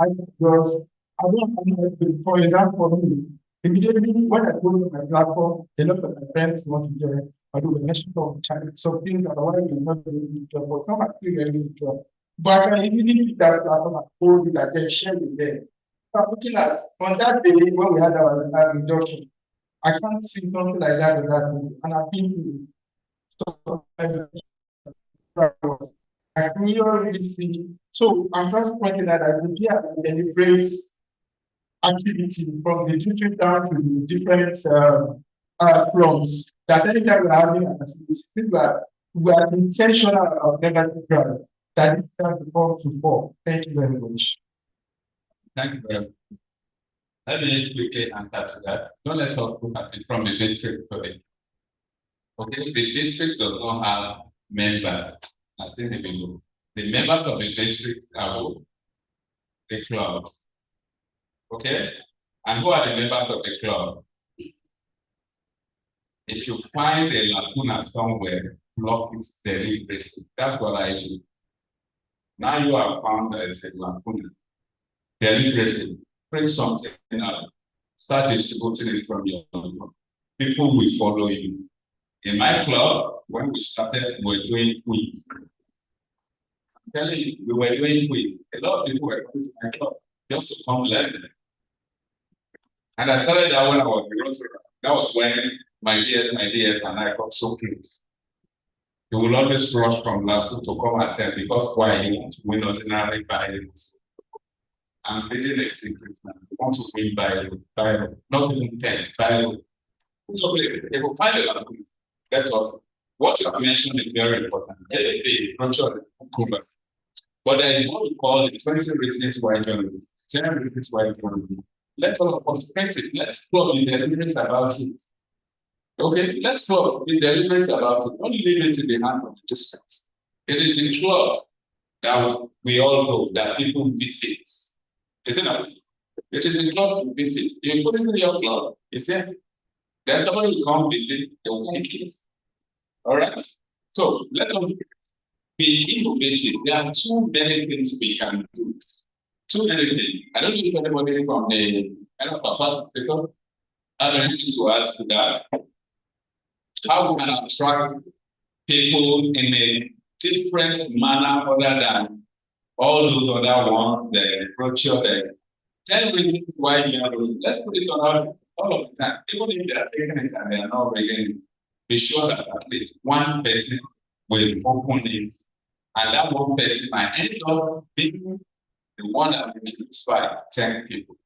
[SPEAKER 7] I just I don't know, for example, for me, immediately when I go to my platform, a lot of my friends want to join. I do a mention of China, something that otherwise will not be able to join, but some are still ready to join. But I can easily pick that platform and hold it and then share with them. So I'm looking at on that day when we had our reduction, I can't see something like that in that day. And I think I can really see. So I'm just pointing that I would be a deliberate activity from the district down to the different clubs. That anytime we're having an activity, we are intentional about negative ground. That is time to come to fall. Thank you very much.
[SPEAKER 1] Thank you very much. Let me quickly answer to that. Don't let us look at it from the district today. Okay, the district does not have members. I think they will. The members of the district are the clubs. Okay? And who are the members of the club? If you find a lacuna somewhere, block it deliberately. That's what I do. Now you have found there is a lacuna. Deliberately, print something out. Start distributing it from your own. People will follow you. In my club, when we started, we were doing quiz. I'm telling you, we were doing quiz. A lot of people were coming to my club just to come learn. And I started that when I was in Rotary. That was when my DS and I got so close. They will always rush from last school to come attend because why you want to win ordinary Bibles. I'm reading a secret now. You want to win Bible, not even 10, Bible. So if you find a language, that's all. What you have mentioned is very important. The brochure, but there is what we call the 20 reasons why journalism, 10 reasons why journalism. Let all of us print it. Let's be deliberate about it. Okay, let's be deliberate about it. Don't leave it in the hands of the districts. It is in clubs that we all know that people visit. Isn't it? It is in club you visit. You put it in your club. You see, there's somebody who come visit, they will pick it. All right. So let us be innovative. There are too many things we can do. Too many things. I don't know if anybody from the first sector have anything to add to that. How we can attract people in a different manner other than all those other ones, the brochure, the 10 reasons why you are losing. Let's put it on all of the time. Even if they are taking it and they are not reading, be sure that at least one person will open it. And that one person might end up being the one that will inspire 10 people.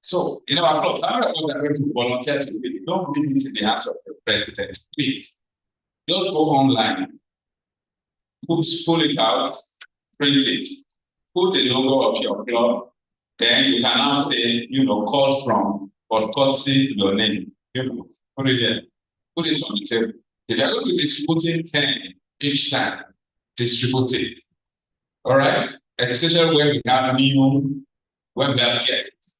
[SPEAKER 1] So, in our clubs, how many of us are going to volunteer to read it? Don't leave it in the hands of the president, please. Just go online, pull it out, print it, put the logo of your club, then you can now say, called from, or courtesy your name, put it there, put it on the table. If you're going to be distributing 10 each time, distribute it. All right? Especially when we have when we have guests.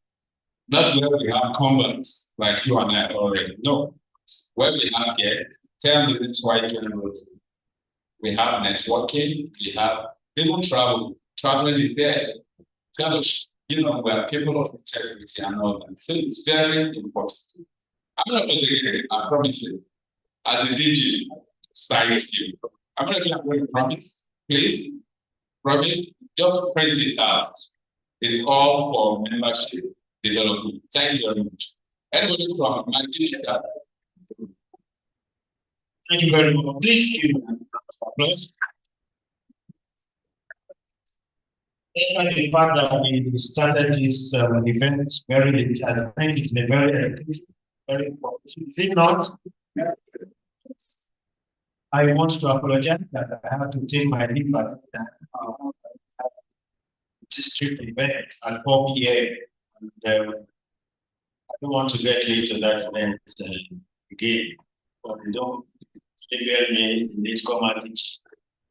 [SPEAKER 1] Not where we have converts like you and I already. No. When we have guests, 10 reasons why you we have networking, we have even travel. Traveling is there. Fellowship, we are people of integrity and all that. So it's very important. I'm not going to I promise you. As a DG, signs you. I'm not going to promise. Please, promise, just print it out. It's all for membership development. Thank you very much. Anybody from my DG?
[SPEAKER 2] Thank you very much. Please give applause. Despite the fact that we started this event very late, I think it's been very important. If not, I want to apologize that I have to take my leave at that district event at 4 p.m. And don't want to get late to that event again, but they don't label me in this command.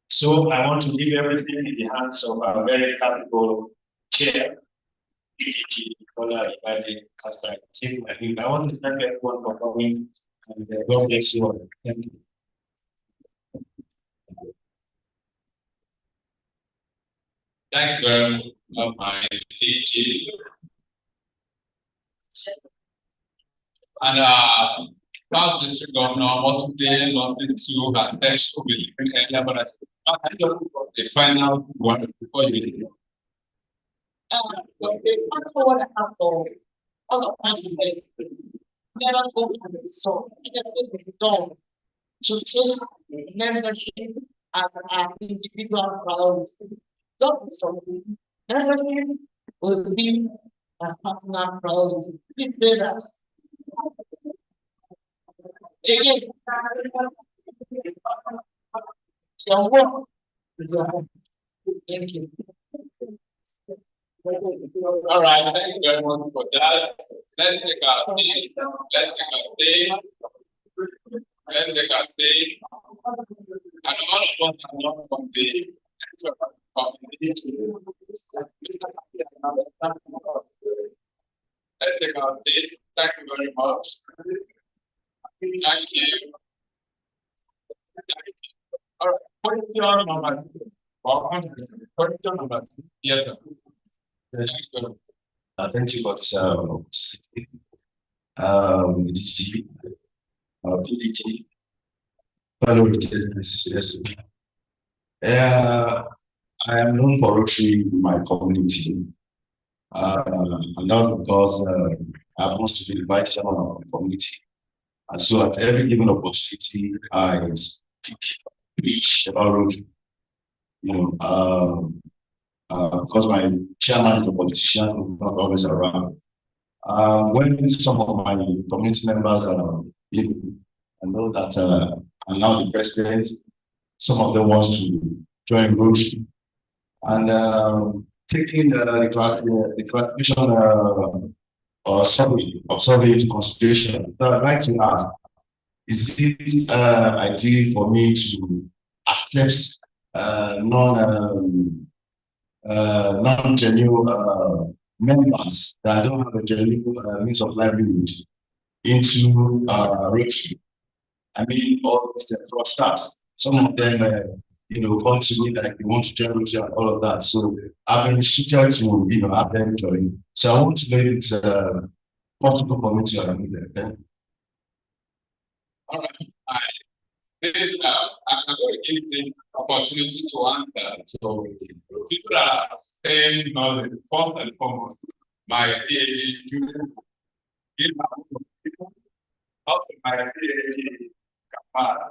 [SPEAKER 2] So I want to leave everything in the hands of our very capable chair, PDG, Kola Ibadi, as I take my leave. I want to thank everyone for coming, and God bless you all. Thank you.
[SPEAKER 1] Thank you very much, my DG. And South District Governor, what today, nothing to her text will be earlier, but I don't know the final one before you leave.
[SPEAKER 3] But the what I have for all of us is never go to the resort, never go to take membership as an individual priority. Don't something. Membership will be a personal priority. Please say that. Again, your work is your home. Thank you.
[SPEAKER 1] All right, thank you very much for that. Let's take our seat. Let's take our seat. And all of us are not from the let's take our seat. Thank you very much. Thank you. All right, question number 2. Question number 2. Yes, sir.
[SPEAKER 8] Thank you for this PDG. Yes. I am known for Rotary in my community. And not because I want to be the vice chairman of the community. And so at every given opportunity, I speak about Rotary. You know, because my chairman is a politician who's not always around. When some of my community members are in, I know that I'm now the president. Some of them want to join Rotary, and taking the classification survey of survey into consideration. So I'd like to ask: is it ideal for me to accept non-genuine members that don't have a genuine means of livelihood into Rotary? I mean, all these fraudsters. Some of them, come to me like they want to join Rotary and all of that. So I've been restricted to, have them join. So I want to make it possible for me to have them.
[SPEAKER 1] All right. I'm going to give the opportunity to answer. So people are saying nothing. First and foremost, my PhD student, give up my PhD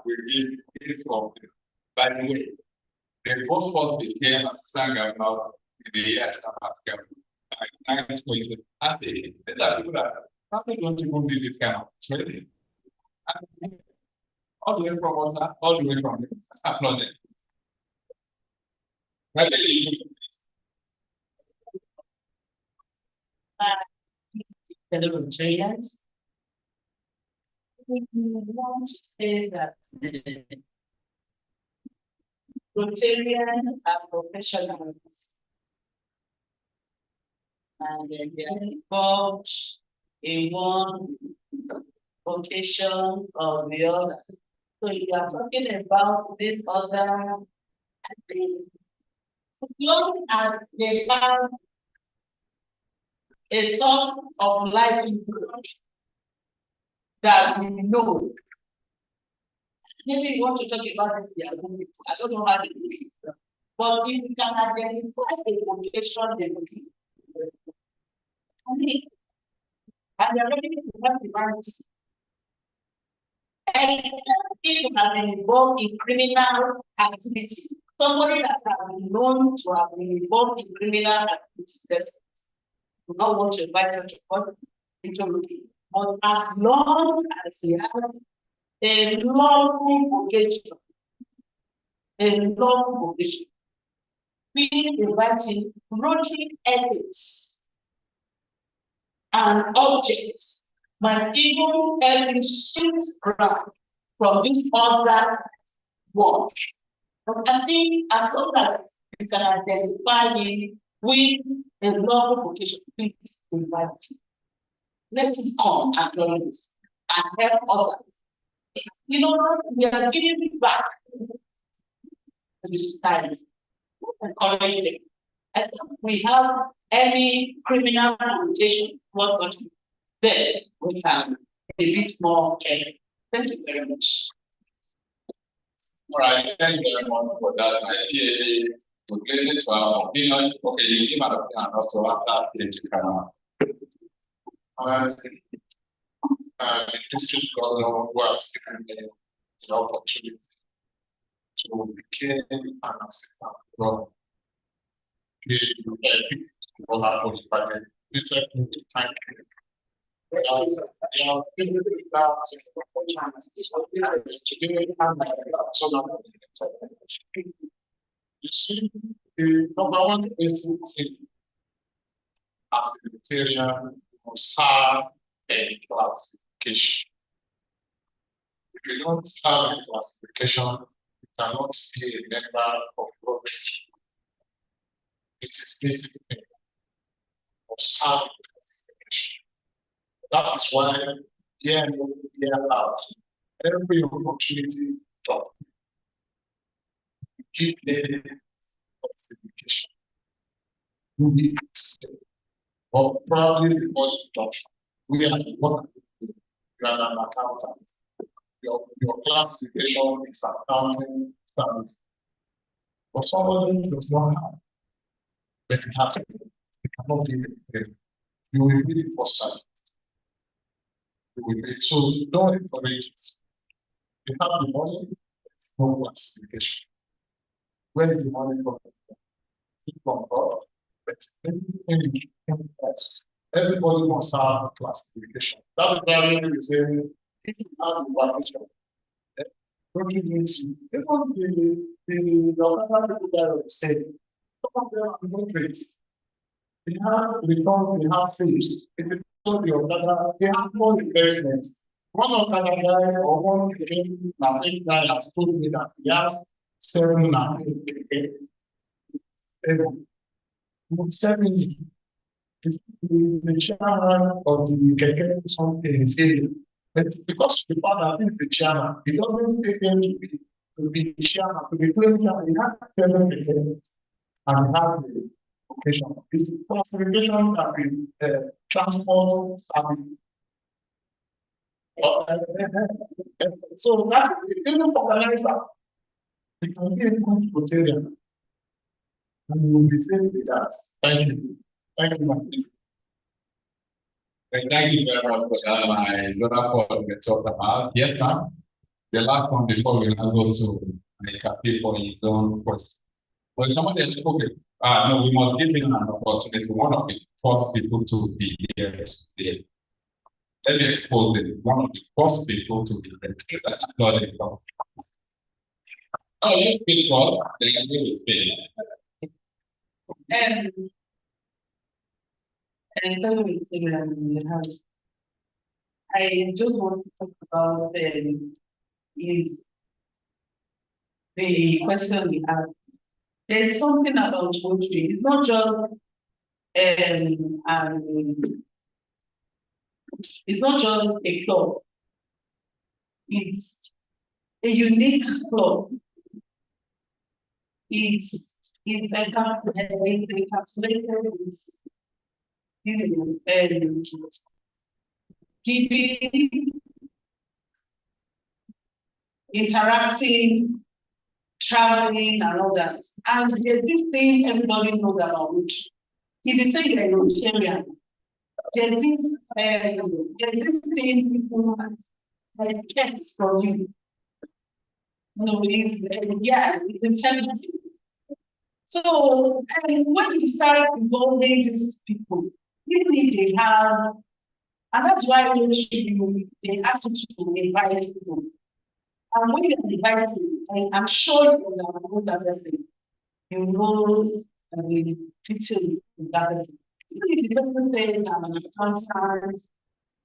[SPEAKER 1] will give his company. By the way, the first one became assistant governor in the year after thanks for it. I think that people are probably don't even do this kind of training. All the way from water, all the way from applauded.
[SPEAKER 3] Fellow Rotarians, we want to say that Rotarians are professionals and they are involved in one vocation or the other. So you are talking about this other thing. As long as they have a source of livelihood that we know. Maybe you want to talk about this here. I don't know how to do it. But if you can identify a vocation they will see. And they're ready to have the rights. And people have been involved in criminal activity. Somebody that has been known to have been involved in criminal activity do not want to invite such a person into Rotary. But as long as he has a lawful vocation, we invite him Rotary ethics and objects might even help you shift ground from these other words. But I think as long as you can identify it with a love vocation, please invite you. Let us come and join this and help others. You know, we are giving back to the society. Encourage them. I think we have any criminal connotation, what country, then we can be a bit more careful. Thank you very much.
[SPEAKER 1] All right, thank you very much for that. My PhD related to our opinion. Okay, you give an opinion also after PhD come out. The district governor who has given me the opportunity to become an assistant governor. Thank you. You see, the number one basic thing as a vegetarian must have a classification. If you don't have a classification, you cannot be a member of groups. It is basic thing. Must have a classification. That is why we are allowed every opportunity to give them classification. You will accept, or probably the body doctor. We are working. You are an accountant. Your classification is accounting standard. For somebody who does not have, but it has, it cannot be a you will be for service. So don't encourage it. You have the money, it's no classification. Where is the money from? It's from God, but everybody must have a classification. That is why we say, if you have the vacation, don't you need to, even the other people that are the same, some of them are not great. They have returns, they have things. It is not the other, they have more investments. One of the guy or one guy has told me that he has 7 is the chairman of the Keke something in Syria. But because the father is the chairman, he doesn't take him to be chairman, to be claiming that he has 7 Keke and has the occasion. It's classification that the transport service. So that is the even for organizer. It can be a good Rotarian. And we will be saying that. Thank you. Thank you, Martin.
[SPEAKER 9] Thank you very much for that. My zonal call we talked about. Yes, ma'am. The last one before we now go to make a pay for his own question. Well, somebody else, okay. No, we must give him an opportunity. One of the first people to be here today. Let me expose it. One of the first people to be here. Oh, let's pick up. Then we will stay.
[SPEAKER 3] I just want to talk about is the question we have. There's something about poetry. It's not just it's not just a club. It's a unique club. It's encapsulated with, giving, interacting, traveling, and all that. And there's this thing everybody knows about which. If you say you're a Rotarian, there's this thing people have kept from you. No, it's integrity. So, when you start involving these people, even if they have, and that's why they have to invite people. And when you invite people, I'm sure you know that person. You know the detail of that person. Even if the person says I'm an accountant,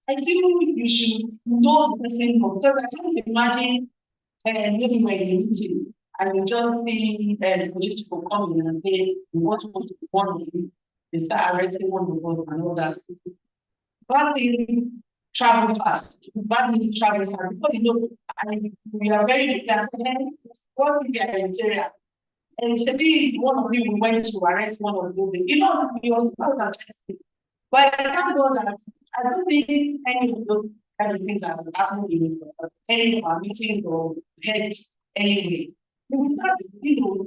[SPEAKER 3] I think you should know the person more, because I can't imagine maybe when you're meeting and you just see police people coming and say, we want to go to one of you, they start arresting one of us and all that. Bad thing travel fast, bad thing travel fast, because you know, we are very determined. What if you are in Nigeria? And maybe one of you went to arrest one of those, you know, you understand that. But I can't know that. I don't think any of those kind of things are happening in any of our meetings or head anyway. We will not, you know,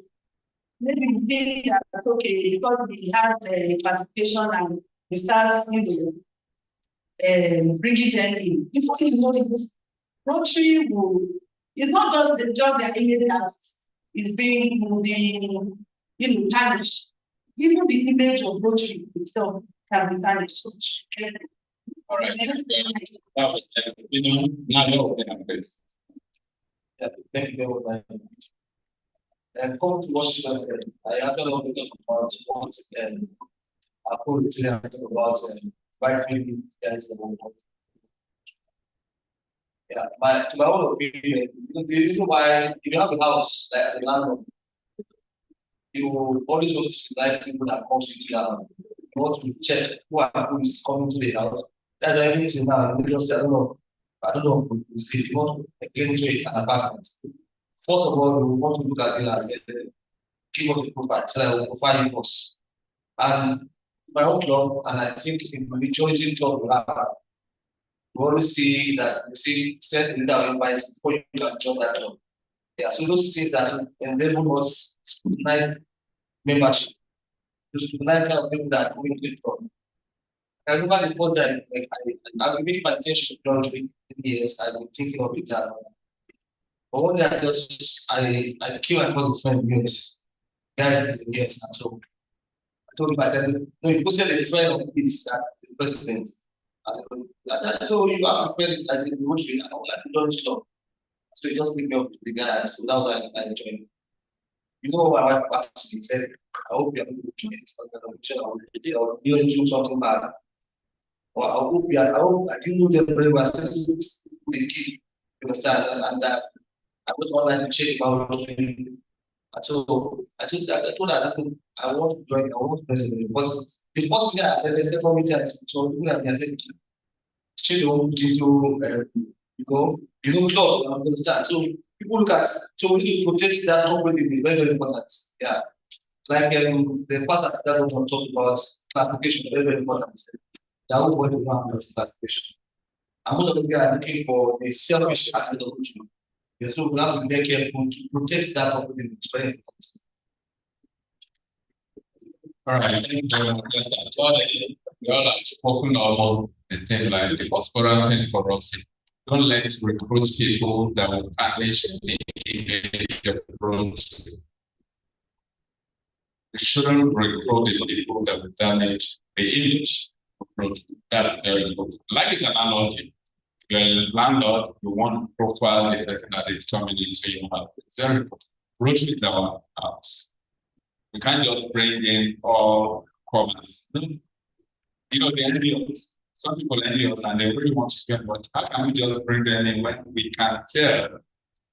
[SPEAKER 3] maybe we think that okay, because we have a participation and we start, you know, bringing them in. Before you know it, this Rotary will, it's not just the job their image that is being, you know, tarnished. Even the image of Rotary itself can be tarnished.
[SPEAKER 1] All right. That was, you know, now we have this.
[SPEAKER 8] Yeah, thank you very much. And come to what you said, I actually want to talk about once again. I put to talk about vitamin guys. Yeah, to my own opinion, the reason why if you have a house like a landlord, you always want to nice people that comes into your house. You want to check who is coming to the house. That's everything now. You just say, I don't know, if you want to get into an apartment. First of all, we want to look at it as give us the profile, so I will profile you first. And my own club, and I think in the majority club we have, we always see that you see set without invite before you can join that club. Yeah, so those things that enable us scrutinize membership, to scrutinize kind of people that are coming to the club. I remember the first time, like I've been paying attention to join 3 years, I've been thinking of it. But one day I came across a friend of yours, guys is against and so I told him, I said, no, you said a friend of his that the president. I told you have a friend as in Rotary, I don't like to don't stop. So he just picked me up with the guy, so that was why I joined. You know what my wife asked me, said, I hope you are going to join it, or you'll do something bad. Or I hope I didn't know them very well, I said, this is the key, you understand, and I went online to check about it. So I told that I want to join, I want to present, but the first thing I said for me, so I said, she don't close, I understand. So people look at, so we need to protect that company, very, very important. Yeah. Like the pastor that we talk about classification, very, very important. That will want to learn classification. I'm not looking for a selfish aspect of it. Yeah, so we have to be very careful to protect that property. It's very important.
[SPEAKER 1] All right, thank you very much. We all have spoken almost the same line. The phosphorus thing for us. Don't let's recruit people that will tarnish the image of Rotary. We shouldn't recruit the people that will damage the image of Rotary. That's very important. Like it's an analogy. You're a landlord, you want to profile the person that is coming into your house. It's very important. Rotary is our house. We can't just bring in all comers. You know, they envy us. Some people envy us and they really want to get, but how can we just bring them in when we can tell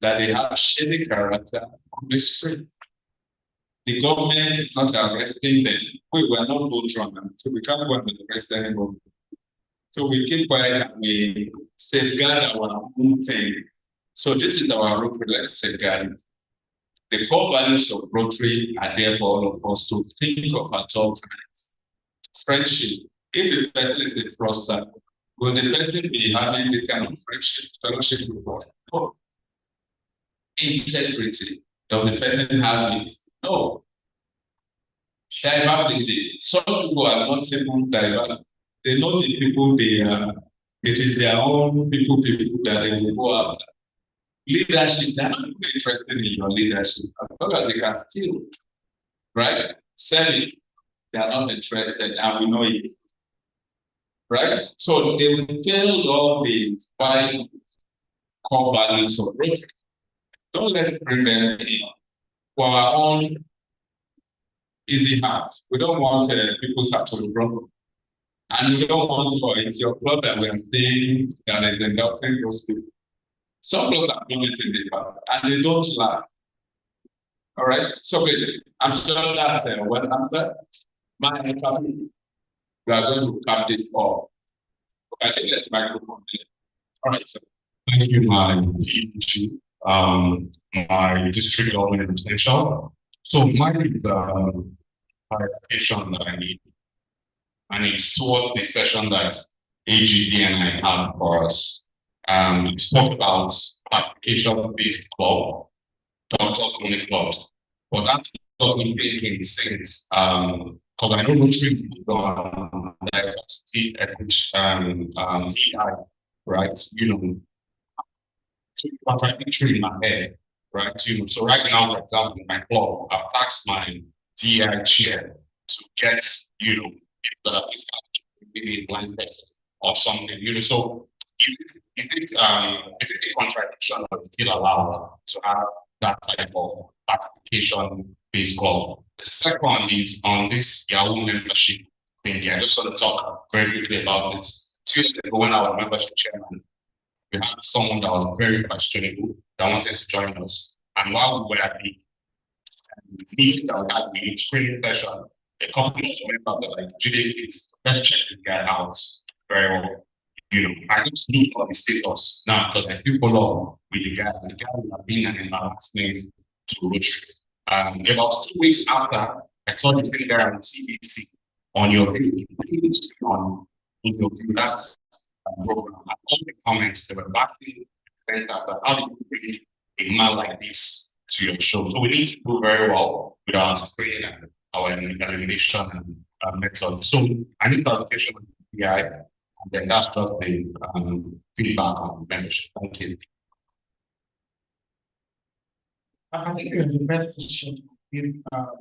[SPEAKER 1] that they have shady character on the street? The government is not arresting them. We were not voted on them, so we can't go and arrest anybody. So we keep quiet and we safeguard our own thing. So this is our Rotary, let's safeguard it. The core values of Rotary are there for all of us to think of at all times. Friendship. If the person is the fraudster, will the person be having this kind of friendship, fellowship with God? No. Integrity. Does the person have it? No. Diversity. Some people are not even diverse. They know the people they are. It is their own people that they will go after. Leadership, they're not even interested in your leadership as long as they can steal. Right? Service, they are not interested, and we know it. Right? So they will fail all the 5 core values of Rotary. Don't let's bring them in for our own easy hearts. We don't want people's heart to be broken.
[SPEAKER 9] And we don't want to, it's your club that we are seeing that is inducting those people. Some clubs are doing it in the past and they don't last. All right, so I'm sure that's a well answered. My family, we are going to cut this off. I think that's microphone. All right, so
[SPEAKER 1] Thank you, my PG, my district government representation. So mine is clarification that I need. And it's towards the session that AGD and I had for us. We spoke about classification-based club, doctors only clubs. But that's not me thinking since because I know which things on diversity, equity, TI, right? You know, contradictory in my head, right? You know, so right now, for example, in my club, I've tasked my DI chair to get, you know, people that are physically, maybe a blind person or something, you know. So is it a contradiction but still allowed to have that type of classification-based club? The second is on this Yahoo membership thing. I just want to talk very quickly about it. 2 years ago, when I was membership chairman, we had someone that was very questionable that wanted to join us. And while we were at the meeting that we had, the screening session, a couple of members were like, Judy, please, let's check this guy out very well. You know, I just look for the status now because I still follow with the guy. The guy would have been an embarrassment to Rotary. About 2 weeks after, I saw the thing there on CBC on your video, on your view that program. And all the comments they were backing saying that how do you bring a man like this to your show? So we need to do very well with our screening and our elimination and method. So I need clarification on the PI, and then that's just the feedback on membership. Thank you.
[SPEAKER 7] I think it's the best position to give our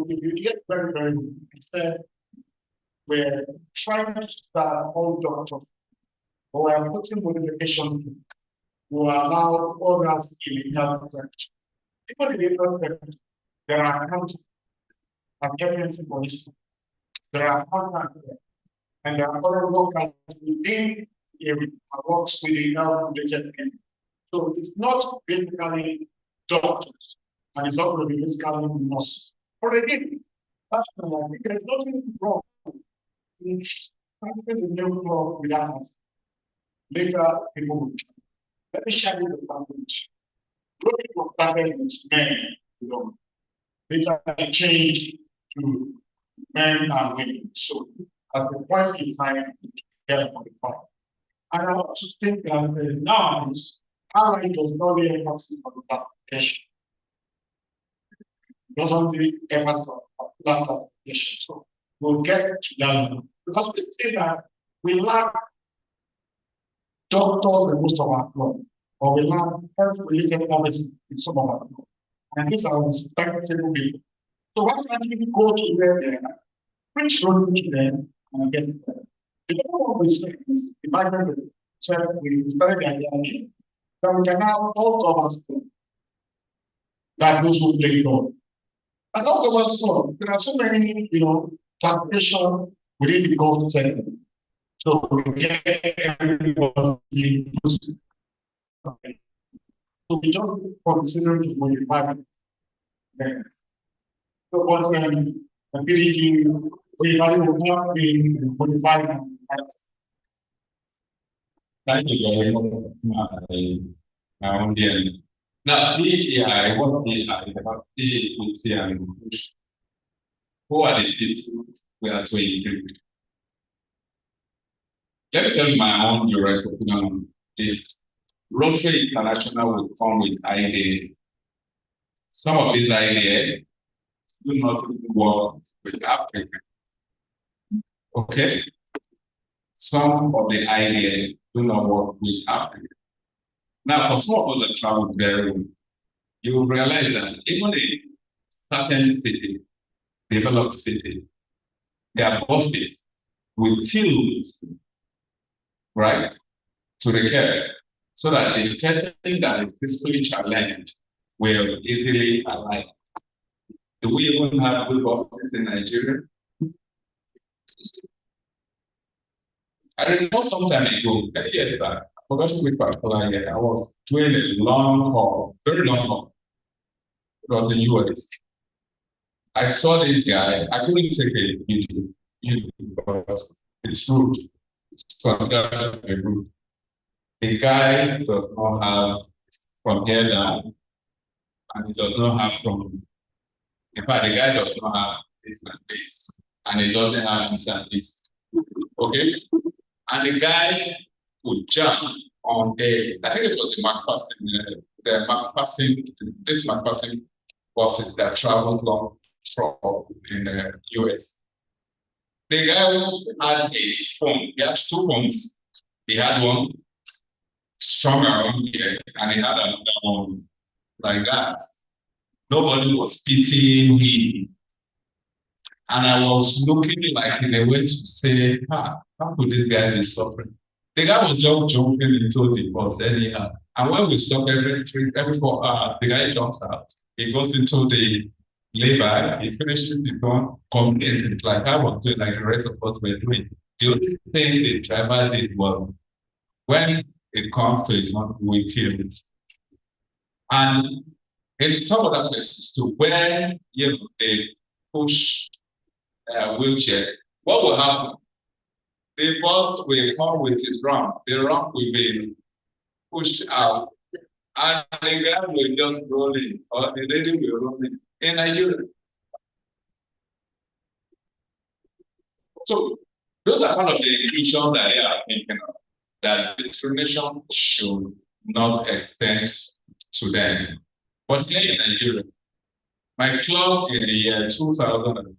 [SPEAKER 7] you get very, very instead we're trying to start all doctors who are putting modification who are now others in the health sector. Even in the health sector, there are accounts and emergency police. There are contracts and there are other workers within the area that works with the health related people. So it's not basically doctors and it's not going to be basically nurses. But again, that's I think there's nothing wrong in having the new club without us. Later, people will try. Let me share you the language. Looking for started with men, you know. Later, they changed to men and women. So, at the point in time, get modified. And I also think that now is how I does not really have to for the classification. Doesn't really ever talk about classification. So, we'll get to that because we say that we lack doctors in most of our club, or we lack health-related policy in some of our club. And these are respectable people. So why can't we go to where they are, preach to them, and get it there? The other one we say is, imagine we started the idea that we can now all government club that those who play God. And all government club, there are so many, you know, taxation within the government sector. So we get everyone inclusive. So we don't consider to modify them. So what ability we will not be modified.
[SPEAKER 9] Thank you very much, my own dear. Now, DEI, what DEI, the and who are the people we are to include? Let me tell you my own direct opinion on this. Rotary International will come with ideas. Some of these ideas do not work with Africa. Okay? Some of the ideas do not work with Africa. Now, for some of us that travel very well, you will realize that even in certain cities, developed city, their bosses will tilt, right, to the care, so that the person that is physically challenged will easily align. Do we even have good bosses in Nigeria? I remember some time ago, many years back, I forgot which particular year, I was doing a long haul, very long haul. It was in US. I saw this guy, I couldn't take a video because it's rude. It's considered to be rude. The guy does not have from here down, and he does not have from, in fact, the guy does not have this and this, and he doesn't have this and this. Okay? And the guy would jump on the, I think it was the McPherson buses that traveled long in the US. The guy had a phone, he had two phones. He had one strung around here, and he had another one like that. Nobody was pitying him. And I was looking like in a way to say, how could this guy be suffering? The guy was just jumping into the bus anyhow. And when we stop every 4 hours, the guy jumps out. He goes into the lay-by, he finishes his one, complains like I was doing, like the rest of us were doing. The only thing the driver did was, when it comes to his own, we tilt. And in some other places too, where they push wheelchair, what will happen? The bus will come with its rump. The rump will be pushed out, and the guy will just roll in, or the lady will roll in Nigeria. So those are one of the inclusions that I are thinking of, that discrimination should not extend to them. But here in Nigeria, my club in the year 2000,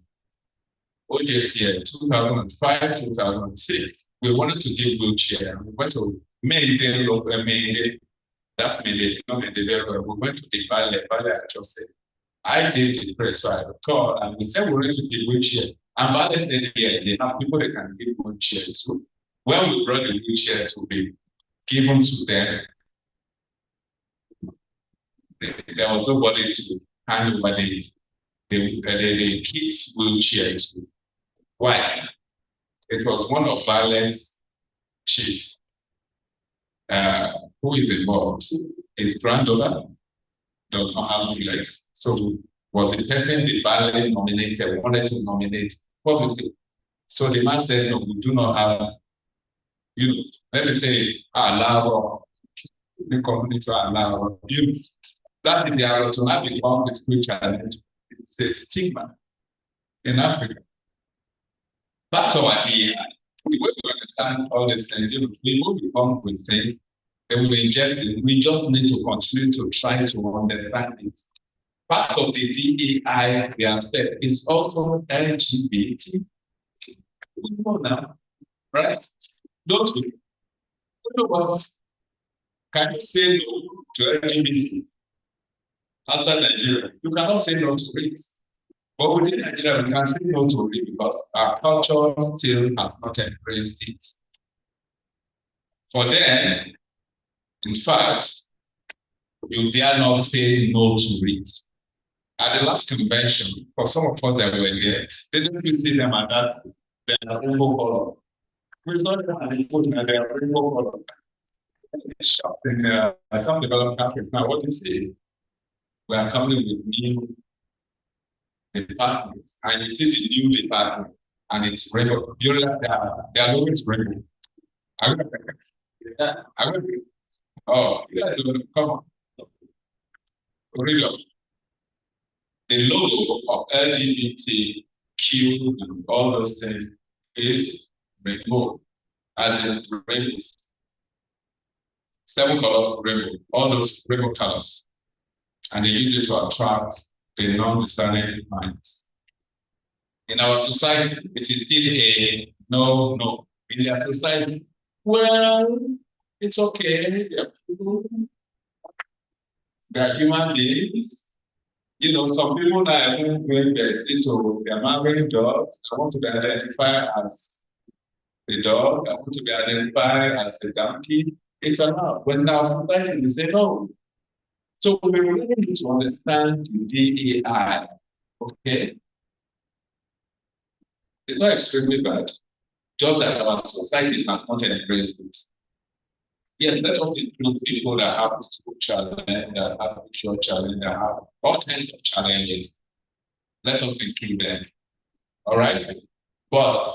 [SPEAKER 9] OJC 2005, 2006, we wanted to give wheelchair. We went to maintain local maintain. That's maintain, not maintain very well. We went to the Valley, I just said. I did the press, so I called and we said we wanted to give wheelchair. And Valley said, yeah, they have people that can give wheelchair. So when we brought the wheelchair to be given to them, there was nobody to hand over the kids' wheelchair to. Why? It was one of Valley's chiefs who is involved. His granddaughter does not have legs. So was the person the Valley nominated, wanted to nominate publicly. So the man said, no, we do not have, let me say, allow the community to allow youth. That is the arrow to have become a school challenge. It's a stigma in Africa. That's our idea. The way we understand all these things, people will come with things, they will inject it. We just need to continue to try to understand it. Part of the DEI we have said is also LGBT. We know now, right? Don't we? You know what? Can you say no to LGBT? Outside Nigeria, you cannot say no to it. But within Nigeria, we can say no to it because our culture still has not embraced it. For them, in fact, you dare not say no to it. At the last convention, for some of us that were there, they didn't see them at that, they are rainbow color. We saw them at the foot and they are rainbow color. Shops in some developed countries. Now, what do you say? We are coming with new departments, and you see the new department, and it's rainbow. You know that they are always rainbow. Oh, you guys are come on. Read up. The logo of LGBTQ and all those things is rainbow, as in rainbows. 7 colors rainbow, all those rainbow colors. And they use it to attract the non-discerning minds. In our society, it is still a no. In their society, well, it's okay. They are human beings.
[SPEAKER 1] You know, some people now even going to their marrying dogs. I want to be identified as the dog. I want to be identified as the donkey. It's allowed. When our society we say no. So we really need to understand the DEI. Okay. It's not extremely bad. Just that our society must not embrace it. Yes, let us include people that have physical challenge, that have visual challenge, that have all kinds of challenges. Let us include them. All right? But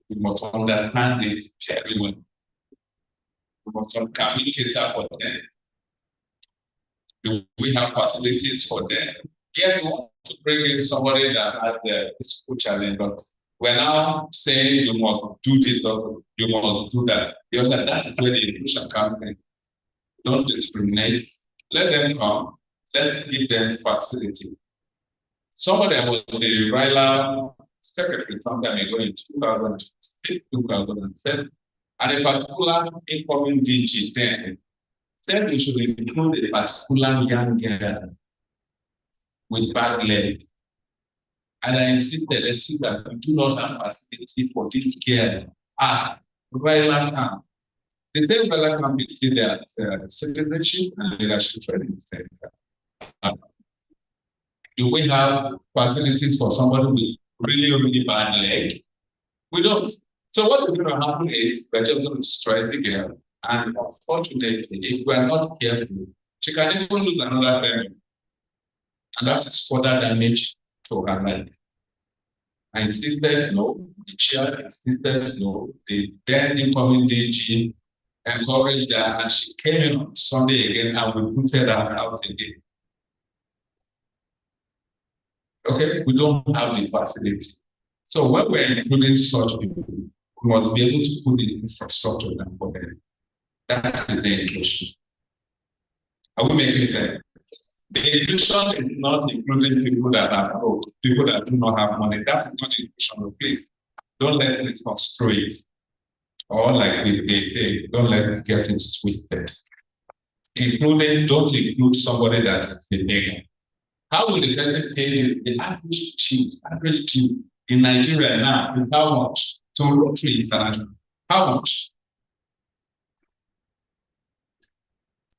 [SPEAKER 1] we must understand it very well. We must communicate for them. Do we have facilities for them? Yes, we want to bring in somebody that has the physical challenge, but we're now saying you must do this or you must do that. Because that's where the inclusion comes in. Don't discriminate. Let them come. Let's give them facility. Somebody was the RILA secretary sometime ago in 2007, and a particular incoming DG then said we should include a particular young girl with bad leg. And I insisted, excuse me, we do not have facility for this girl at RILA camp. The same RILA camp is still there at Citizenship and Leadership Training Center. Do we have facilities for somebody with really, really bad leg? We don't. So what is going to happen is we're just going to stress the girl. And unfortunately, if we're not careful, she can even lose another thing. And that is further damage to her life. I insisted no, the chair insisted no, the then incoming DG encouraged her, and she came in on Sunday again and we booted her out again. Okay, we don't have the facility. So when we're including such people, we must be able to put the infrastructure down for them. That's the inclusion. Are we making sense? The inclusion is not including people that are broke, people that do not have money. That's not inclusion, please. Don't let it construe it. Or like they say, don't let it get it twisted. Including, don't include somebody that is a beggar. How will the person pay the average tube in Nigeria now is how much? To Rotary International. How much?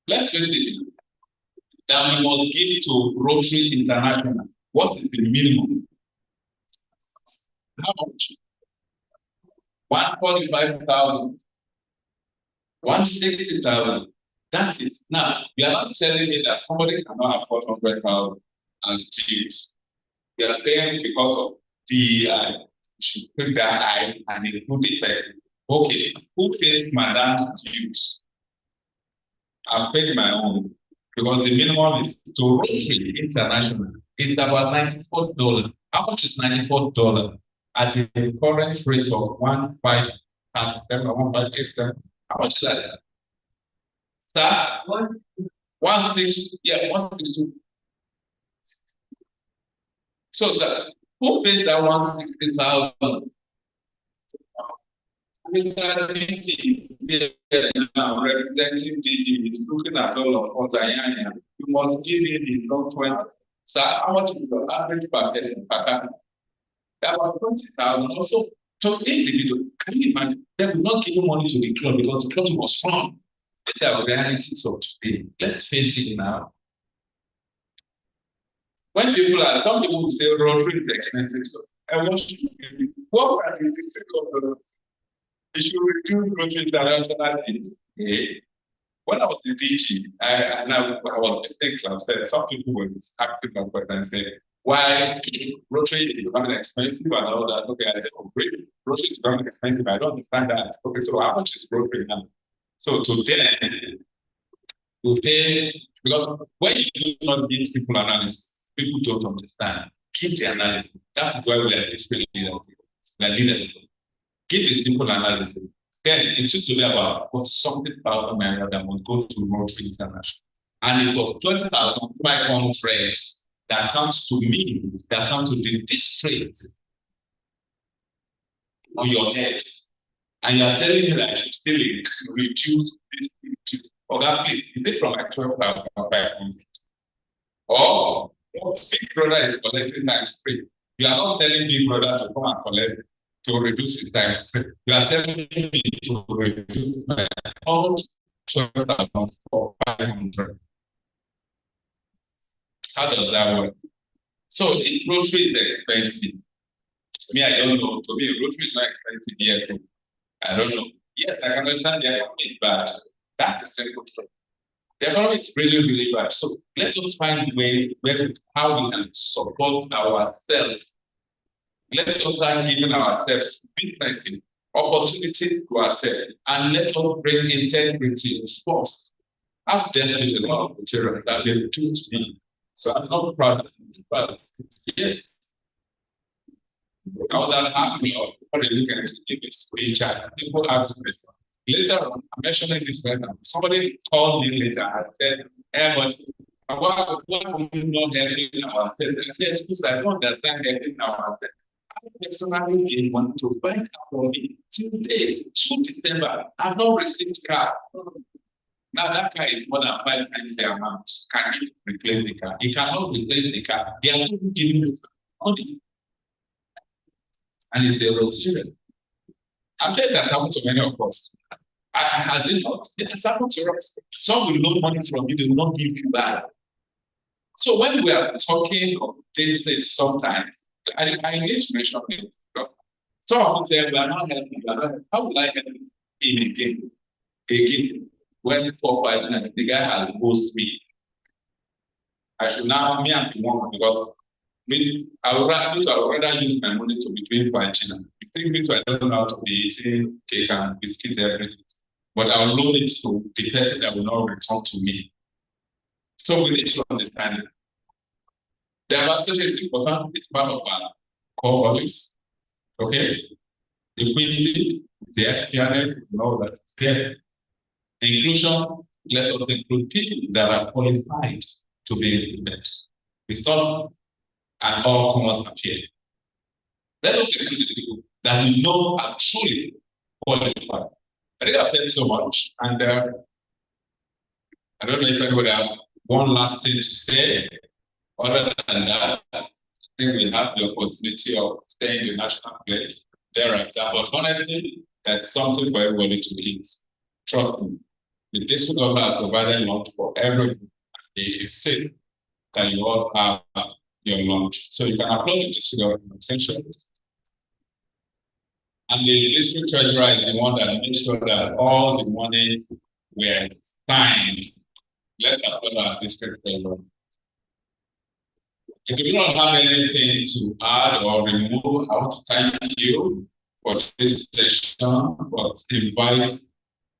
[SPEAKER 1] Let's face it, that we must give to Rotary International. What is the minimum? How much? 145,000. 160,000. That's it. Now, you are not telling me that somebody cannot afford 100,000 as dues. You are saying because of DEI, you should put that I and include the person. Okay, who pays Madame dues? I've paid my own because the minimum is to Rotary International is about $94. How much is $94 at the current rate of 1,537 or 1,587? How much is that? Sir, 160, yeah, 162. So, sir, who paid that 160,000? Mr. DT is here now representing DD, is looking at all of us. You must give him the long 20. Sir, how much is your average per person per capita? About 20,000 also. So, individual, can you imagine? They will not give money to the club because the club was strong. These are the realities of today. Let's face it now. When people are, some people will say Rotary is expensive, so I want you to work at the district of you should reduce Rotary International things. When I was in DG, I was mistaken. I said some people were asking my question and said, why Rotary is becoming expensive and all that? Okay, I said, oh, great. Rotary is becoming expensive. I don't understand that. Okay, so how much is Rotary now? So today, we pay, because when you do not give simple analysis, people don't understand. Keep the analysis. That's why we are displaying leadership. We are leaders. Give the simple analysis. Then it used to be about 40-something thousand naira that must go to Rotary International. And it was 20,500 that comes to me, that comes to the district on your head. And you are telling me that I should still reduce this. Okay, please, is this from like 12,500? Or
[SPEAKER 9] But Big Brother is collecting times 3. You are not telling Big Brother to come and collect to reduce his times 3. You are telling me to reduce my own 12,500. How does that work? So rotary is expensive. Me, I don't know. To me, rotary is not expensive yet. I don't know. Yes, I can understand the economy is bad. That's the simple truth. The economy is really, really bad. So let us find ways how we can support ourselves. Let us start giving ourselves businesses, opportunities to ourselves, and let us bring integrity first. I've dealt with a lot of materials that they do to me. So I'm not proud of it, but yes. I was happy of what they look at in this speech. People ask me this. Later on, I'm mentioning this right now. Somebody called me later and said, hey, but why are we not helping ourselves? And I said, excuse, I don't understand helping ourselves. I personally didn't want to buy a car for me. Till date, 2 December, I've not received car. Now that car is more than 5 times the amount. Can you replace the car? It cannot replace the car. They are not giving you money. And it's the material. I'm sure it has happened to many of us. Has it not? It has happened to us. Some will loan money from you, they will not give you back. So when we are talking of this thing sometimes, I need to mention it. Some of them say, we are not helping you. How will I help him again? Again, when 459, the guy has ghosted me. I should now, me and the one, because I would rather use my money to be doing China. You think me to, I don't know how to be eating cake and biscuits everything. But I'll loan it to the person that will not return to me. So we need to understand it. The adaptation is important, it's part of our core values. Okay? Equity, the FPRF, you know that it's there. Inclusion, let us include people that are qualified to be included. It's not an all-commerce affair. Let us include the people that we know are truly qualified. I think I've said so much, and I don't know if anybody have one last thing to say. Other than that, I think we have the opportunity of saying the national pledge thereafter. But honestly, there's something for everybody to eat. Trust me. The district government has provided lunch for everyone. It's safe that you all have your lunch. So you can applaud the district government, essentially. And the district treasurer is the one that makes sure that all the monies were signed. Let's applaud our district treasurer. If you don't have anything to add or remove, I want to thank you for this session, but invite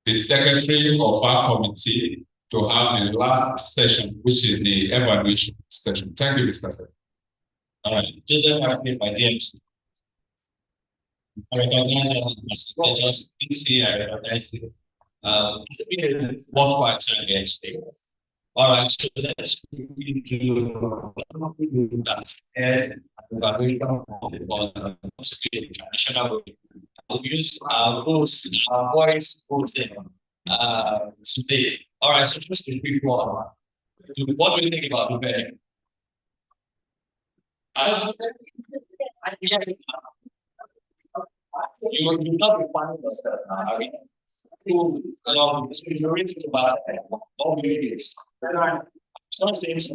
[SPEAKER 9] the secretary of our committee to have the last session, which is the evaluation session. Thank you, Mr. Secretary.
[SPEAKER 2] All right, Joseph Hartley by DMC. I recognize just DC, I recognize you. It's been a worthwhile time yesterday. All right, so let's quickly do and evaluation of the international. We'll use our voice voting today. All right, so just a quick one. What do you think about the you will not be finding yourself. I mean, the majority about all videos. Some things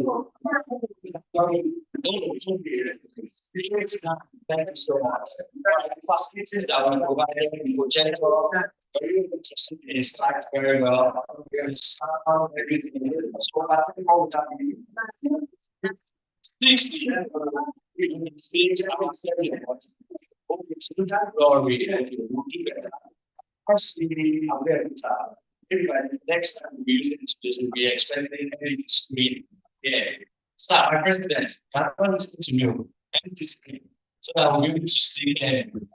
[SPEAKER 2] thank you so much. Facilities that were provided in the projector, very able to see the slides very well. We have sound everything. So I think all that glory and you will do better. Firstly, next time we use it, this will be expecting any screen. Yeah. So, my president, I want to listen to you. Empty screen. So that we'll be able to see and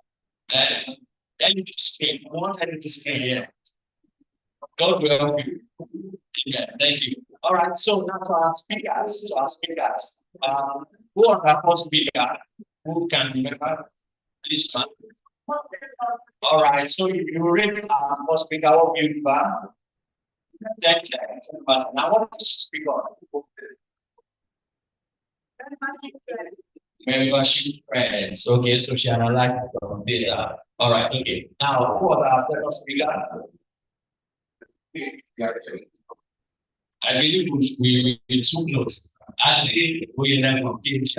[SPEAKER 2] empty screen. I want empty screen here. God will help you. Yeah, thank you. All right, so now to our speakers. Who are our first speaker? Who can remember this one? All right, so if you read our first speaker, what will you do? But I want to speak on.
[SPEAKER 8] Membership friends. Okay, so she analyzed the data. All right, okay. Now, who are our second speaker? I believe we took notes. I think we learn from PhD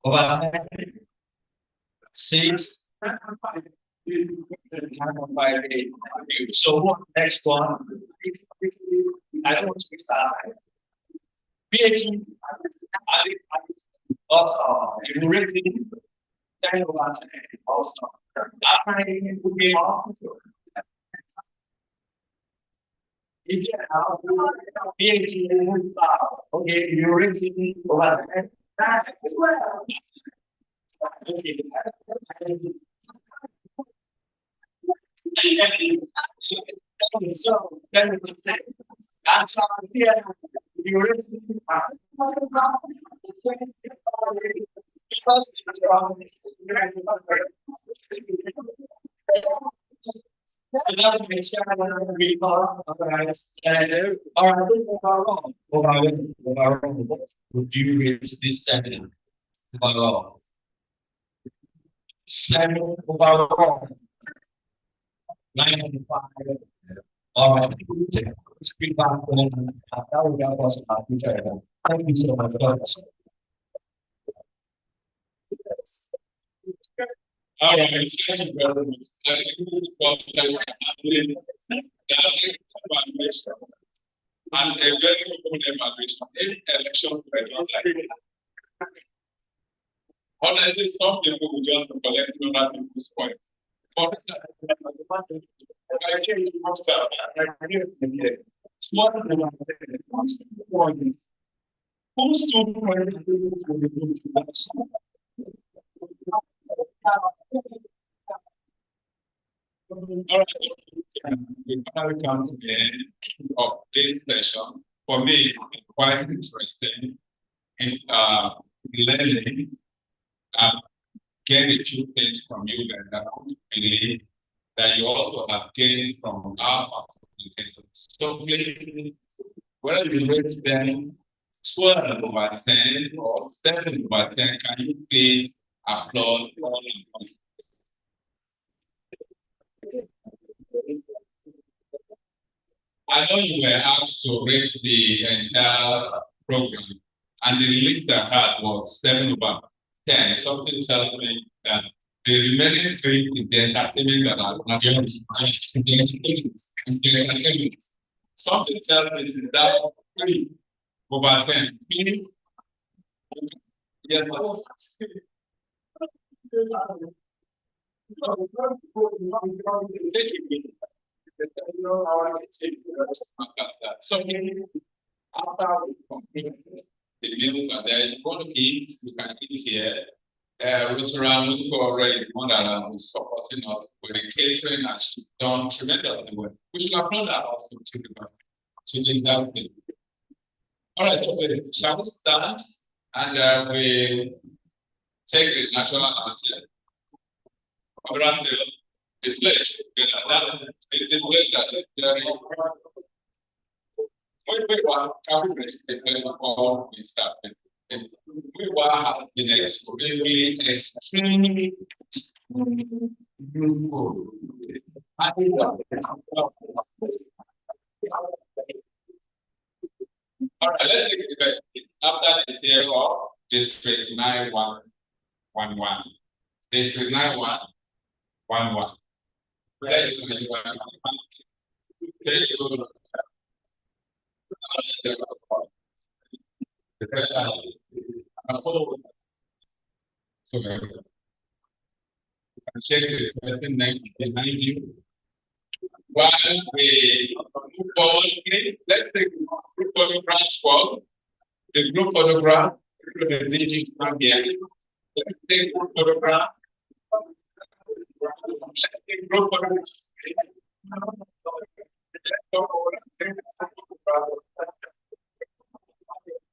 [SPEAKER 8] over 10, 6, 5, 8. So what next one? I don't want to start. PhD, you rating 10 over 10 also. After I put me off. If you have PhD, okay, you're rating over 10. Okay. So then we say that's how here you would you rate this 7 overall? 7 overall. 9.5. All right. Speak back on how we got us our future. Thank you so much.
[SPEAKER 1] All right, thank you very much. And a very good evaluation in election. Honestly, some people will just collect on this point. We finally come to the end of this session. For me, quite interesting in learning gain a few things from you that I don't believe that you also have gained from our facilitators. So please, whether you rate them 12 over 10 or 7 over 10, can you please applaud all of us? I know you were asked to rate the entire program, and the list I had was 7 over 10. Something tells me that the remaining 3 is the entertainment that has not yet. Something tells me that 3 over 10. Yes, so after we complete the meals are there, you want to eat, you can eat here. Ruturam already is one that is supporting us with the catering, and she's done tremendously well. We should applaud her also to the person. She did that thing. All right, so shall we start and we take the national anthem. Brazil, the pledge, that is the pledge that we want every before we start. We have been extremely beautiful. All right, let's take the question. After the year of District 9111. District 9111. Check the person next behind you. While we move forward, please, let's take the group photographs first. The group photograph, the digits from here. Let's take group photograph. Let's take group photographs.